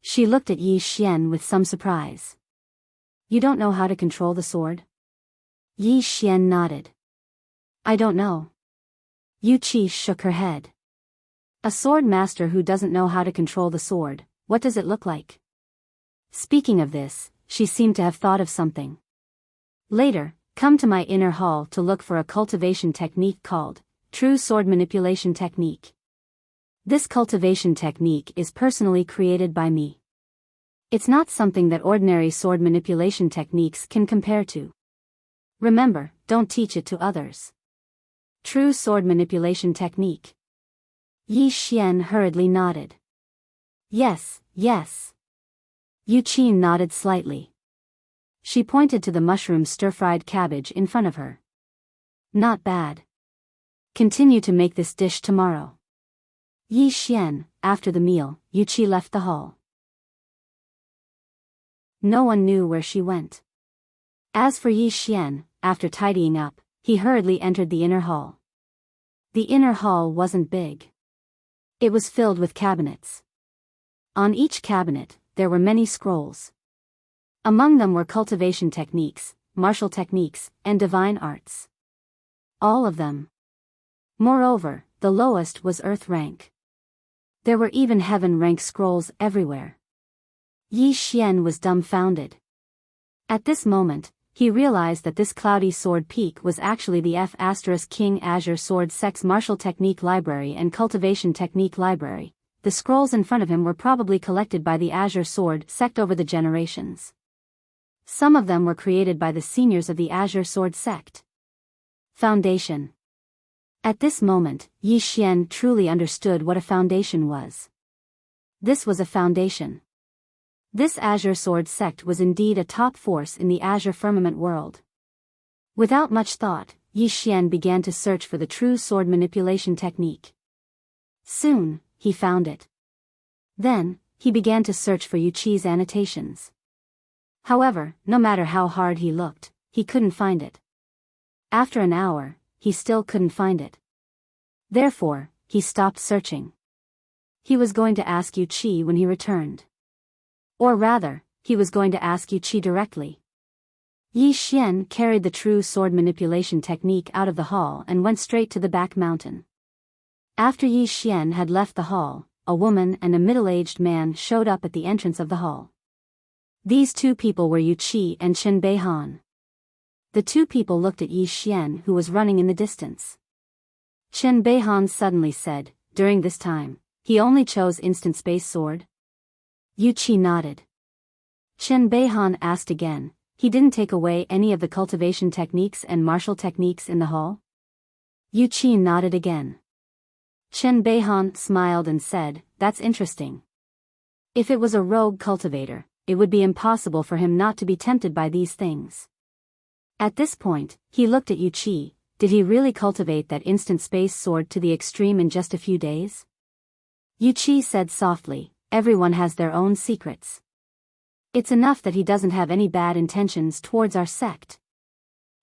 She looked at Yi Xian with some surprise. "You don't know how to control the sword?" Yi Xian nodded. "I don't know." Yuqi shook her head. "A sword master who doesn't know how to control the sword, what does it look like?" Speaking of this, she seemed to have thought of something. "Later, come to my inner hall to look for a cultivation technique called True Sword Manipulation Technique. This cultivation technique is personally created by me. It's not something that ordinary sword manipulation techniques can compare to. Remember, don't teach it to others. True Sword Manipulation Technique." Yi Xian hurriedly nodded. "Yes, yes." Yuqi nodded slightly. She pointed to the mushroom stir-fried cabbage in front of her. "Not bad." Continue to make this dish tomorrow. Yi Xian. After the meal, Yu Qi left the hall. No one knew where she went. As for Yi Xian, after tidying up, he hurriedly entered the inner hall. The inner hall wasn't big. It was filled with cabinets. On each cabinet, there were many scrolls. Among them were cultivation techniques, martial techniques, and divine arts. All of them. Moreover, the lowest was earth rank. There were even heaven rank scrolls everywhere. Yi Xian was dumbfounded. At this moment, he realized that this cloudy sword peak was actually the F*King Azure Sword Sex Martial Technique Library and Cultivation Technique Library. The scrolls in front of him were probably collected by the Azure Sword sect over the generations. Some of them were created by the seniors of the Azure Sword sect. Foundation. At this moment, Yi Xian truly understood what a foundation was. This was a foundation. This Azure Sword sect was indeed a top force in the Azure Firmament world. Without much thought, Yi Xian began to search for the true sword manipulation technique. Soon, he found it. Then, he began to search for Yu Qi's annotations. However, no matter how hard he looked, he couldn't find it. After an hour, he still couldn't find it. Therefore, he stopped searching. He was going to ask Yu Qi when he returned. Or rather, he was going to ask Yu Qi directly. Yi Xian carried the true sword manipulation technique out of the hall and went straight to the back mountain. After Yi Xian had left the hall, a woman and a middle-aged man showed up at the entrance of the hall. These two people were Yu Qi and Chen Beihan. The two people looked at Yi Xian, who was running in the distance. Chen Beihan suddenly said, during this time, he only chose instant space sword? Yu Qi nodded. Chen Beihan asked again, he didn't take away any of the cultivation techniques and martial techniques in the hall? Yu Qi nodded again. Chen Beihan smiled and said, that's interesting. If it was a rogue cultivator, it would be impossible for him not to be tempted by these things. At this point, he looked at Yu Qi. Did he really cultivate that instant space sword to the extreme in just a few days? Yu Qi said softly, everyone has their own secrets. It's enough that he doesn't have any bad intentions towards our sect.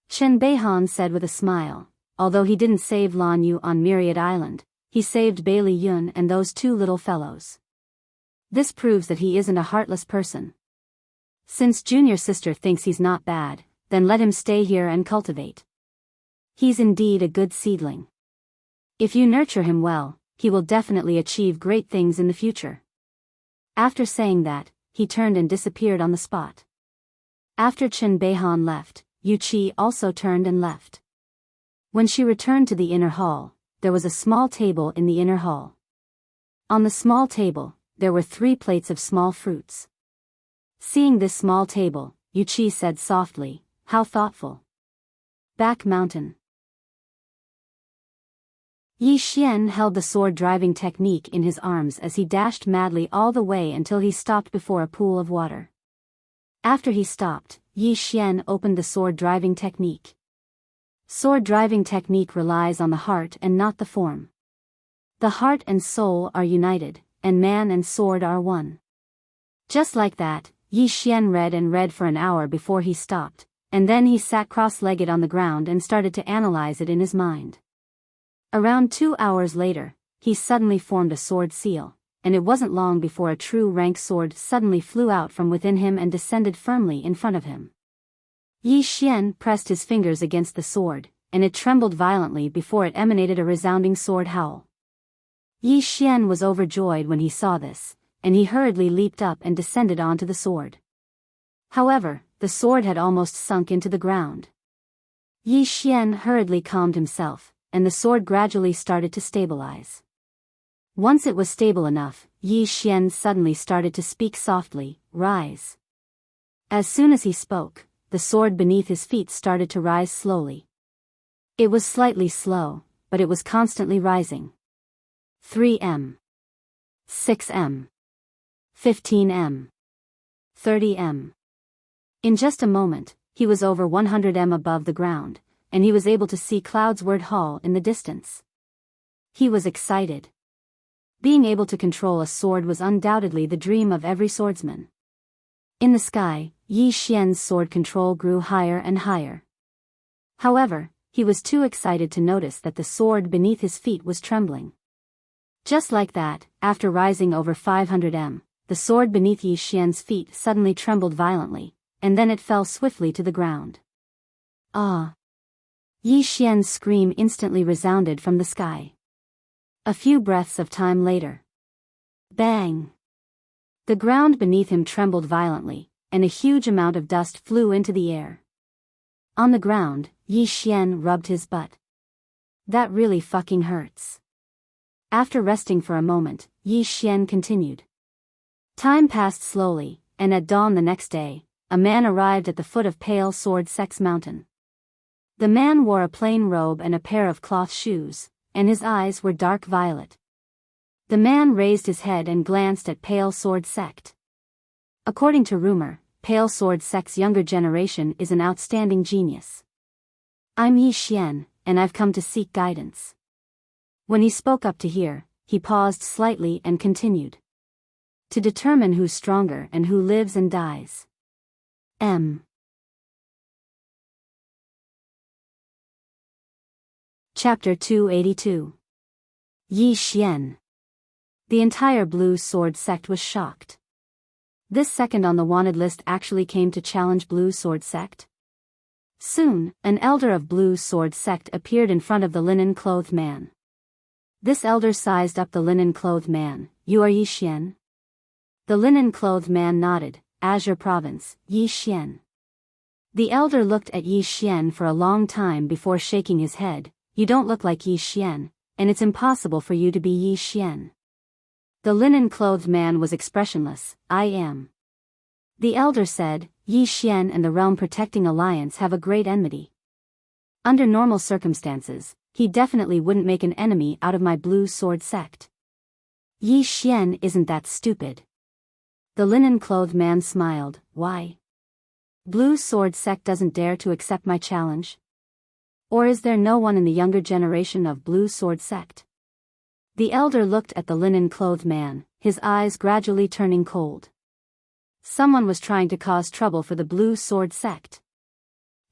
Chen Beihan said with a smile, although he didn't save Lan Yu on Myriad Island, he saved Bailey Yun and those two little fellows. This proves that he isn't a heartless person. Since junior sister thinks he's not bad, then let him stay here and cultivate. He's indeed a good seedling. If you nurture him well, he will definitely achieve great things in the future. After saying that, he turned and disappeared on the spot. After Chen Beihan left, Yu Qi also turned and left. When she returned to the inner hall, there was a small table in the inner hall. On the small table, there were 3 plates of small fruits. Seeing this small table, Yu Qi said softly, how thoughtful. Back mountain. Yi Xian held the sword-driving technique in his arms as he dashed madly all the way until he stopped before a pool of water. After he stopped, Yi Xian opened the sword-driving technique. Sword-driving technique relies on the heart and not the form. The heart and soul are united, and man and sword are one. Just like that, Yi Xian read and read for an hour before he stopped, and then he sat cross-legged on the ground and started to analyze it in his mind. Around 2 hours later, he suddenly formed a sword seal, and it wasn't long before a true rank sword suddenly flew out from within him and descended firmly in front of him. Yi Xian pressed his fingers against the sword, and it trembled violently before it emanated a resounding sword howl. Yi Xian was overjoyed when he saw this, and he hurriedly leaped up and descended onto the sword. However, the sword had almost sunk into the ground. Yi Xian hurriedly calmed himself, and the sword gradually started to stabilize. Once it was stable enough, Yi Xian suddenly started to speak softly, rise. As soon as he spoke, the sword beneath his feet started to rise slowly. It was slightly slow, but it was constantly rising. 3 m. 6 m. 15 m. 30 m. In just a moment, he was over 100 m above the ground, and he was able to see Cloudsward Hall in the distance. He was excited. Being able to control a sword was undoubtedly the dream of every swordsman. In the sky, Yi Xian's sword control grew higher and higher. However, he was too excited to notice that the sword beneath his feet was trembling. Just like that, after rising over 500 m, the sword beneath Yi Xian's feet suddenly trembled violently, and then it fell swiftly to the ground. Ah! Yi Xian's scream instantly resounded from the sky. A few breaths of time later. Bang! The ground beneath him trembled violently, and a huge amount of dust flew into the air. On the ground, Yi Xian rubbed his butt. That really fucking hurts. After resting for a moment, Yi Xian continued. Time passed slowly, and at dawn the next day, a man arrived at the foot of Pale Sword Sex Mountain. The man wore a plain robe and a pair of cloth shoes, and his eyes were dark violet. The man raised his head and glanced at Pale Sword Sect. According to rumor, Pale Sword Sect's younger generation is an outstanding genius. I'm Yi Xian, and I've come to seek guidance. When he spoke up to hear, he paused slightly and continued. To determine who's stronger and who lives and dies. Chapter 282. Yi Xian. The entire Blue Sword Sect was shocked. This second on the wanted list actually came to challenge Blue Sword Sect? Soon, an elder of Blue Sword Sect appeared in front of the linen-clothed man. This elder sized up the linen-clothed man. You are Yi Xian? The linen-clothed man nodded. Azure Province, Yi Xian. The elder looked at Yi Xian for a long time before shaking his head. You don't look like Yi Xian, and it's impossible for you to be Yi Xian. The linen-clothed man was expressionless. I am. The elder said, Yi Xian and the Realm Protecting Alliance have a great enmity. Under normal circumstances, he definitely wouldn't make an enemy out of my Blue Sword Sect. Yi Xian isn't that stupid. The linen-clothed man smiled. Why? Blue Sword Sect doesn't dare to accept my challenge? Or is there no one in the younger generation of Blue Sword Sect? The elder looked at the linen-clothed man, his eyes gradually turning cold. Someone was trying to cause trouble for the Blue Sword Sect.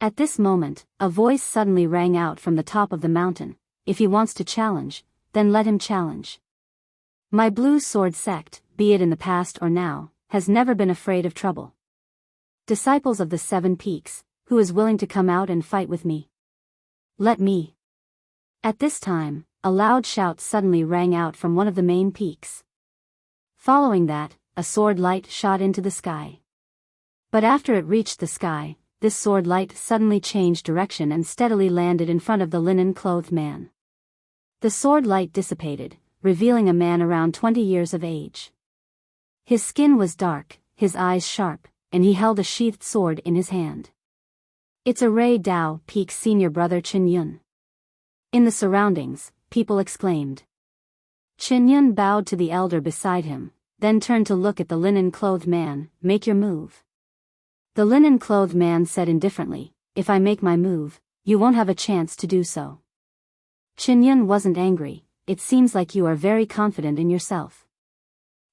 At this moment, a voice suddenly rang out from the top of the mountain. If he wants to challenge, then let him challenge. My Blue Sword Sect, be it in the past or now, has never been afraid of trouble. Disciples of the Seven Peaks, who is willing to come out and fight with me? Let me. At this time, a loud shout suddenly rang out from one of the main peaks. Following that, a sword light shot into the sky. But after it reached the sky, this sword light suddenly changed direction and steadily landed in front of the linen-clothed man. The sword light dissipated, revealing a man around 20 years of age. His skin was dark, his eyes sharp, and he held a sheathed sword in his hand. It's a Ray Dao Peak's senior brother Chen Yun. In the surroundings, people exclaimed. Chen Yun bowed to the elder beside him, then turned to look at the linen-clothed man. Make your move. The linen-clothed man said indifferently, if I make my move, you won't have a chance to do so. Chen Yun wasn't angry. It seems like you are very confident in yourself.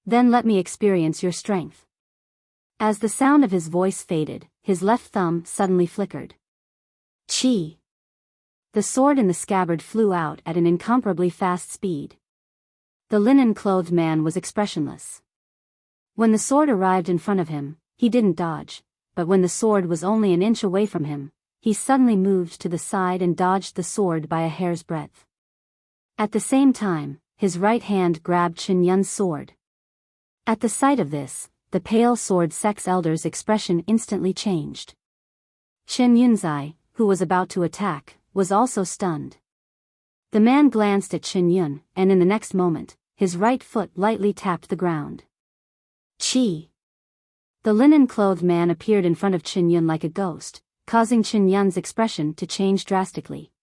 Then let me experience your strength. As the sound of his voice faded, his left thumb suddenly flickered. Chi! The sword in the scabbard flew out at an incomparably fast speed. The linen-clothed man was expressionless. When the sword arrived in front of him, he didn't dodge, but when the sword was only an inch away from him, he suddenly moved to the side and dodged the sword by a hair's breadth. At the same time, his right hand grabbed Chen Yun's sword. At the sight of this, the Pale Sword Sect's elder's expression instantly changed. Chen Yun's eye, who was about to attack, was also stunned. The man glanced at Chen Yun, and in the next moment, his right foot lightly tapped the ground. Chi! The linen-clothed man appeared in front of Chen Yun like a ghost, causing Chen Yun's expression to change drastically.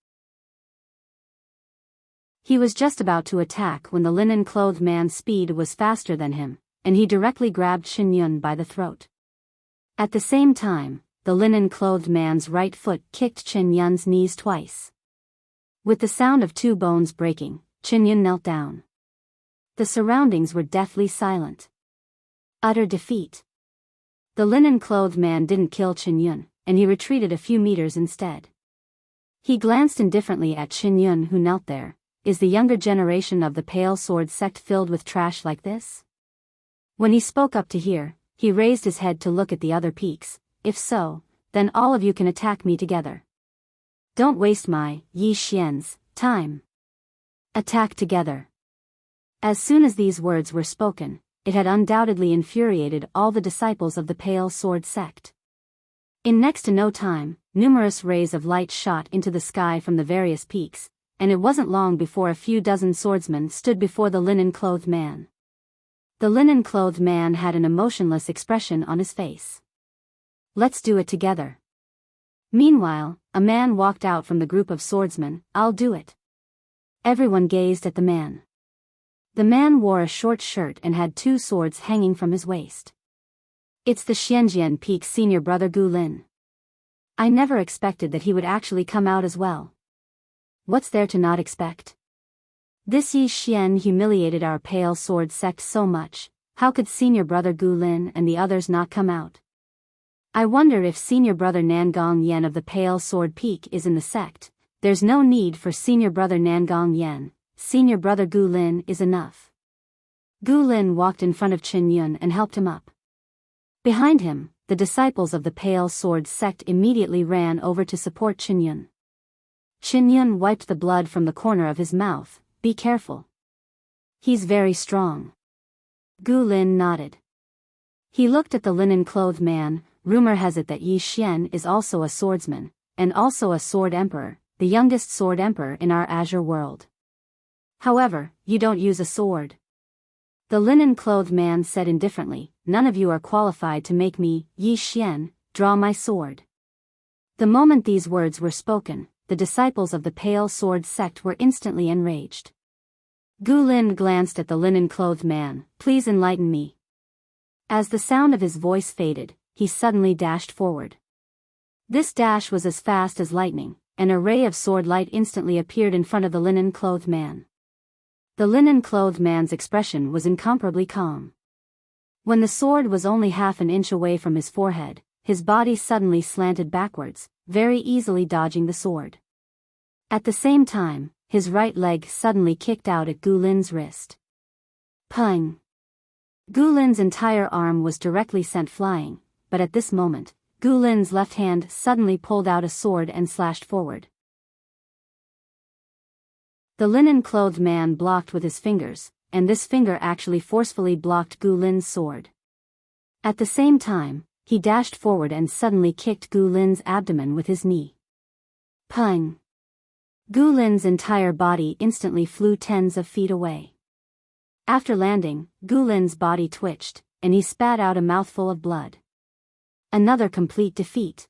He was just about to attack when the linen-clothed man's speed was faster than him, and he directly grabbed Chen Yun by the throat. At the same time, the linen-clothed man's right foot kicked Chen Yun's knees twice. With the sound of two bones breaking, Qinyun knelt down. The surroundings were deathly silent. Utter defeat. The linen-clothed man didn't kill Qinyun, and he retreated a few meters instead. He glanced indifferently at Qinyun, who knelt there. Is the younger generation of the Pale Sword sect filled with trash like this? When he spoke up to hear, he raised his head to look at the other peaks. If so, then all of you can attack me together. Don't waste my, Yi Xian's, time. Attack together. As soon as these words were spoken, it had undoubtedly infuriated all the disciples of the Pale Sword sect. In next to no time, numerous rays of light shot into the sky from the various peaks, and it wasn't long before a few dozen swordsmen stood before the linen-clothed man. The linen-clothed man had an emotionless expression on his face. Let's do it together. Meanwhile, a man walked out from the group of swordsmen. I'll do it. Everyone gazed at the man. The man wore a short shirt and had 2 swords hanging from his waist. It's the Xianjian Peak's senior brother Gu Lin. I never expected that he would actually come out as well. What's there to not expect? This Yi Xian humiliated our Pale Sword sect so much. How could senior brother Gu Lin and the others not come out? I wonder if senior brother Nangong Yen of the Pale Sword Peak is in the sect. There's no need for senior brother Nangong Yen. Senior brother Gu Lin is enough. Gu Lin walked in front of Qinyun and helped him up. Behind him, the disciples of the Pale Sword sect immediately ran over to support Qinyun. Qinyun wiped the blood from the corner of his mouth. Be careful. He's very strong. Gu Lin nodded. He looked at the linen-clothed man. Rumor has it that Yi Xian is also a swordsman, and also a sword emperor, the youngest sword emperor in our Azure world. However, you don't use a sword. The linen-clothed man said indifferently, none of you are qualified to make me, Yi Xian, draw my sword. The moment these words were spoken, the disciples of the Pale Sword sect were instantly enraged. Gu Lin glanced at the linen-clothed man. Please enlighten me. As the sound of his voice faded, he suddenly dashed forward. This dash was as fast as lightning. An array of sword light instantly appeared in front of the linen-clothed man. The linen-clothed man's expression was incomparably calm. When the sword was only half an inch away from his forehead, his body suddenly slanted backwards, very easily dodging the sword. At the same time, his right leg suddenly kicked out at Gu Lin's wrist. Pung! Gu Lin's entire arm was directly sent flying, but at this moment, Gu Lin's left hand suddenly pulled out a sword and slashed forward. The linen-clothed man blocked with his fingers, and this finger actually forcefully blocked Gu Lin's sword. At the same time, he dashed forward and suddenly kicked Gu Lin's abdomen with his knee. Pung! Gu Lin's entire body instantly flew tens of feet away. After landing, Gu Lin's body twitched, and he spat out a mouthful of blood. Another complete defeat.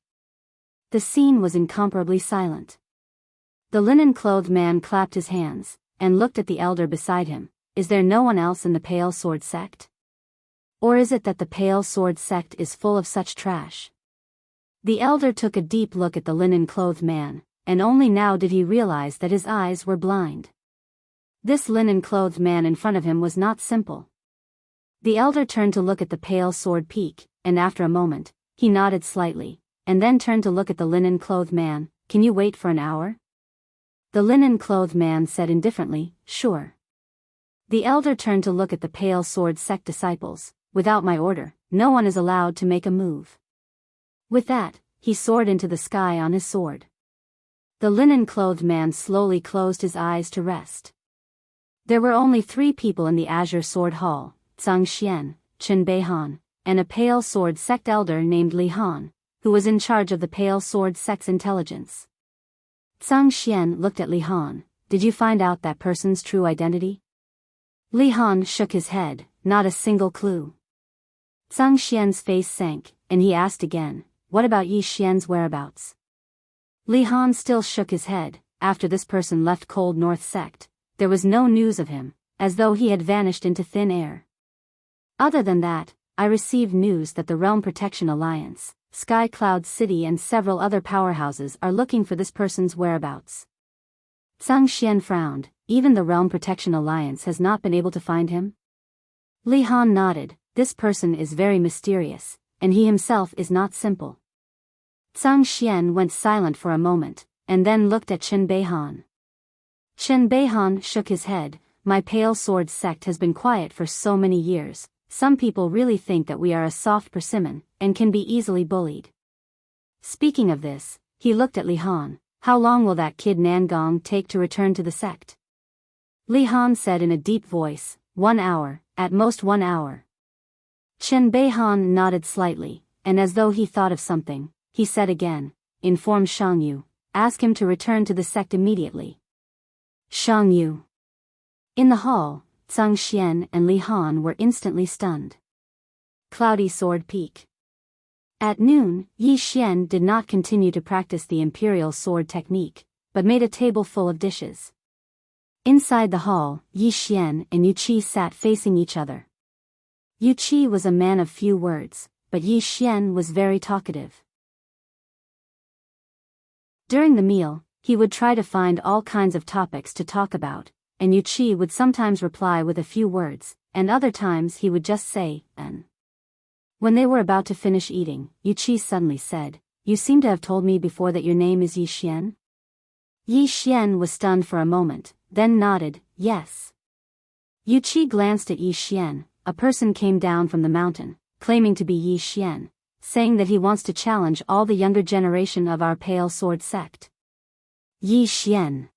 The scene was incomparably silent. The linen-clothed man clapped his hands, and looked at the elder beside him. Is there no one else in the Pale Sword sect? Or is it that the Pale Sword sect is full of such trash? The elder took a deep look at the linen-clothed man, and only now did he realize that his eyes were blind. This linen-clothed man in front of him was not simple. The elder turned to look at the Pale Sword Peak, and after a moment, he nodded slightly, and then turned to look at the linen-clothed man. Can you wait for an hour? The linen-clothed man said indifferently, sure. The elder turned to look at the Pale Sword sect disciples. Without my order, no one is allowed to make a move. With that, he soared into the sky on his sword. The linen-clothed man slowly closed his eyes to rest. There were only 3 people in the Azure Sword Hall, Zhang Xian, Chen Beihan, and a Pale Sword sect elder named Li Han, who was in charge of the Pale Sword sect's intelligence. Zhang Xian looked at Li Han. Did you find out that person's true identity? Li Han shook his head, not a single clue. Zhang Xian's face sank, and he asked again, what about Yi Xian's whereabouts? Li Han still shook his head. After this person left Cold North sect, there was no news of him, as though he had vanished into thin air. Other than that, I received news that the Realm Protection Alliance, Sky Cloud City and several other powerhouses are looking for this person's whereabouts. Zhang Xian frowned. even the Realm Protection Alliance has not been able to find him? Li Han nodded. This person is very mysterious, and he himself is not simple. Zhang Xian went silent for a moment, and then looked at Chen Beihan. Chen Beihan shook his head. My Pale Sword sect has been quiet for so many years. Some people really think that we are a soft persimmon, and can be easily bullied. Speaking of this, he looked at Li Han. How long will that kid Nangong take to return to the sect? Li Han said in a deep voice, 1 hour, at most 1 hour. Chen Beihan nodded slightly, and as though he thought of something, he said again, inform Shang Yu, ask him to return to the sect immediately. Shang Yu. In the hall, Zhang Xian and Li Han were instantly stunned. Cloudy Sword Peak. At noon, Yi Xian did not continue to practice the imperial sword technique, but made a table full of dishes. Inside the hall, Yi Xian and Yu Qi sat facing each other. Yu Qi was a man of few words, but Yi Xian was very talkative. During the meal, he would try to find all kinds of topics to talk about, and Yu Qi would sometimes reply with a few words, and other times he would just say, "N." When they were about to finish eating, Yu Qi suddenly said, "You seem to have told me before that your name is Yi Xian?" Yi Xian was stunned for a moment, then nodded, "Yes." Yu Qi glanced at Yi Xian. A person came down from the mountain, claiming to be Yi Xian, saying that he wants to challenge all the younger generation of our Pale Sword sect. Yi Xian.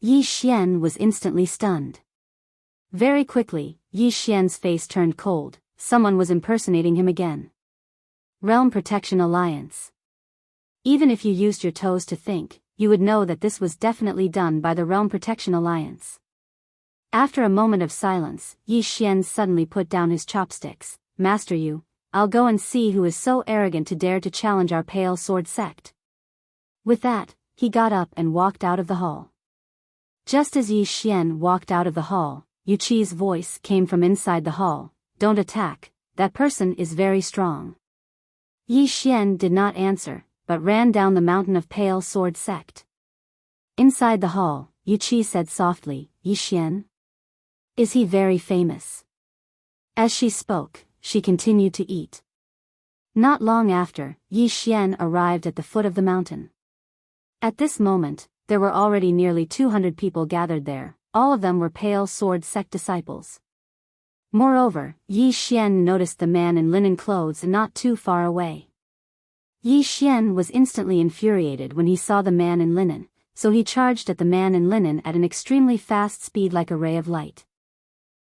Yi Xian was instantly stunned. Very quickly, Yi Xian's face turned cold. Someone was impersonating him again. Realm Protection Alliance. Even if you used your toes to think, you would know that this was definitely done by the Realm Protection Alliance. After a moment of silence, Yi Xian suddenly put down his chopsticks. Master Yu, I'll go and see who is so arrogant to dare to challenge our Pale Sword sect. With that, he got up and walked out of the hall. Just as Yi Xian walked out of the hall, Yu Qi's voice came from inside the hall. Don't attack, that person is very strong. Yi Xian did not answer, but ran down the mountain of Pale Sword sect. Inside the hall, Yu Qi said softly, Yi Xian? Is he very famous? As she spoke, she continued to eat. Not long after, Yi Xian arrived at the foot of the mountain. At this moment, there were already nearly 200 people gathered there, all of them were Pale Sword sect disciples. Moreover, Yi Xian noticed the man in linen clothes not too far away. Yi Xian was instantly infuriated when he saw the man in linen, so he charged at the man in linen at an extremely fast speed like a ray of light.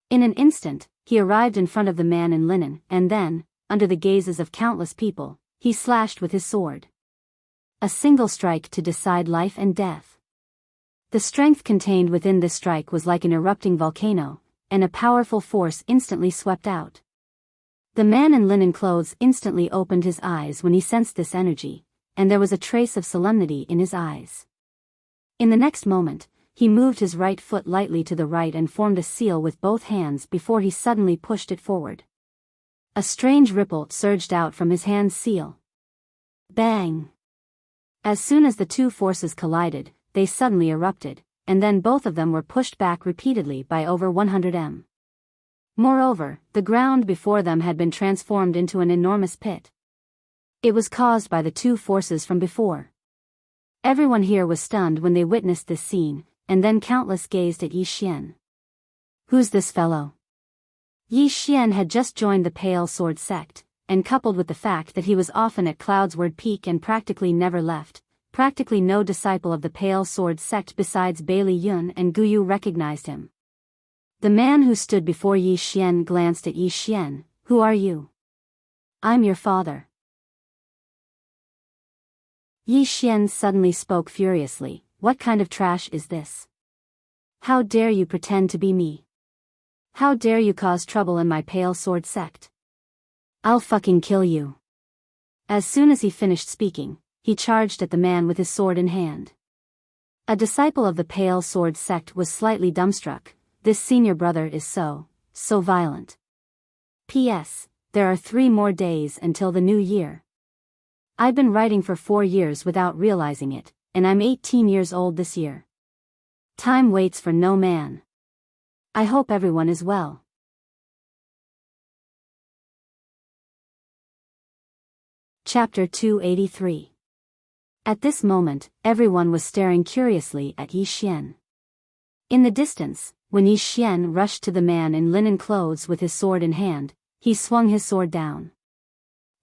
In an instant, he arrived in front of the man in linen, and then, under the gazes of countless people, he slashed with his sword. A single strike to decide life and death. The strength contained within this strike was like an erupting volcano, and a powerful force instantly swept out. The man in linen clothes instantly opened his eyes when he sensed this energy, and there was a trace of solemnity in his eyes. In the next moment, he moved his right foot lightly to the right and formed a seal with both hands before he suddenly pushed it forward. A strange ripple surged out from his hand's seal. Bang! As soon as the two forces collided, they suddenly erupted, and then both of them were pushed back repeatedly by over 100 m. Moreover, the ground before them had been transformed into an enormous pit. It was caused by the two forces from before. Everyone here was stunned when they witnessed this scene, and then countless gazed at Yi Xian. Who's this fellow? Yi Xian had just joined the Pale Sword sect, and coupled with the fact that he was often at Cloudsword Peak and practically never left, practically no disciple of the Pale Sword sect besides Bailey Yun and Guyu recognized him. The man who stood before Yi Xian glanced at Yi Xian. Who are you? I'm your father. Yi Xian suddenly spoke furiously. What kind of trash is this? How dare you pretend to be me? How dare you cause trouble in my Pale Sword sect? I'll fucking kill you. As soon as he finished speaking, he charged at the man with his sword in hand. A disciple of the Pale Sword sect was slightly dumbstruck. This senior brother is so violent. P.S. There are 3 more days until the new year. I've been writing for 4 years without realizing it, and I'm 18 years old this year. Time waits for no man. I hope everyone is well. Chapter 283. At this moment, everyone was staring curiously at Yi Xian. In the distance, when Yi Xian rushed to the man in linen clothes with his sword in hand, he swung his sword down.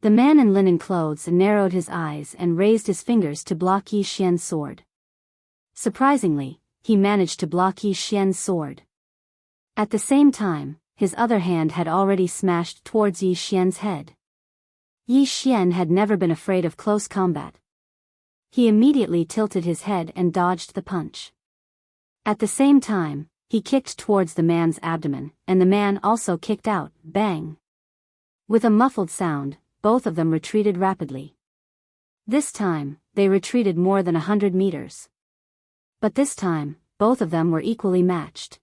The man in linen clothes narrowed his eyes and raised his fingers to block Yi Xian's sword. Surprisingly, he managed to block Yi Xian's sword. At the same time, his other hand had already smashed towards Yi Xian's head. Yi Xian had never been afraid of close combat. He immediately tilted his head and dodged the punch. At the same time, he kicked towards the man's abdomen, and the man also kicked out, bang. With a muffled sound, both of them retreated rapidly. This time, they retreated more than 100 meters. But this time, both of them were equally matched.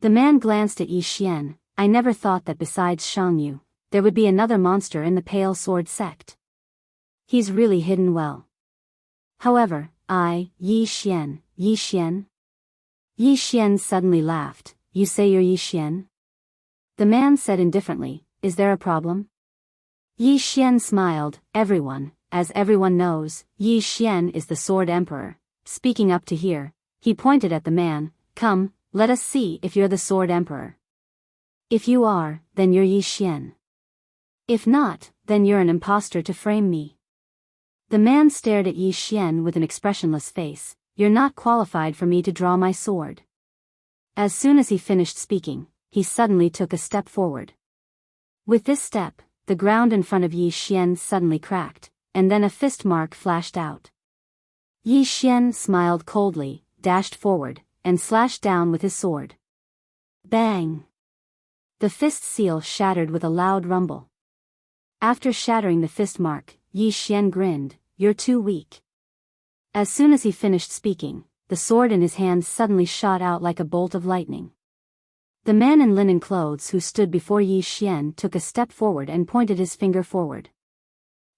The man glanced at Yi Xian. I never thought that besides Shang Yu, there would be another monster in the Pale Sword sect. He's really hidden well. However, Yi Xian. Yi Xian suddenly laughed. You say you're Yi Xian? The man said indifferently, is there a problem? Yi Xian smiled. As everyone knows, Yi Xian is the Sword Emperor. Speaking up to here, he pointed at the man. Come, let us see if you're the Sword Emperor. If you are, then you're Yi Xian. If not, then you're an impostor to frame me. The man stared at Yi Xian with an expressionless face. You're not qualified for me to draw my sword. As soon as he finished speaking, he suddenly took a step forward. With this step, the ground in front of Yi Xian suddenly cracked, and then a fist mark flashed out. Yi Xian smiled coldly, dashed forward, and slashed down with his sword. Bang! The fist seal shattered with a loud rumble. After shattering the fist mark, Yi Xian grinned, you're too weak. As soon as he finished speaking, the sword in his hand suddenly shot out like a bolt of lightning. The man in linen clothes who stood before Yi Xian took a step forward and pointed his finger forward.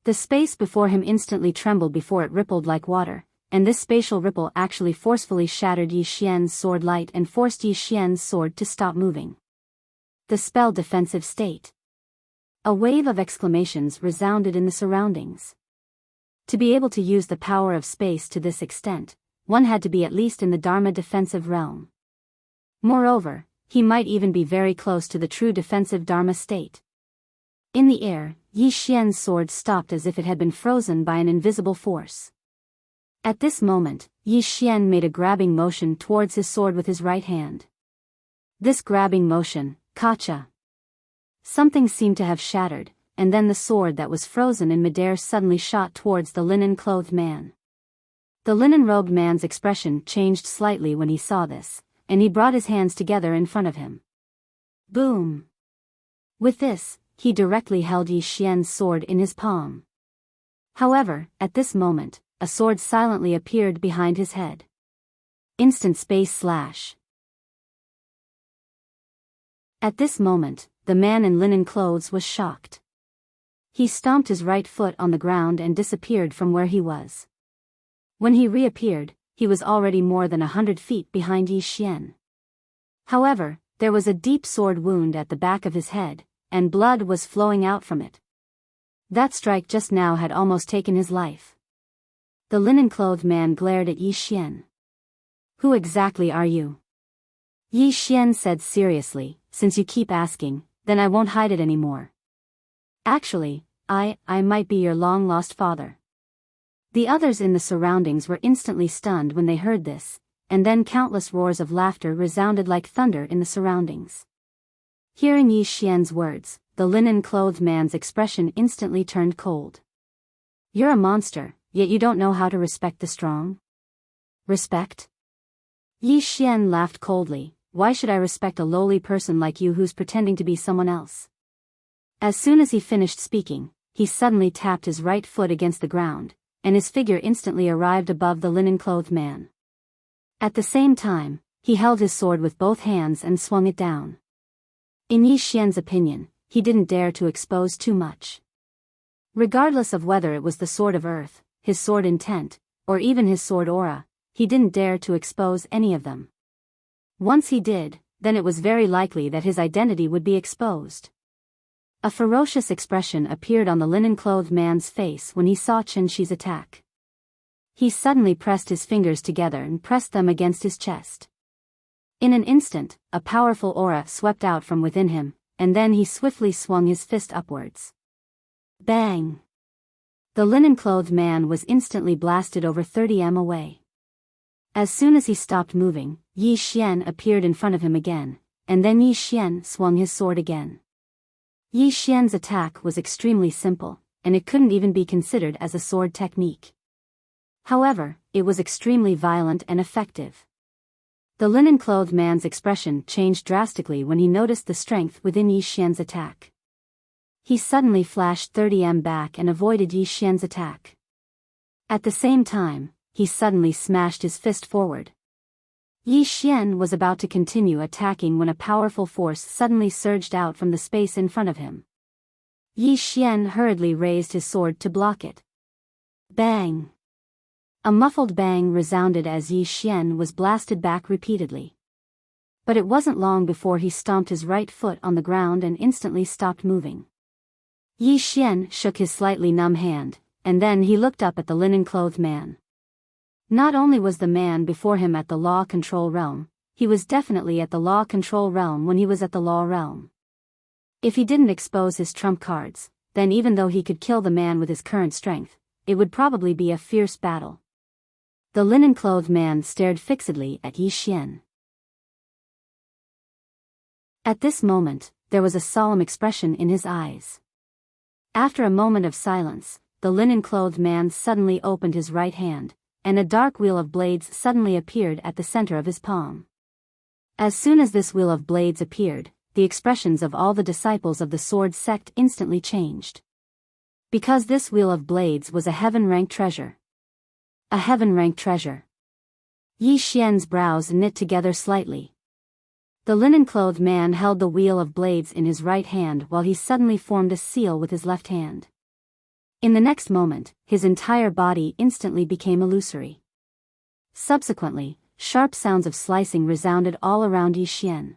The space before him instantly trembled before it rippled like water, and this spatial ripple actually forcefully shattered Yi Xian's sword light and forced Yi Xian's sword to stop moving. The spell defensive state. A wave of exclamations resounded in the surroundings. To be able to use the power of space to this extent, one had to be at least in the Dharma defensive realm. Moreover, he might even be very close to the true defensive Dharma state. In the air, Yi Xian's sword stopped as if it had been frozen by an invisible force. At this moment, Yi Xian made a grabbing motion towards his sword with his right hand. This grabbing motion, Kacha. Something seemed to have shattered, and then the sword that was frozen in midair suddenly shot towards the linen-clothed man. The linen-robed man's expression changed slightly when he saw this, and he brought his hands together in front of him. Boom! With this, he directly held Yi Xian's sword in his palm. However, at this moment, a sword silently appeared behind his head. Instant space slash. At this moment, the man in linen clothes was shocked. He stomped his right foot on the ground and disappeared from where he was. When he reappeared, he was already more than 100 feet behind Yi Xian. However, there was a deep sword wound at the back of his head, and blood was flowing out from it. That strike just now had almost taken his life. The linen-clothed man glared at Yi Xian. Who exactly are you? Yi Xian said seriously, since you keep asking, then I won't hide it anymore. Actually, I might be your long-lost father. The others in the surroundings were instantly stunned when they heard this, and then countless roars of laughter resounded like thunder in the surroundings. Hearing Yi Xian's words, the linen-clothed man's expression instantly turned cold. You're a monster, yet you don't know how to respect the strong? Respect? Yi Xian laughed coldly. Why should I respect a lowly person like you who's pretending to be someone else? As soon as he finished speaking, he suddenly tapped his right foot against the ground, and his figure instantly arrived above the linen-clothed man. At the same time, he held his sword with both hands and swung it down. In Yi Xian's opinion, he didn't dare to expose too much. Regardless of whether it was the sword of earth, his sword intent, or even his sword aura, he didn't dare to expose any of them. Once he did, then it was very likely that his identity would be exposed. A ferocious expression appeared on the linen-clothed man's face when he saw Qianxi's attack. He suddenly pressed his fingers together and pressed them against his chest. In an instant, a powerful aura swept out from within him, and then he swiftly swung his fist upwards. Bang! The linen-clothed man was instantly blasted over 30 m away. As soon as he stopped moving, Yi Xian appeared in front of him again, and then Yi Xian swung his sword again. Yi Xian's attack was extremely simple, and it couldn't even be considered as a sword technique. However, it was extremely violent and effective. The linen-clothed man's expression changed drastically when he noticed the strength within Yi Xian's attack. He suddenly flashed 30 m back and avoided Yi Xian's attack. At the same time, he suddenly smashed his fist forward. Yi Xian was about to continue attacking when a powerful force suddenly surged out from the space in front of him. Yi Xian hurriedly raised his sword to block it. Bang! A muffled bang resounded as Yi Xian was blasted back repeatedly. But it wasn't long before he stomped his right foot on the ground and instantly stopped moving. Yi Xian shook his slightly numb hand, and then he looked up at the linen-clothed man. Not only was the man before him at the law control realm, he was definitely at the law control realm when he was at the law realm. If he didn't expose his trump cards, then even though he could kill the man with his current strength, it would probably be a fierce battle. The linen-clothed man stared fixedly at Yi Xian. At this moment, there was a solemn expression in his eyes. After a moment of silence, the linen-clothed man suddenly opened his right hand, and a dark wheel of blades suddenly appeared at the center of his palm. As soon as this wheel of blades appeared, the expressions of all the disciples of the sword sect instantly changed. Because this wheel of blades was a heaven-ranked treasure. A heaven-ranked treasure. Yi Xian's brows knit together slightly. The linen-clothed man held the wheel of blades in his right hand while he suddenly formed a seal with his left hand. In the next moment, his entire body instantly became illusory. Subsequently, sharp sounds of slicing resounded all around Yi Xian.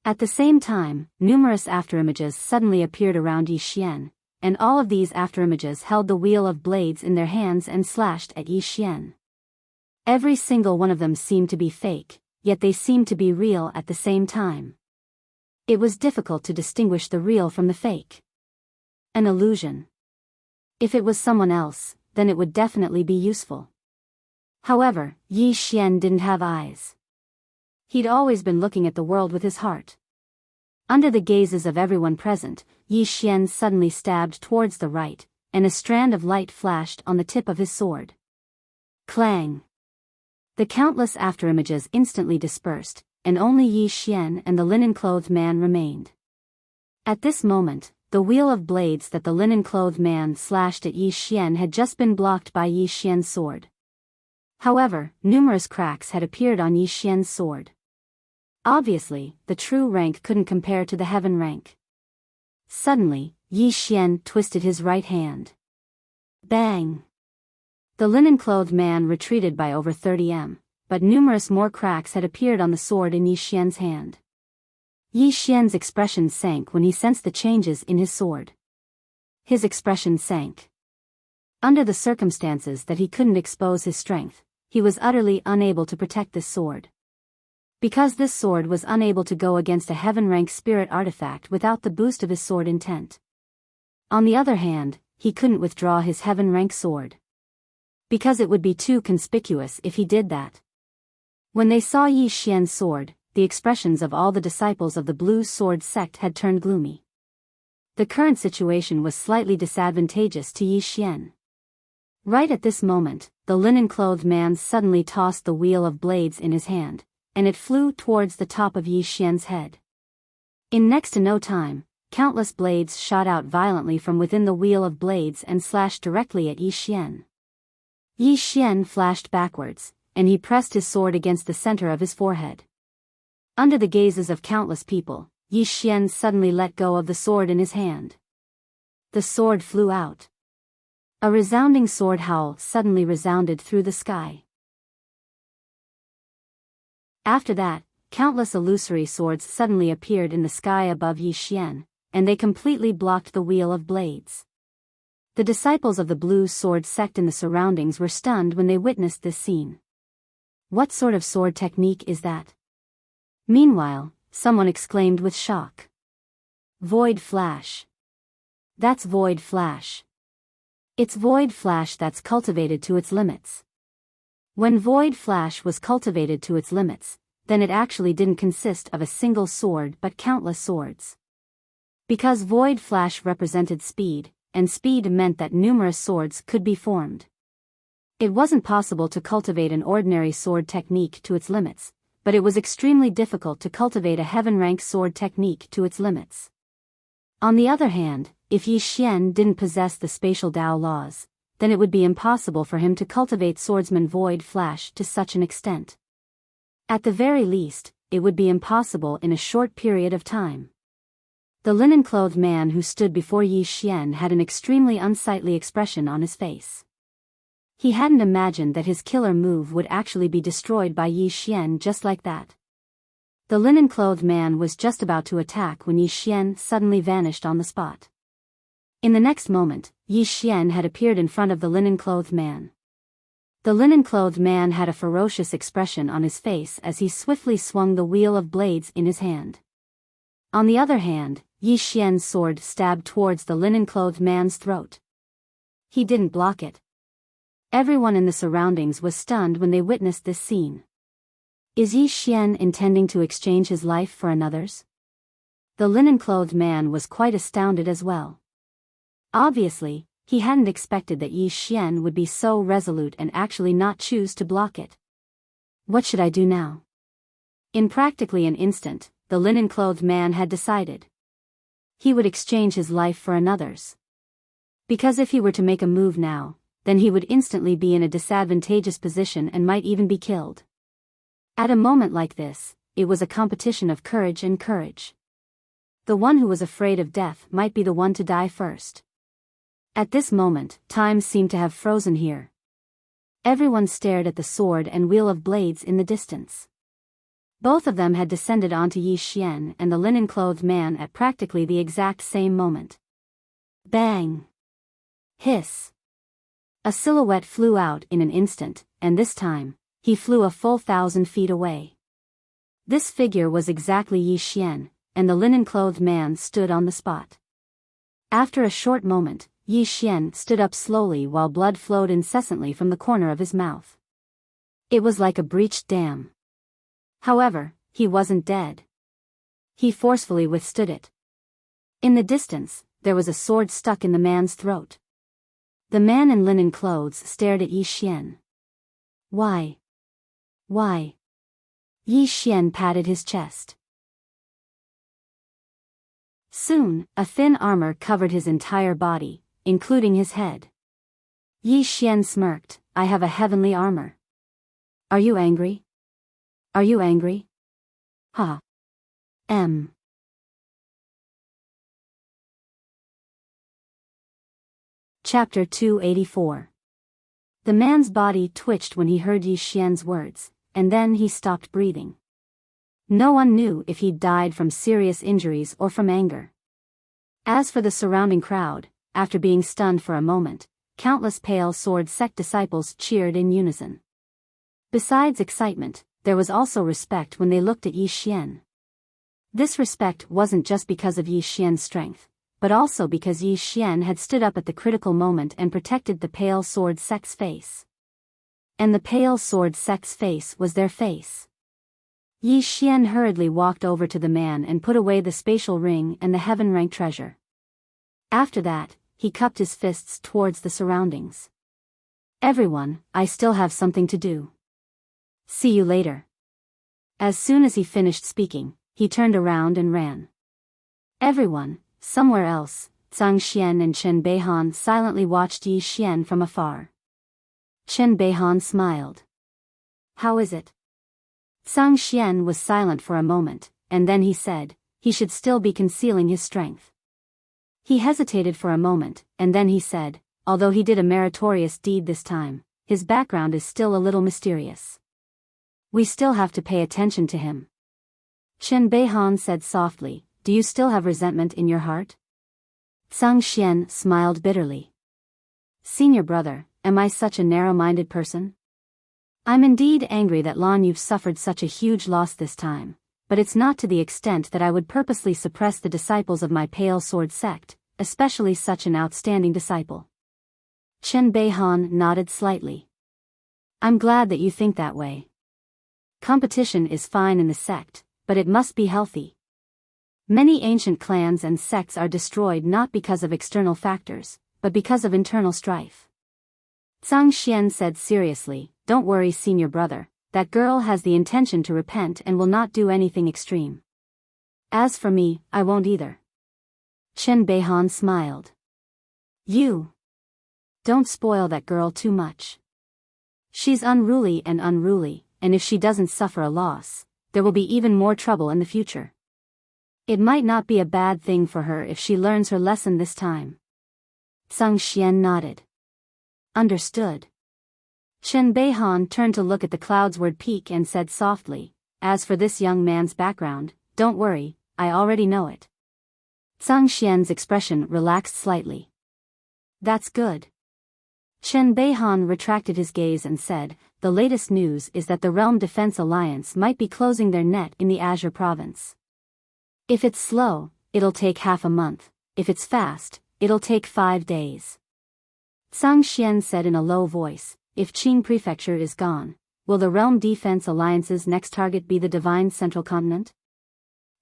At the same time, numerous afterimages suddenly appeared around Yi Xian, and all of these afterimages held the wheel of blades in their hands and slashed at Yi Xian. Every single one of them seemed to be fake, yet they seemed to be real at the same time. It was difficult to distinguish the real from the fake. An illusion. If it was someone else, then it would definitely be useful. However, Yi Xian didn't have eyes. He'd always been looking at the world with his heart. Under the gazes of everyone present, Yi Xian suddenly stabbed towards the right, and a strand of light flashed on the tip of his sword. Clang! The countless afterimages instantly dispersed, and only Yi Xian and the linen-clothed man remained. At this moment, the wheel of blades that the linen-clothed man slashed at Yi Xian had just been blocked by Yi Xian's sword. However, numerous cracks had appeared on Yi Xian's sword. Obviously, the true rank couldn't compare to the heaven rank. Suddenly, Yi Xian twisted his right hand. Bang! The linen-clothed man retreated by over 30 m, but numerous more cracks had appeared on the sword in Yi Xian's hand. Yi Xian's expression sank when he sensed the changes in his sword. His expression sank. Under the circumstances that he couldn't expose his strength, he was utterly unable to protect this sword. Because this sword was unable to go against a heaven-rank spirit artifact without the boost of his sword intent. On the other hand, he couldn't withdraw his heaven-rank sword. Because it would be too conspicuous if he did that. When they saw Yi Xian's sword, the expressions of all the disciples of the Blue Sword sect had turned gloomy. The current situation was slightly disadvantageous to Yi Xian. Right at this moment, the linen-clothed man suddenly tossed the wheel of blades in his hand, and it flew towards the top of Yi Xian's head. In next to no time, countless blades shot out violently from within the wheel of blades and slashed directly at Yi Xian. Yi Xian flashed backwards, and he pressed his sword against the center of his forehead. Under the gazes of countless people, Yi Xian suddenly let go of the sword in his hand. The sword flew out. A resounding sword howl suddenly resounded through the sky. After that, countless illusory swords suddenly appeared in the sky above Yi Xian, and they completely blocked the wheel of blades. The disciples of the blue sword sect in the surroundings were stunned when they witnessed this scene. What sort of sword technique is that? Meanwhile, someone exclaimed with shock. Void Flash. That's Void Flash. It's Void Flash that's cultivated to its limits. When Void Flash was cultivated to its limits, then it actually didn't consist of a single sword but countless swords. Because Void Flash represented speed, and speed meant that numerous swords could be formed. It wasn't possible to cultivate an ordinary sword technique to its limits, but it was extremely difficult to cultivate a heaven-rank sword technique to its limits. On the other hand, if Yi Xian didn't possess the spatial Dao laws, then it would be impossible for him to cultivate Swordsman Void Flash to such an extent. At the very least, it would be impossible in a short period of time. The linen-clothed man who stood before Yi Xian had an extremely unsightly expression on his face. He hadn't imagined that his killer move would actually be destroyed by Yi Xian just like that. The linen-clothed man was just about to attack when Yi Xian suddenly vanished on the spot. In the next moment, Yi Xian had appeared in front of the linen-clothed man. The linen-clothed man had a ferocious expression on his face as he swiftly swung the wheel of blades in his hand. On the other hand, Yi Xian's sword stabbed towards the linen-clothed man's throat. He didn't block it. Everyone in the surroundings was stunned when they witnessed this scene. Is Yi Xian intending to exchange his life for another's? The linen-clothed man was quite astounded as well. Obviously, he hadn't expected that Yi Xian would be so resolute and actually not choose to block it. What should I do now? In practically an instant, the linen-clothed man had decided. He would exchange his life for another's. Because if he were to make a move now, then he would instantly be in a disadvantageous position and might even be killed. At a moment like this, it was a competition of courage and courage. The one who was afraid of death might be the one to die first. At this moment, time seemed to have frozen here. Everyone stared at the sword and wheel of blades in the distance. Both of them had descended onto Yi Xian and the linen-clothed man at practically the exact same moment. Bang! Hiss! A silhouette flew out in an instant, and this time, he flew a full 1,000 feet away. This figure was exactly Yi Xian, and the linen-clothed man stood on the spot. After a short moment, Yi Xian stood up slowly while blood flowed incessantly from the corner of his mouth. It was like a breached dam. However, he wasn't dead. He forcefully withstood it. In the distance, there was a sword stuck in the man's throat. The man in linen clothes stared at Yi Xian. Why? Why? Yi Xian patted his chest. Soon, a thin armor covered his entire body, including his head. Yi Xian smirked, I have a heavenly armor. Are you angry? Are you angry? Ha. Chapter 284. The man's body twitched when he heard Yi Xian's words, and then he stopped breathing. No one knew if he'd died from serious injuries or from anger. As for the surrounding crowd, after being stunned for a moment, countless Pale Sword sect disciples cheered in unison. Besides excitement, there was also respect when they looked at Yi Xian. This respect wasn't just because of Yi Xian's strength, but also because Yi Xian had stood up at the critical moment and protected the Pale Sword sect's face. And the Pale Sword sect's face was their face. Yi Xian hurriedly walked over to the man and put away the spatial ring and the heaven-rank treasure. After that, he cupped his fists towards the surroundings. Everyone, I still have something to do. See you later. As soon as he finished speaking, he turned around and ran. Everyone, somewhere else, Zhang Xian and Chen Beihan silently watched Yi Xian from afar. Chen Beihan smiled. How is it? Zhang Xian was silent for a moment, and then he said, he should still be concealing his strength. He hesitated for a moment, and then he said, although he did a meritorious deed this time, his background is still a little mysterious. We still have to pay attention to him. Chen Beihan said softly, do you still have resentment in your heart? Zhang Xian smiled bitterly. Senior brother, am I such a narrow-minded person? I'm indeed angry that Lan you've suffered such a huge loss this time, but it's not to the extent that I would purposely suppress the disciples of my Pale Sword sect, especially such an outstanding disciple. Chen Beihan nodded slightly. I'm glad that you think that way. Competition is fine in the sect, but it must be healthy. Many ancient clans and sects are destroyed not because of external factors, but because of internal strife. Zhang Xian said seriously, don't worry senior brother, that girl has the intention to repent and will not do anything extreme. As for me, I won't either. Chen Beihan smiled. You don't spoil that girl too much. She's unruly, and if she doesn't suffer a loss, there will be even more trouble in the future. It might not be a bad thing for her if she learns her lesson this time. Zhang Xian nodded. Understood. Chen Beihan turned to look at the cloudward peak and said softly, as for this young man's background, don't worry, I already know it. Zhang Xian's expression relaxed slightly. That's good. Chen Beihan retracted his gaze and said, the latest news is that the Realm Defense Alliance might be closing their net in the Azure province. If it's slow, it'll take half a month, if it's fast, it'll take 5 days. Zhang Xian said in a low voice, if Qing Prefecture is gone, will the Realm Defense Alliance's next target be the Divine Central Continent?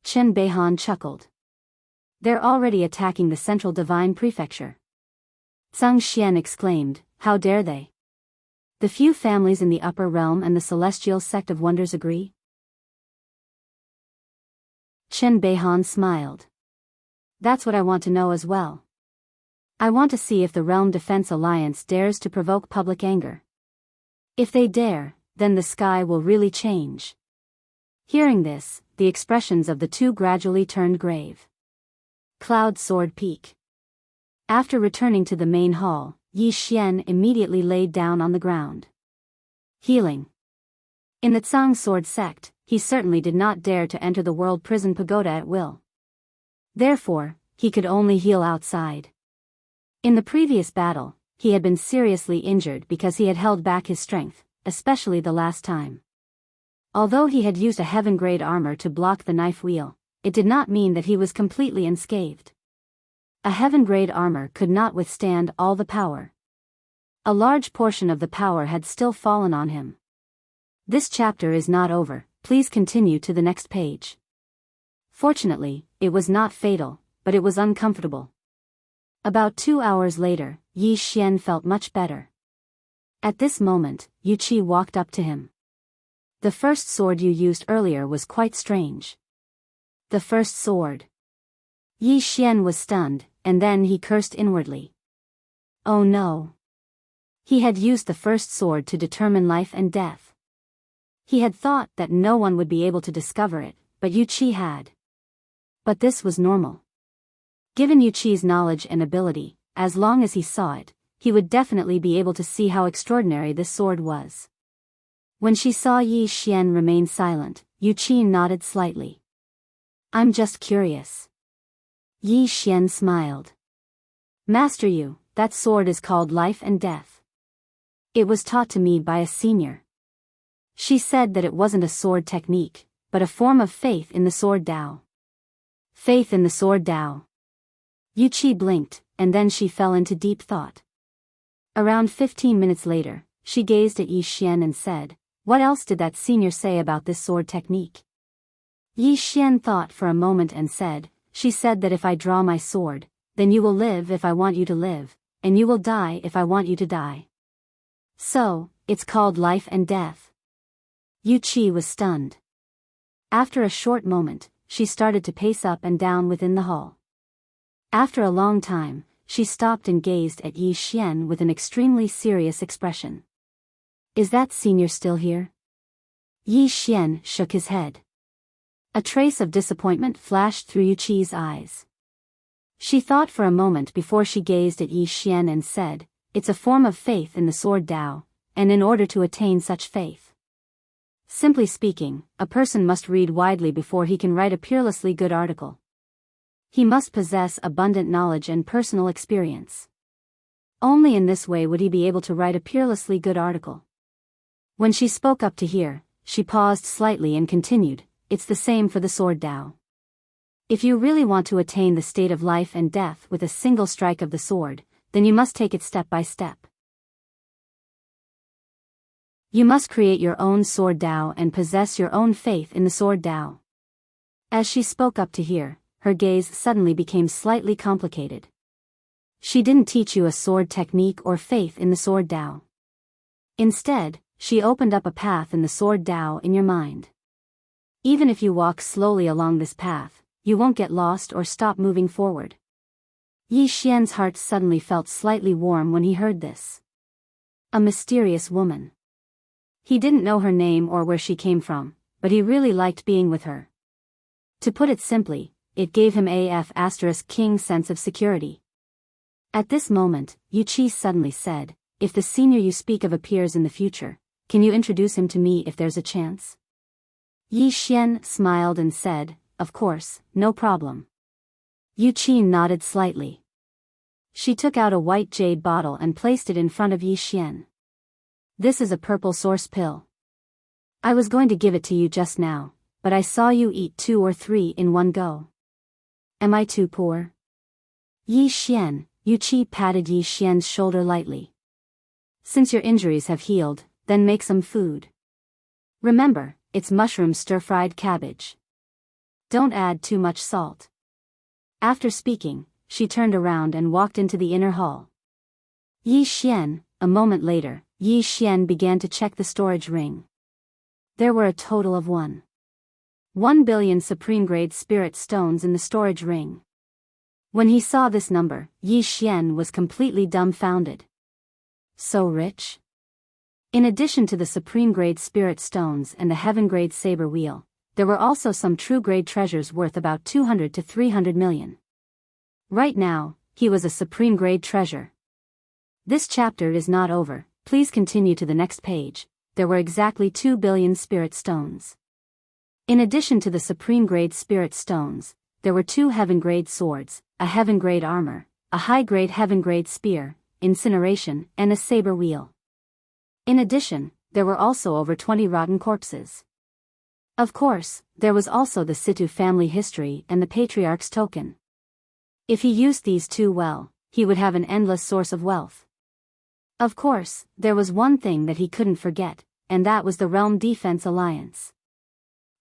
Chen Beihan chuckled. They're already attacking the Central Divine Prefecture. Zhang Xian exclaimed, how dare they? The few families in the Upper Realm and the Celestial Sect of Wonders agree? Chen Beihan smiled. That's what I want to know as well. I want to see if the Realm Defense Alliance dares to provoke public anger. If they dare, then the sky will really change. Hearing this, the expressions of the two gradually turned grave. Cloud Sword Peak. After returning to the main hall, Yi Xian immediately laid down on the ground. Healing. In the Tsang Sword sect, he certainly did not dare to enter the World Prison Pagoda at will. Therefore, he could only heal outside. In the previous battle, he had been seriously injured because he had held back his strength, especially the last time. Although he had used a heaven-grade armor to block the knife wheel, it did not mean that he was completely unscathed. A heaven-grade armor could not withstand all the power. A large portion of the power had still fallen on him. This chapter is not over, please continue to the next page. Fortunately, it was not fatal, but it was uncomfortable. About 2 hours later, Yi Xian felt much better. At this moment, Yu Qi walked up to him. The first sword you used earlier was quite strange. The first sword. Yi Xian was stunned, and then he cursed inwardly. Oh no. He had used the first sword to determine life and death. He had thought that no one would be able to discover it, but Yu Qi had. But this was normal. Given Yu Qi's knowledge and ability, as long as he saw it, he would definitely be able to see how extraordinary this sword was. When she saw Yi Xian remain silent, Yu Qi nodded slightly. I'm just curious. Yi Xian smiled. Master Yu, that sword is called Life and Death. It was taught to me by a senior. She said that it wasn't a sword technique, but a form of faith in the sword Tao. Faith in the sword Tao. Yu Qi blinked, and then she fell into deep thought. Around 15 minutes later, she gazed at Yi Xian and said, what else did that senior say about this sword technique? Yi Xian thought for a moment and said, she said that if I draw my sword, then you will live if I want you to live, and you will die if I want you to die. So, it's called life and death. Yu Qi was stunned. After a short moment, she started to pace up and down within the hall. After a long time, she stopped and gazed at Yi Xian with an extremely serious expression. Is that senior still here? Yi Xian shook his head. A trace of disappointment flashed through Yu Qi's eyes. She thought for a moment before she gazed at Yi Xian and said, it's a form of faith in the sword Tao, and in order to attain such faith. Simply speaking, a person must read widely before he can write a peerlessly good article. He must possess abundant knowledge and personal experience. Only in this way would he be able to write a peerlessly good article. When she spoke up to hear, she paused slightly and continued, "It's the same for the sword Tao. If you really want to attain the state of life and death with a single strike of the sword, then you must take it step by step. You must create your own sword Tao and possess your own faith in the sword Tao." As she spoke up to hear, her gaze suddenly became slightly complicated. She didn't teach you a sword technique or faith in the sword Tao. Instead, she opened up a path in the sword Tao in your mind. Even if you walk slowly along this path, you won't get lost or stop moving forward. Yi Xian's heart suddenly felt slightly warm when he heard this. A mysterious woman. He didn't know her name or where she came from, but he really liked being with her. To put it simply, it gave him a *king sense of security. At this moment, Yu Qi suddenly said, "If the senior you speak of appears in the future, can you introduce him to me if there's a chance?" Yi Xian smiled and said, "Of course, no problem." Yu Qi nodded slightly. She took out a white jade bottle and placed it in front of Yi Xian. "This is a purple source pill. I was going to give it to you just now, but I saw you eat 2 or 3 in one go. Am I too poor?" Yi Xian, Yu Qi patted Yi Xian's shoulder lightly. "Since your injuries have healed, then make some food. Remember, it's mushroom stir-fried cabbage. Don't add too much salt." After speaking, she turned around and walked into the inner hall. Yi Xian, a moment later, Yi Xian began to check the storage ring. There were a total of 1 billion supreme-grade spirit stones in the storage ring. When he saw this number, Yi Xian was completely dumbfounded. So rich? In addition to the supreme-grade spirit stones and the heaven-grade saber wheel, there were also some true-grade treasures worth about 200 to 300 million. Right now, he was a supreme-grade treasure. This chapter is not over, please continue to the next page. There were exactly 2 billion spirit stones. In addition to the supreme-grade spirit stones, there were 2 heaven-grade swords, a heaven-grade armor, a high-grade heaven-grade spear, incineration, and a saber wheel. In addition, there were also over 20 rotten corpses. Of course, there was also the Situ family history and the patriarch's token. If he used these 2 well, he would have an endless source of wealth. Of course, there was one thing that he couldn't forget, and that was the Realm Defense Alliance.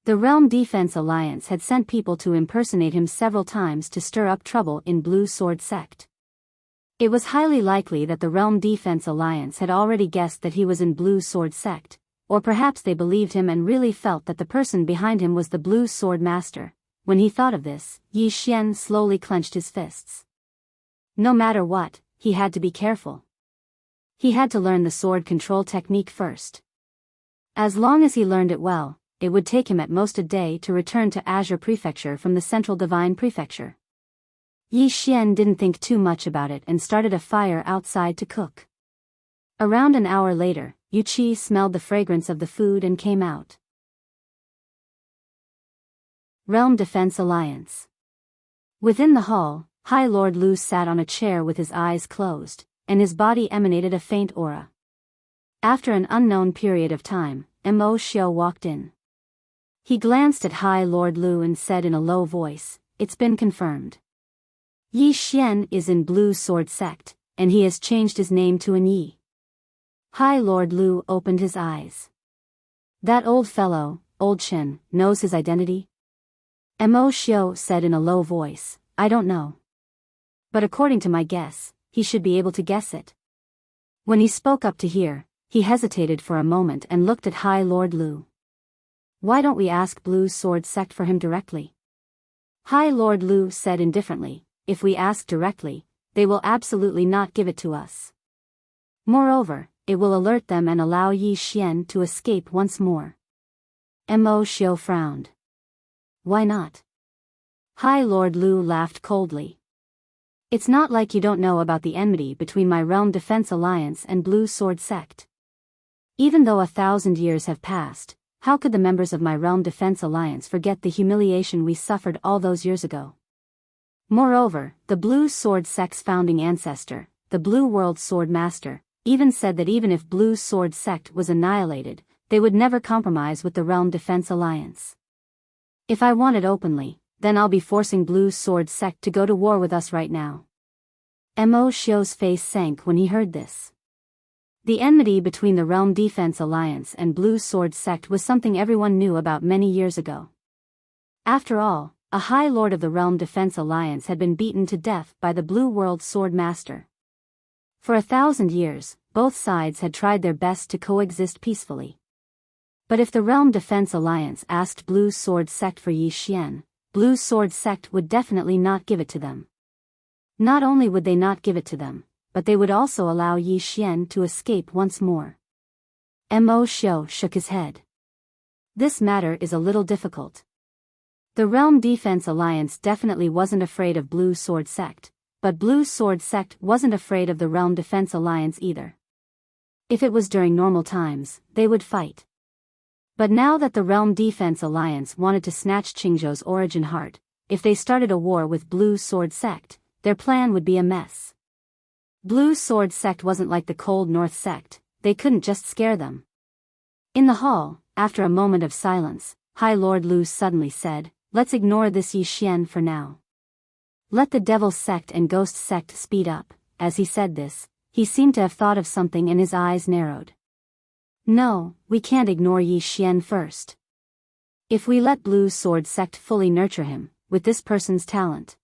The Realm Defense Alliance had sent people to impersonate him several times to stir up trouble in Blue Sword Sect. It was highly likely that the Realm Defense Alliance had already guessed that he was in Blue Sword Sect, or perhaps they believed him and really felt that the person behind him was the Blue Sword Master. When he thought of this, Yi Xian slowly clenched his fists. No matter what, he had to be careful. He had to learn the sword control technique first. As long as he learned it well, it would take him at most a day to return to Azure Prefecture from the Central Divine Prefecture. Yi Xian didn't think too much about it and started a fire outside to cook. Around an hour later, Yu Qi smelled the fragrance of the food and came out. Realm Defense Alliance. Within the hall, High Lord Lu sat on a chair with his eyes closed, and his body emanated a faint aura. After an unknown period of time, Mo Xiao walked in. He glanced at High Lord Lu and said in a low voice, "It's been confirmed. Yi Xian is in Blue Sword Sect, and he has changed his name to An Yi." High Lord Lu opened his eyes. "That old fellow, Old Chen, knows his identity?" Mo Xiao said in a low voice, "I don't know. But according to my guess, he should be able to guess it." When he spoke up to hear, he hesitated for a moment and looked at High Lord Lu. "Why don't we ask Blue Sword Sect for him directly?" High Lord Lu said indifferently, "If we ask directly, they will absolutely not give it to us. Moreover, it will alert them and allow Yi Xian to escape once more." Mo Xiao frowned. "Why not?" High Lord Lu laughed coldly. "It's not like you don't know about the enmity between my Realm Defense Alliance and Blue Sword Sect. Even though 1,000 years have passed, How could the members of my Realm Defense Alliance forget the humiliation we suffered all those years ago? Moreover, the Blue Sword Sect's founding ancestor, the Blue World Sword Master, even said that even if Blue Sword Sect was annihilated, they would never compromise with the Realm Defense Alliance. If I want it openly, then I'll be forcing Blue Sword Sect to go to war with us right now. Mo Xiu's face sank when he heard this. The enmity between the Realm Defense Alliance and Blue Sword Sect was something everyone knew about many years ago. After all, a High Lord of the Realm Defense Alliance had been beaten to death by the Blue World Sword Master. For 1,000 years, both sides had tried their best to coexist peacefully. But if the Realm Defense Alliance asked Blue Sword Sect for Yi Xian, Blue Sword Sect would definitely not give it to them. Not only would they not give it to them, but they would also allow Yi Xian to escape once more. Mo Xiu shook his head. This matter is a little difficult. The Realm Defense Alliance definitely wasn't afraid of Blue Sword Sect, but Blue Sword Sect wasn't afraid of the Realm Defense Alliance either. If it was during normal times, they would fight. But now that the Realm Defense Alliance wanted to snatch Qingzhou's origin heart, if they started a war with Blue Sword Sect, their plan would be a mess. Blue Sword Sect wasn't like the Cold North Sect, they couldn't just scare them. In the hall, after a moment of silence, High Lord Lu suddenly said, "Let's ignore this Yi Xian for now. Let the Devil Sect and Ghost Sect speed up." As he said this, he seemed to have thought of something and his eyes narrowed. "No, we can't ignore Yi Xian first. If we let Blue Sword Sect fully nurture him, with this person's talent."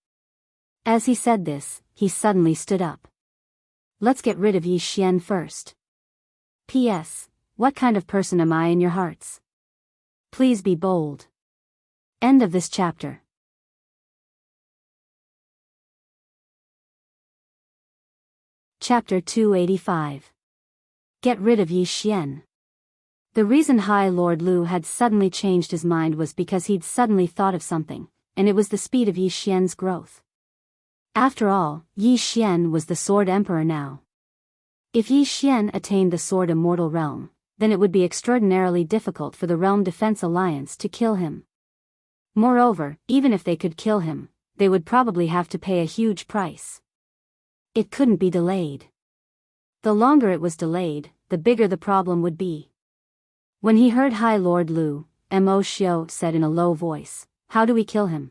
As he said this, he suddenly stood up. "Let's get rid of Yi Xian first. P.S. What kind of person am I in your hearts? Please be bold." End of this chapter. Chapter 285. Get rid of Yi Xian. The reason High Lord Lu had suddenly changed his mind was because he'd suddenly thought of something, and it was the speed of Yi Xian's growth. After all, Yi Xian was the Sword Emperor now. If Yi Xian attained the Sword Immortal Realm, then it would be extraordinarily difficult for the Realm Defense Alliance to kill him. Moreover, even if they could kill him, they would probably have to pay a huge price. It couldn't be delayed. The longer it was delayed, the bigger the problem would be. When he heard High Lord Lu, Mo Xiu said in a low voice, "How do we kill him?"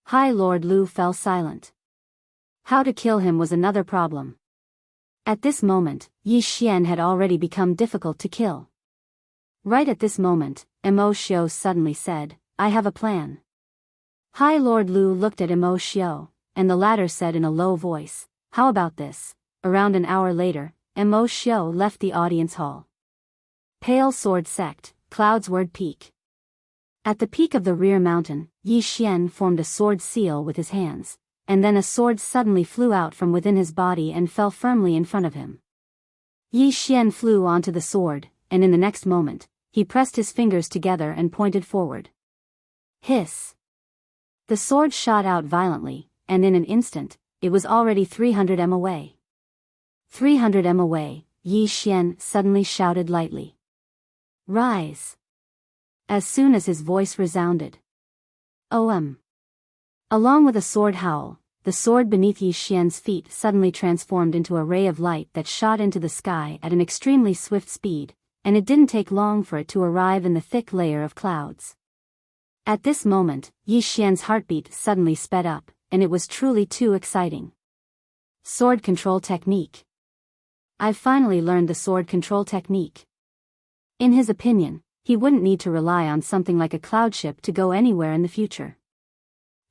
High Lord Lu fell silent. How to kill him was another problem. At this moment, Yi Xian had already become difficult to kill. Right at this moment, Mo Xiu suddenly said, "I have a plan." High Lord Lu looked at Mo Xiu, and the latter said in a low voice, "How about this?" Around an hour later, Mo Xiu left the audience hall. Pale Sword Sect, Cloudsward Peak. At the peak of the rear mountain, Yi Xian formed a sword seal with his hands, and then a sword suddenly flew out from within his body and fell firmly in front of him. Yi Xian flew onto the sword, and in the next moment, he pressed his fingers together and pointed forward. Hiss! The sword shot out violently, and in an instant, it was already 300 m away. 300 m away, Yi Xian suddenly shouted lightly. "Rise!" As soon as his voice resounded. OM. Along with a sword howl, the sword beneath Yi Xian's feet suddenly transformed into a ray of light that shot into the sky at an extremely swift speed, and it didn't take long for it to arrive in the thick layer of clouds. At this moment, Yi Xian's heartbeat suddenly sped up, and it was truly too exciting. Sword control technique. I've finally learned the sword control technique. In his opinion, he wouldn't need to rely on something like a cloud ship to go anywhere in the future.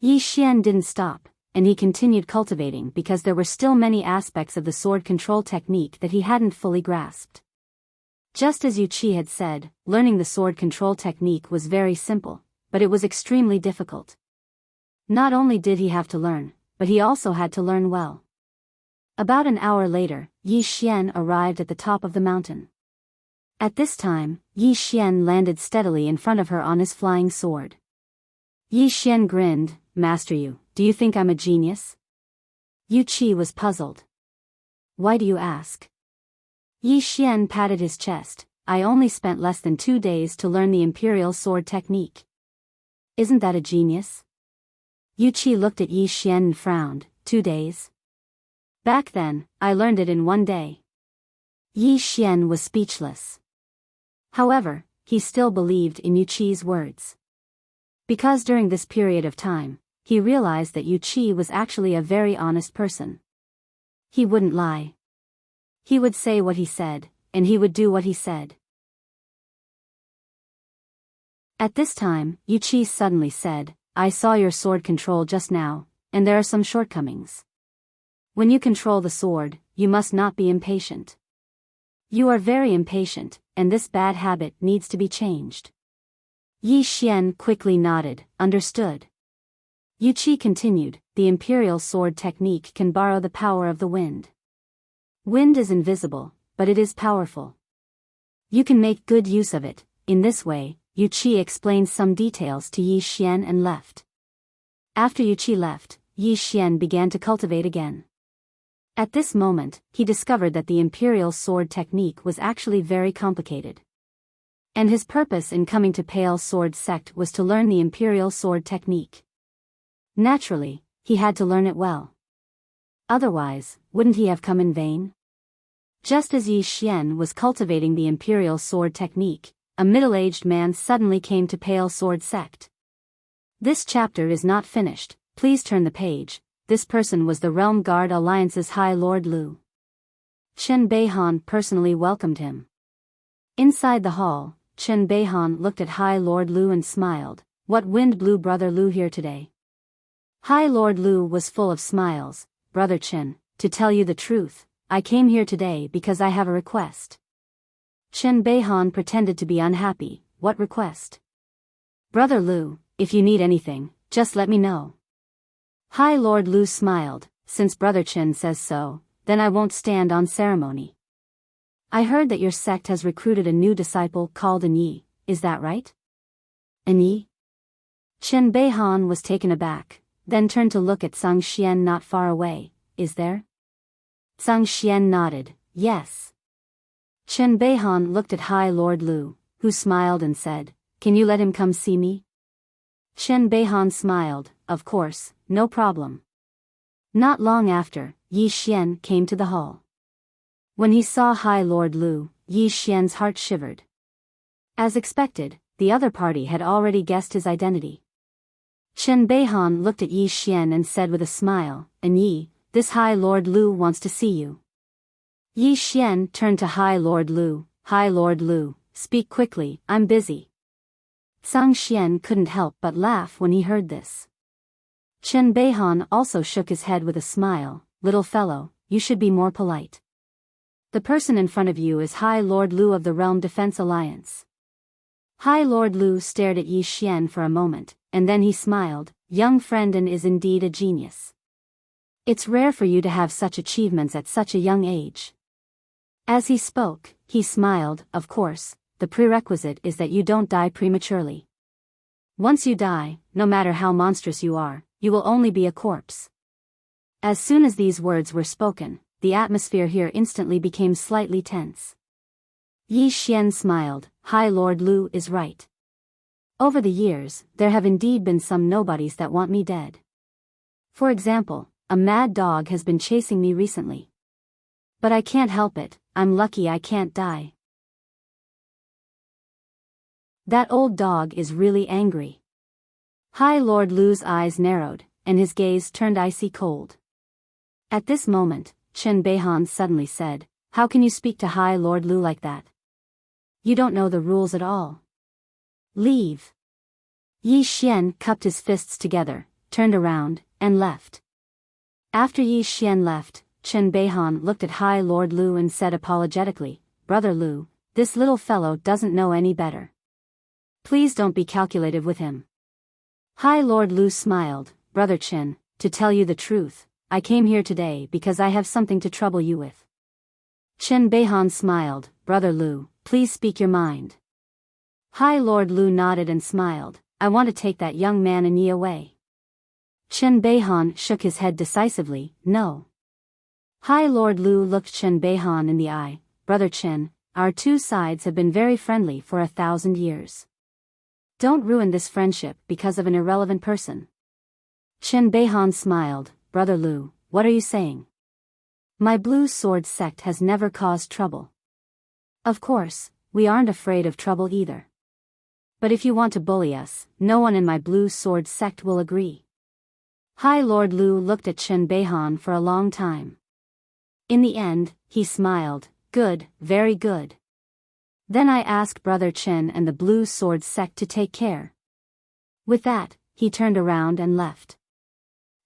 Yi Xian didn't stop, and he continued cultivating because there were still many aspects of the sword control technique that he hadn't fully grasped. Just as Yu Qi had said, learning the sword control technique was very simple, but it was extremely difficult. Not only did he have to learn, but he also had to learn well. About an hour later, Yi Xian arrived at the top of the mountain. At this time, Yi Xian landed steadily in front of her on his flying sword. Yi Xian grinned, "Master Yu, do you think I'm a genius?" Yu Qi was puzzled. "Why do you ask?" Yi Xian patted his chest, I only spent less than 2 days to learn the Imperial Sword technique. Isn't that a genius? Yu Qi looked at Yi Xian and frowned. 2 days? Back then, I learned it in 1 day. Yi Xian was speechless. However, he still believed in Yu Qi's words. Because during this period of time, he realized that Yu Qi was actually a very honest person. He wouldn't lie. He would say what he said, and he would do what he said. At this time, Yu Qi suddenly said, I saw your sword control just now, and there are some shortcomings. When you control the sword, you must not be impatient. You are very impatient, and this bad habit needs to be changed. Yi Xian quickly nodded, understood. Yu Qi continued, the Imperial Sword technique can borrow the power of the wind. Wind is invisible, but it is powerful. You can make good use of it. In this way, Yu Qi explained some details to Yi Xian and left. After Yu Qi left, Yi Xian began to cultivate again. At this moment, he discovered that the Imperial Sword technique was actually very complicated. And his purpose in coming to Pale Sword Sect was to learn the Imperial Sword technique. Naturally, he had to learn it well. Otherwise, wouldn't he have come in vain? Just as Yi Xian was cultivating the Imperial Sword technique, a middle-aged man suddenly came to Pale Sword Sect. This chapter is not finished, please turn the page. This person was the Realm Guard Alliance's High Lord Lu. Chen Beihan personally welcomed him. Inside the hall, Chen Beihan looked at High Lord Lu and smiled. What wind blew Brother Lu here today? High Lord Lu was full of smiles. Brother Chen, to tell you the truth, I came here today because I have a request. Chen Beihan pretended to be unhappy. What request? Brother Lu, if you need anything, just let me know. High Lord Lu smiled. Since Brother Chen says so, then I won't stand on ceremony. I heard that your sect has recruited a new disciple called Enyi, is that right? Enyi? Chen Beihan was taken aback, then turned to look at Zhang Xian not far away. Is there? Zhang Xian nodded, yes. Chen Beihan looked at High Lord Lu, who smiled and said, can you let him come see me? Chen Beihan smiled, of course, no problem. Not long after, Yi Xian came to the hall. When he saw High Lord Lu, Yi Xian's heart shivered. As expected, the other party had already guessed his identity. Chen Beihan looked at Yi Xian and said with a smile, Enyi, this High Lord Lu wants to see you. Yi Xian turned to High Lord Lu. High Lord Lu, speak quickly, I'm busy. Zhang Xian couldn't help but laugh when he heard this. Chen Beihan also shook his head with a smile. Little fellow, you should be more polite. The person in front of you is High Lord Lu of the Realm Defense Alliance. High Lord Lu stared at Yi Xian for a moment, and then he smiled. Young friend and is indeed a genius. It's rare for you to have such achievements at such a young age. As he spoke, he smiled. Of course, the prerequisite is that you don't die prematurely. Once you die, no matter how monstrous you are, you will only be a corpse. As soon as these words were spoken, the atmosphere here instantly became slightly tense. Yi Xian smiled. High Lord Lu is right. Over the years, there have indeed been some nobodies that want me dead. For example, a mad dog has been chasing me recently. But I can't help it, I'm lucky I can't die. That old dog is really angry. High Lord Lu's eyes narrowed, and his gaze turned icy cold. At this moment, Chen Beihan suddenly said, how can you speak to High Lord Lu like that? You don't know the rules at all. Leave. Yi Xian cupped his fists together, turned around, and left. After Yi Xian left, Chen Beihan looked at High Lord Lu and said apologetically, Brother Lu, this little fellow doesn't know any better. Please don't be calculative with him. High Lord Lu smiled. Brother Chen, to tell you the truth, I came here today because I have something to trouble you with. Chen Beihan smiled. Brother Lu, please speak your mind. High Lord Lu nodded and smiled. I want to take that young man Enyi away. Chen Beihan shook his head decisively. No. High Lord Lu looked Chen Beihan in the eye. Brother Chen, our two sides have been very friendly for 1,000 years. Don't ruin this friendship because of an irrelevant person. Chen Beihan smiled. Brother Lu, what are you saying? My blue sword sect has never caused trouble. Of course, we aren't afraid of trouble either. But if you want to bully us, no one in my blue sword sect will agree. High Lord Lu looked at Chen Beihan for a long time. In the end, he smiled. Good, very good. Then I ask Brother Chen and the blue sword sect to take care. With that, he turned around and left.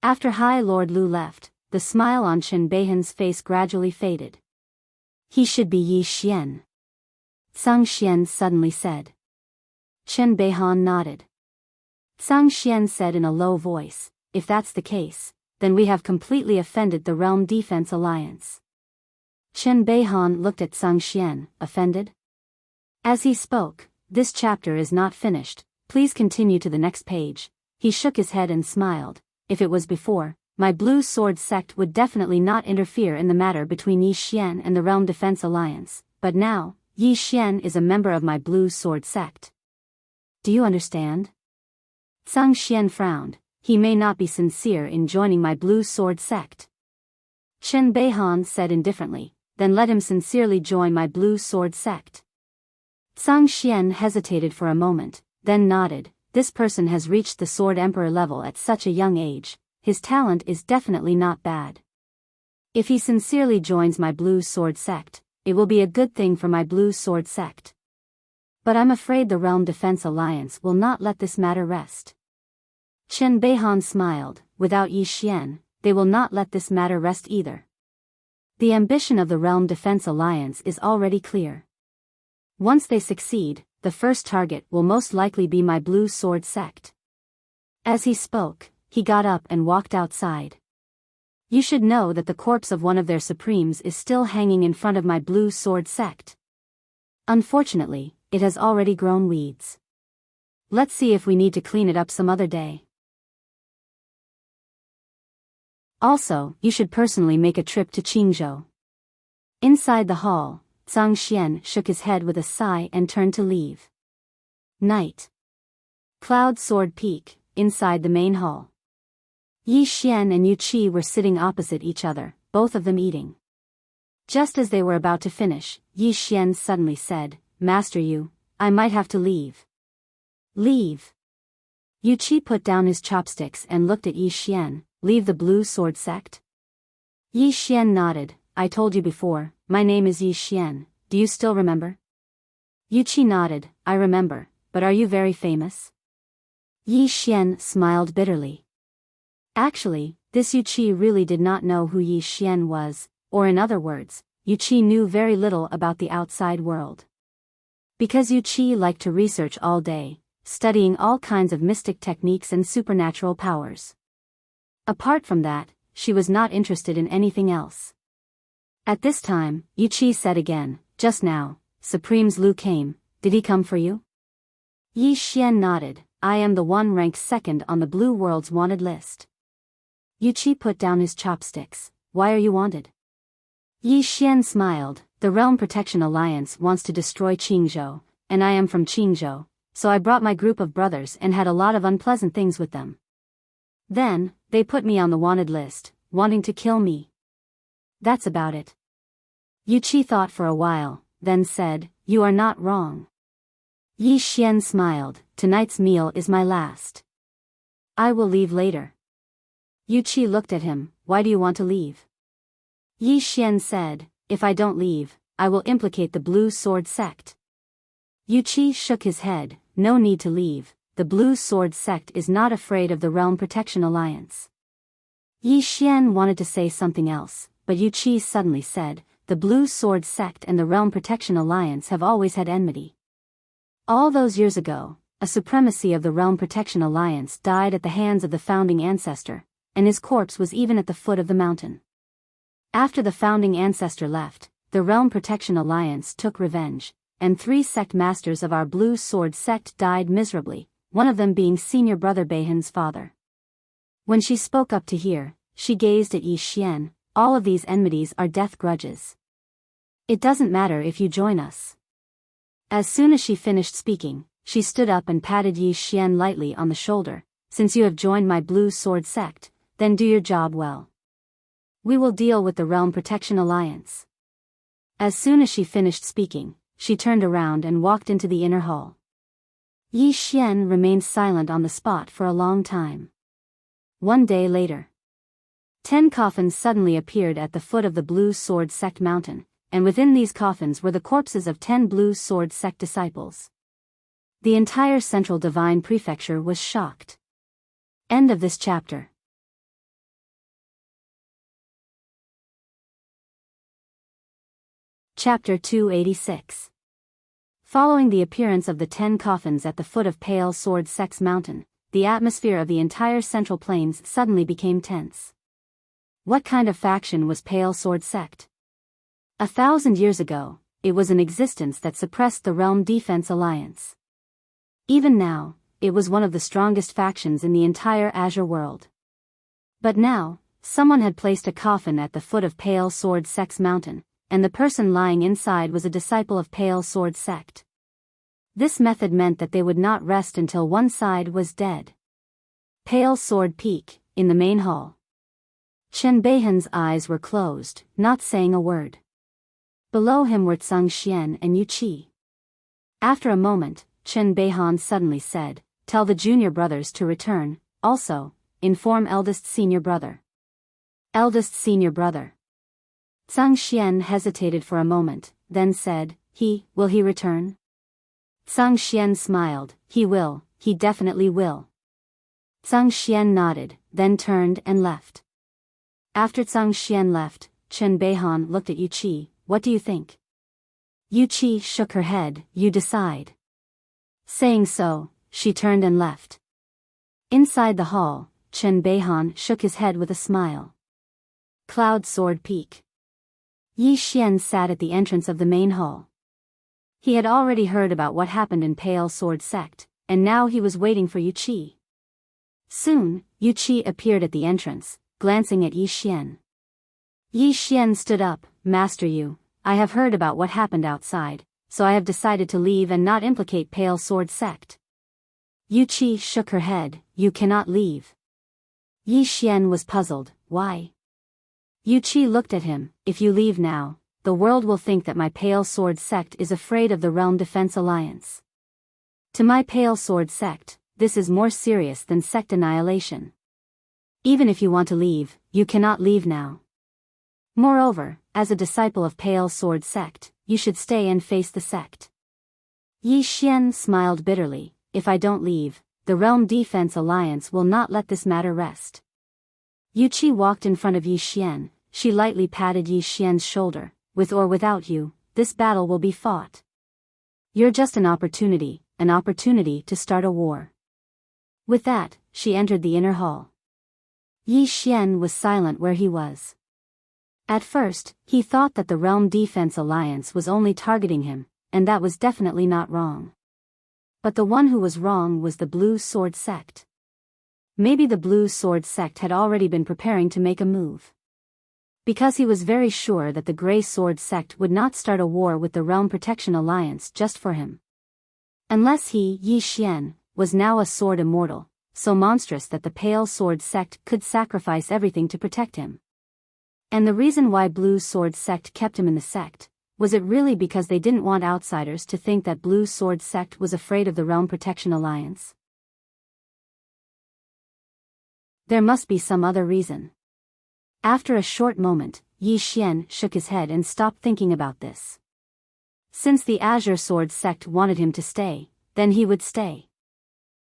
After High Lord Lu left, the smile on Chen Beihan's face gradually faded. He should be Yi Xian. Zhang Xian suddenly said. Chen Beihan nodded. Zhang Xian said in a low voice, if that's the case, then we have completely offended the Realm Defense Alliance. Chen Beihan looked at Zhang Xian, offended? As he spoke, this chapter is not finished, please continue to the next page. He shook his head and smiled. If it was before, my blue sword sect would definitely not interfere in the matter between Yi Xian and the Realm Defense Alliance, but now, Yi Xian is a member of my blue sword sect. Do you understand? Zhang Xian frowned. He may not be sincere in joining my blue sword sect. Chen Beihan said indifferently, then let him sincerely join my blue sword sect. Zhang Xian hesitated for a moment, then nodded. This person has reached the Sword Emperor level at such a young age, his talent is definitely not bad. If he sincerely joins my blue sword sect, it will be a good thing for my blue sword sect. But I'm afraid the Realm Defense Alliance will not let this matter rest. Chen Beihan smiled. Without Yi Xian, they will not let this matter rest either. The ambition of the Realm Defense Alliance is already clear. Once they succeed, the first target will most likely be my blue sword sect. As he spoke, he got up and walked outside. You should know that the corpse of one of their supremes is still hanging in front of my blue sword sect. Unfortunately, it has already grown weeds. Let's see if we need to clean it up some other day. Also, you should personally make a trip to Qingzhou. Inside the hall, Zhang Xian shook his head with a sigh and turned to leave. Night. Cloud Sword Peak, inside the main hall. Yi Xian and Yu Qi were sitting opposite each other, both of them eating. Just as they were about to finish, Yi Xian suddenly said, Master Yu, I might have to leave. Leave. Yu Qi put down his chopsticks and looked at Yi Xian. Leave the blue sword sect? Yi Xian nodded. I told you before, my name is Yi Xian, do you still remember? Yu Qi nodded. I remember, but are you very famous? Yi Xian smiled bitterly. Actually, this Yu Qi really did not know who Yi Xian was, or in other words, Yu Qi knew very little about the outside world. Because Yu Qi liked to research all day, studying all kinds of mystic techniques and supernatural powers. Apart from that, she was not interested in anything else. At this time, Yu Qi said again, just now, Supremes Lu came, did he come for you? Yi Xian nodded. I am the one ranked second on the Blue World's wanted list. Yu Qi put down his chopsticks. Why are you wanted? Yi Xian smiled. The Realm Protection Alliance wants to destroy Qingzhou, and I am from Qingzhou, so I brought my group of brothers and had a lot of unpleasant things with them. Then, they put me on the wanted list, wanting to kill me. That's about it. Yu Qi thought for a while, then said, you are not wrong. Yi Xian smiled. Tonight's meal is my last. I will leave later. Yu Qi looked at him. Why do you want to leave? Yi Xian said, if I don't leave, I will implicate the Blue Sword Sect. Yu Qi shook his head. No need to leave. The Blue Sword Sect is not afraid of the Realm Protection Alliance. Yi Xian wanted to say something else, but Yu Qi suddenly said, the Blue Sword Sect and the Realm Protection Alliance have always had enmity. All those years ago, a supremacy of the Realm Protection Alliance died at the hands of the founding ancestor, and his corpse was even at the foot of the mountain. After the founding ancestor left, the Realm Protection Alliance took revenge, and 3 sect masters of our Blue Sword Sect died miserably, one of them being senior brother Beihan's father. When she spoke up to hear, she gazed at Yi Xian. All of these enmities are death grudges. It doesn't matter if you join us. As soon as she finished speaking, she stood up and patted Yi Xian lightly on the shoulder. Since you have joined my Blue Sword sect, then do your job well. We will deal with the Realm Protection Alliance. As soon as she finished speaking, she turned around and walked into the inner hall. Yi Xian remained silent on the spot for a long time. One day later, 10 coffins suddenly appeared at the foot of the Blue Sword sect mountain, and within these coffins were the corpses of 10 Blue Sword sect disciples. The entire Central Divine Prefecture was shocked. End of this chapter. Chapter 286. Following the appearance of the 10 coffins at the foot of Pale Sword Sect's mountain, the atmosphere of the entire Central Plains suddenly became tense. What kind of faction was Pale Sword Sect? 1,000 years ago, it was an existence that suppressed the Realm Defense Alliance. Even now, it was one of the strongest factions in the entire Azure world. But now, someone had placed a coffin at the foot of Pale Sword Sect's mountain, and the person lying inside was a disciple of Pale Sword Sect. This method meant that they would not rest until one side was dead. Pale Sword Peak, in the main hall. Chen Beihan's eyes were closed, not saying a word. Below him were Tsang Xian and Yu Qi. After a moment, Chen Beihan suddenly said, "Tell the junior brothers to return, also, inform eldest senior brother." Eldest senior brother. Tsang Xian hesitated for a moment, then said, Will he return? Tsang Xian smiled, he definitely will. Tsang Xian nodded, then turned and left. After Tsang Xian left, Chen Beihan looked at Yu Qi. What do you think? Yu Qi shook her head, you decide. Saying so, she turned and left. Inside the hall, Chen Beihan shook his head with a smile. Cloud Sword Peak. Yi Xian sat at the entrance of the main hall. He had already heard about what happened in Pale Sword Sect, and now he was waiting for Yu Qi. Soon, Yu Qi appeared at the entrance, glancing at Yi Xian. Yi Xian stood up, Master Yu, I have heard about what happened outside, so I have decided to leave and not implicate Pale Sword Sect. Yu Qi shook her head, you cannot leave. Yi Xian was puzzled, why? Yu Qi looked at him, if you leave now, the world will think that my Pale Sword Sect is afraid of the Realm Defense Alliance. To my Pale Sword Sect, this is more serious than sect annihilation. Even if you want to leave, you cannot leave now. Moreover, as a disciple of Pale Sword Sect, you should stay and face the sect. Yi Xian smiled bitterly, if I don't leave, the Realm Defense Alliance will not let this matter rest. Yu Qi walked in front of Yi Xian, she lightly patted Yi Xian's shoulder, with or without you, this battle will be fought. You're just an opportunity to start a war. With that, she entered the inner hall. Yi Xian was silent where he was. At first, he thought that the Realm Defense Alliance was only targeting him, and that was definitely not wrong. But the one who was wrong was the Blue Sword Sect. Maybe the Blue Sword Sect had already been preparing to make a move. Because he was very sure that the Grey Sword Sect would not start a war with the Realm Protection Alliance just for him. Unless he, Yi Xian, was now a sword immortal, so monstrous that the Pale Sword Sect could sacrifice everything to protect him. And the reason why Blue Sword Sect kept him in the sect, was it really because they didn't want outsiders to think that Blue Sword Sect was afraid of the Realm Protection Alliance? There must be some other reason. After a short moment, Yi Xian shook his head and stopped thinking about this. Since the Azure Sword Sect wanted him to stay, then he would stay.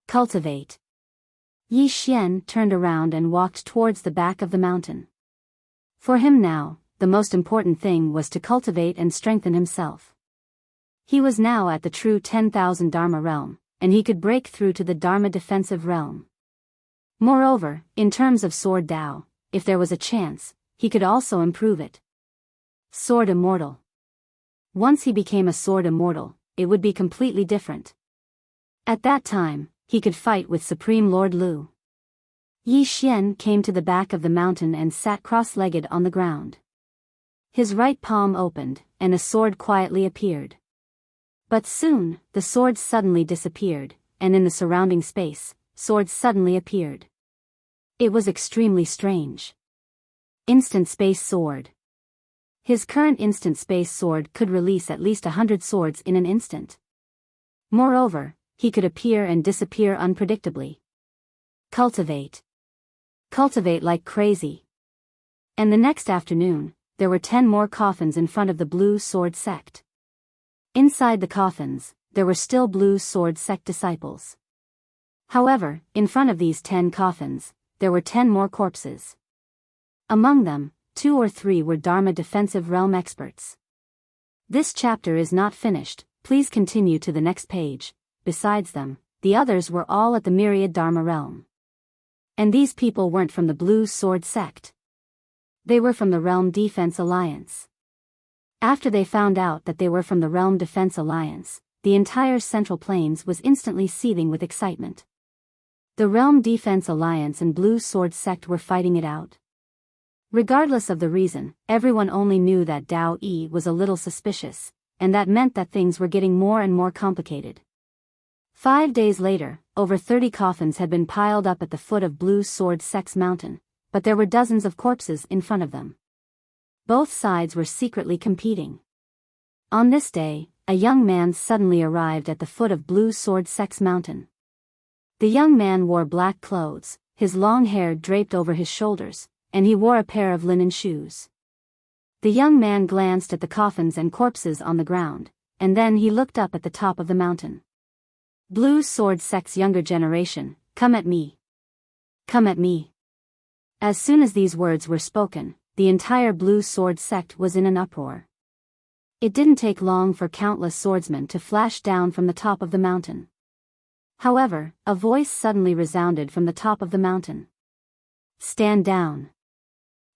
Cultivate. Yi Xian turned around and walked towards the back of the mountain. For him now, the most important thing was to cultivate and strengthen himself. He was now at the true 10,000 Dharma realm, and he could break through to the Dharma defensive realm. Moreover, in terms of Sword Dao, if there was a chance, he could also improve it. Sword Immortal. Once he became a Sword Immortal, it would be completely different. At that time, he could fight with Supreme Lord Lu. Yi Xian came to the back of the mountain and sat cross-legged on the ground. His right palm opened, and a sword quietly appeared. But soon, the sword suddenly disappeared, and in the surrounding space, swords suddenly appeared. It was extremely strange. Instant space sword. His current instant space sword could release at least 100 swords in an instant. Moreover, he could appear and disappear unpredictably. Cultivate. Cultivate like crazy. And the next afternoon, there were 10 more coffins in front of the Blue Sword sect. Inside the coffins, there were still Blue Sword sect disciples. However, in front of these 10 coffins, there were 10 more corpses. Among them, 2 or 3 were Dharma defensive realm experts. This chapter is not finished, please continue to the next page. Besides them, the others were all at the Myriad Dharma realm. And these people weren't from the Blue Sword sect. They were from the Realm Defense Alliance. After they found out that they were from the Realm Defense Alliance, the entire Central Plains was instantly seething with excitement. The Realm Defense Alliance and Blue Sword sect were fighting it out. Regardless of the reason, everyone only knew that Dao Yi was a little suspicious, and that meant that things were getting more and more complicated. 5 days later, over 30 coffins had been piled up at the foot of Blue Sword sect's mountain, but there were dozens of corpses in front of them. Both sides were secretly competing. On this day, a young man suddenly arrived at the foot of Blue Sword sect's mountain. The young man wore black clothes, his long hair draped over his shoulders, and he wore a pair of linen shoes. The young man glanced at the coffins and corpses on the ground, and then he looked up at the top of the mountain. Blue Sword sect's younger generation, come at me. Come at me. As soon as these words were spoken, the entire Blue Sword sect was in an uproar. It didn't take long for countless swordsmen to flash down from the top of the mountain. However, a voice suddenly resounded from the top of the mountain. Stand down.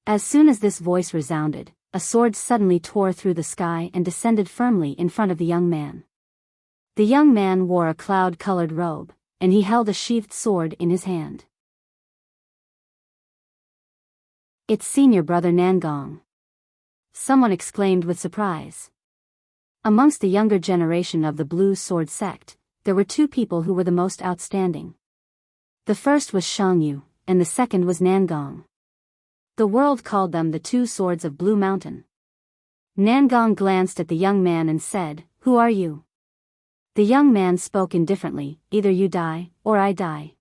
As soon as this voice resounded, a sword suddenly tore through the sky and descended firmly in front of the young man. The young man wore a cloud-colored robe, and he held a sheathed sword in his hand. It's senior brother Nangong. Someone exclaimed with surprise. Amongst the younger generation of the Blue Sword sect, there were 2 people who were the most outstanding. The first was Shangyu, and the second was Nangong. The world called them the 2 swords of Blue Mountain. Nangong glanced at the young man and said, "Who are you?" The young man spoke indifferently, "Either you die, or I die.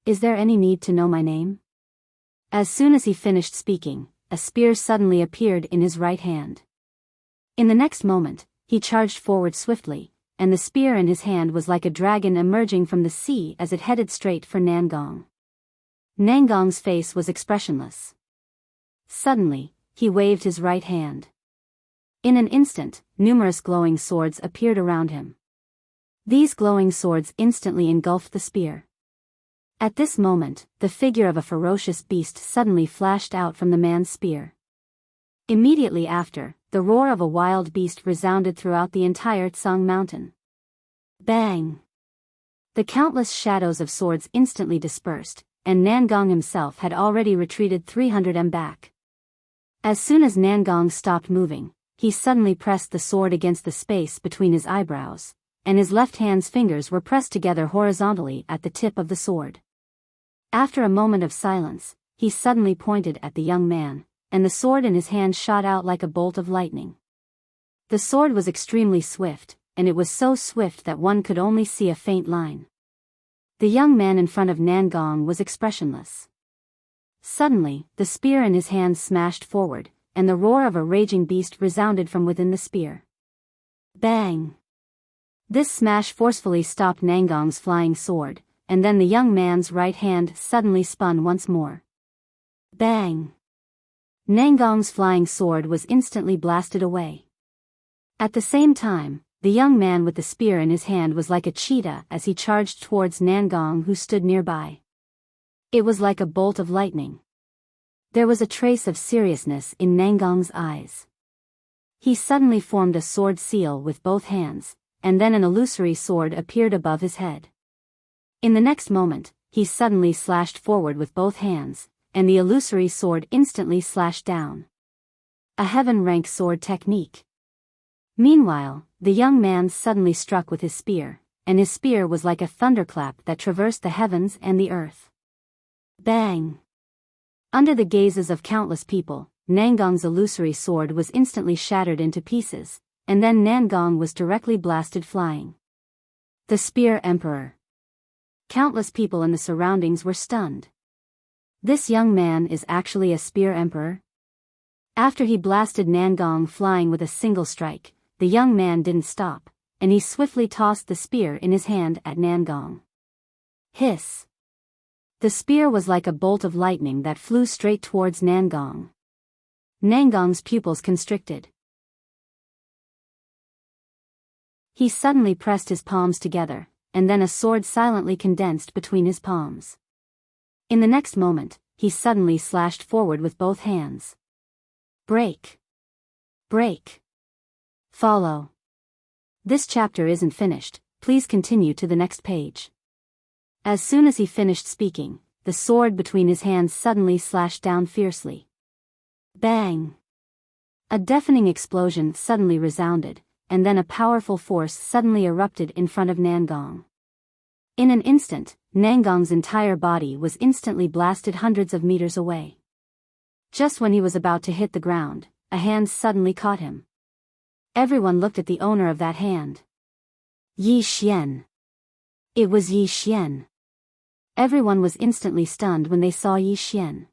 Is there any need to know my name?" As soon as he finished speaking, a spear suddenly appeared in his right hand. In the next moment, he charged forward swiftly, and the spear in his hand was like a dragon emerging from the sea as it headed straight for Nangong. Nangong's face was expressionless. Suddenly, he waved his right hand. In an instant, numerous glowing swords appeared around him. These glowing swords instantly engulfed the spear. At this moment, the figure of a ferocious beast suddenly flashed out from the man's spear. Immediately after, the roar of a wild beast resounded throughout the entire Tsang mountain. Bang! The countless shadows of swords instantly dispersed, and Nangong himself had already retreated 300 m back. As soon as Nangong stopped moving, he suddenly pressed the sword against the space between his eyebrows, and his left hand's fingers were pressed together horizontally at the tip of the sword. After a moment of silence, he suddenly pointed at the young man, and the sword in his hand shot out like a bolt of lightning. The sword was extremely swift, and it was so swift that one could only see a faint line. The young man in front of Nangong was expressionless. Suddenly, the spear in his hand smashed forward, and the roar of a raging beast resounded from within the spear. Bang! This smash forcefully stopped Nangong's flying sword, and then the young man's right hand suddenly spun once more. Bang! Nangong's flying sword was instantly blasted away. At the same time, the young man with the spear in his hand was like a cheetah as he charged towards Nangong who stood nearby. It was like a bolt of lightning. There was a trace of seriousness in Nangong's eyes. He suddenly formed a sword seal with both hands, and then an illusory sword appeared above his head. In the next moment, he suddenly slashed forward with both hands, and the illusory sword instantly slashed down. A heaven-rank sword technique. Meanwhile, the young man suddenly struck with his spear, and his spear was like a thunderclap that traversed the heavens and the earth. Bang! Under the gazes of countless people, Nangong's illusory sword was instantly shattered into pieces, and then Nangong was directly blasted flying. The Spear Emperor. Countless people in the surroundings were stunned. This young man is actually a Spear Emperor? After he blasted Nangong flying with a single strike, the young man didn't stop, and he swiftly tossed the spear in his hand at Nangong. Hiss! The spear was like a bolt of lightning that flew straight towards Nangong. Nangong's pupils constricted. He suddenly pressed his palms together, and then a sword silently condensed between his palms. In the next moment, he suddenly slashed forward with both hands. Break! Break! Follow. This chapter isn't finished, please continue to the next page. As soon as he finished speaking, the sword between his hands suddenly slashed down fiercely. Bang! A deafening explosion suddenly resounded, and then a powerful force suddenly erupted in front of Nangong. In an instant, Nangong's entire body was instantly blasted hundreds of meters away. Just when he was about to hit the ground, a hand suddenly caught him. Everyone looked at the owner of that hand. Yi Xian. It was Yi Xian. Everyone was instantly stunned when they saw Yi Xian.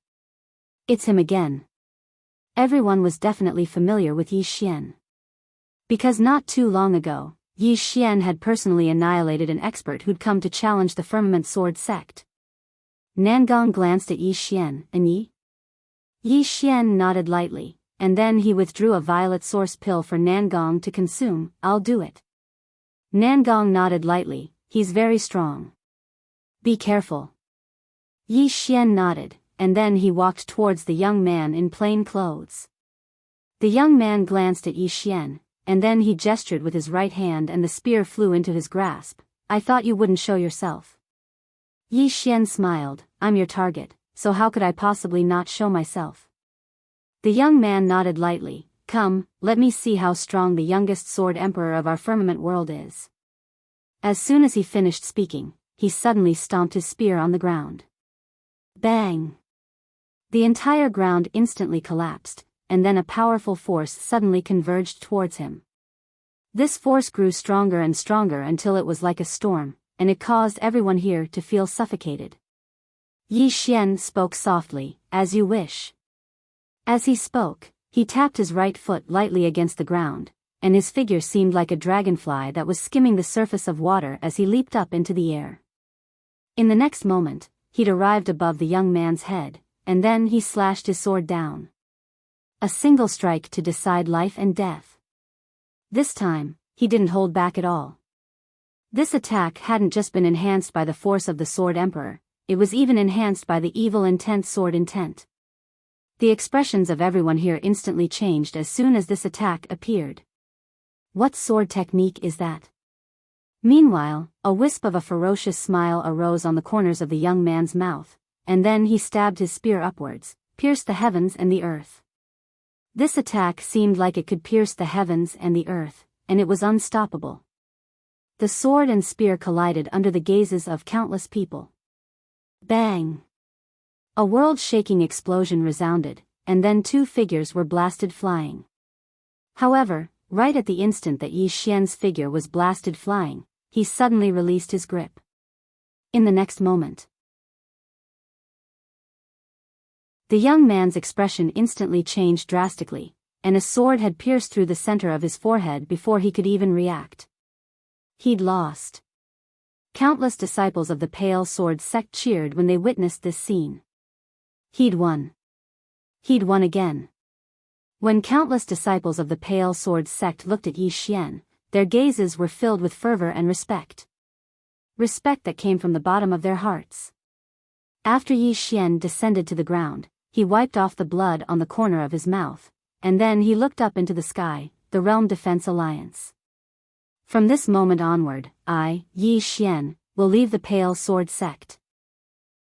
It's him again. Everyone was definitely familiar with Yi Xian. Because not too long ago, Yi Xian had personally annihilated an expert who'd come to challenge the Firmament Sword sect. Nangong glanced at Yi Xian, and Yi Xian nodded lightly, and then he withdrew a violet source pill for Nangong to consume. I'll do it. Nangong nodded lightly, he's very strong. Be careful. Yi Xian nodded, and then he walked towards the young man in plain clothes. The young man glanced at Yi Xian, and then he gestured with his right hand and the spear flew into his grasp. I thought you wouldn't show yourself. Yi Xian smiled, I'm your target, so how could I possibly not show myself? The young man nodded lightly, come, let me see how strong the youngest sword emperor of our firmament world is. As soon as he finished speaking, he suddenly stomped his spear on the ground. Bang! The entire ground instantly collapsed, and then a powerful force suddenly converged towards him. This force grew stronger and stronger until it was like a storm, and it caused everyone here to feel suffocated. Yi Xian spoke softly, as you wish. As he spoke, he tapped his right foot lightly against the ground, and his figure seemed like a dragonfly that was skimming the surface of water as he leaped up into the air. In the next moment, he'd arrived above the young man's head, and then he slashed his sword down. A single strike to decide life and death. This time, he didn't hold back at all. This attack hadn't just been enhanced by the force of the Sword Emperor, it was even enhanced by the evil intent sword intent. The expressions of everyone here instantly changed as soon as this attack appeared. What sword technique is that? Meanwhile, a wisp of a ferocious smile arose on the corners of the young man's mouth, and then he stabbed his spear upwards, pierced the heavens and the earth. This attack seemed like it could pierce the heavens and the earth, and it was unstoppable. The sword and spear collided under the gazes of countless people. Bang! A world-shaking explosion resounded, and then two figures were blasted flying. However, right at the instant that Yi Xian's figure was blasted flying, he suddenly released his grip. In the next moment, the young man's expression instantly changed drastically, and a sword had pierced through the center of his forehead before he could even react. He'd lost. Countless disciples of the Pale Sword sect cheered when they witnessed this scene. He'd won. He'd won again. When countless disciples of the Pale Sword sect looked at Yi Xian, their gazes were filled with fervor and respect. Respect that came from the bottom of their hearts. After Yi Xian descended to the ground, he wiped off the blood on the corner of his mouth, and then he looked up into the sky, the Realm Defense Alliance. From this moment onward, I, Yi Xian, will leave the Pale Sword sect.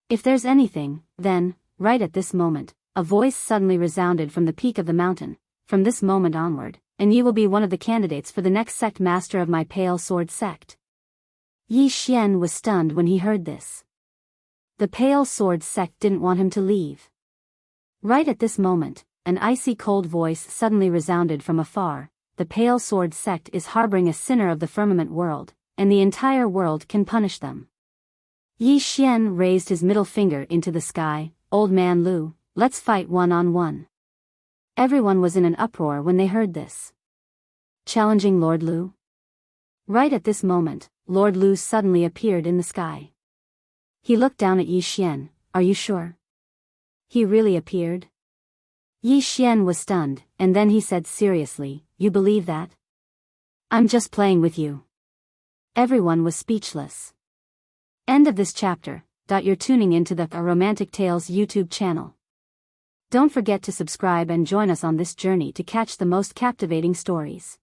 If there's anything, then, right at this moment, a voice suddenly resounded from the peak of the mountain. from this moment onward, and you will be one of the candidates for the next sect master of my Pale Sword sect." Yi Xian was stunned when he heard this. The Pale Sword sect didn't want him to leave. Right at this moment, an icy cold voice suddenly resounded from afar. "The Pale Sword sect is harboring a sinner of the firmament world, and the entire world can punish them." Yi Xian raised his middle finger into the sky. "Old man Lu, let's fight one-on-one." Everyone was in an uproar when they heard this. Challenging Lord Lu? Right at this moment, Lord Lu suddenly appeared in the sky. He looked down at Yi Xian. "Are you sure?" He really appeared? Yi Xian was stunned, and then he said seriously, "You believe that?" "I'm just playing with you." Everyone was speechless. End of this chapter. You're tuning into the Romantic Tales YouTube channel. Don't forget to subscribe and join us on this journey to catch the most captivating stories.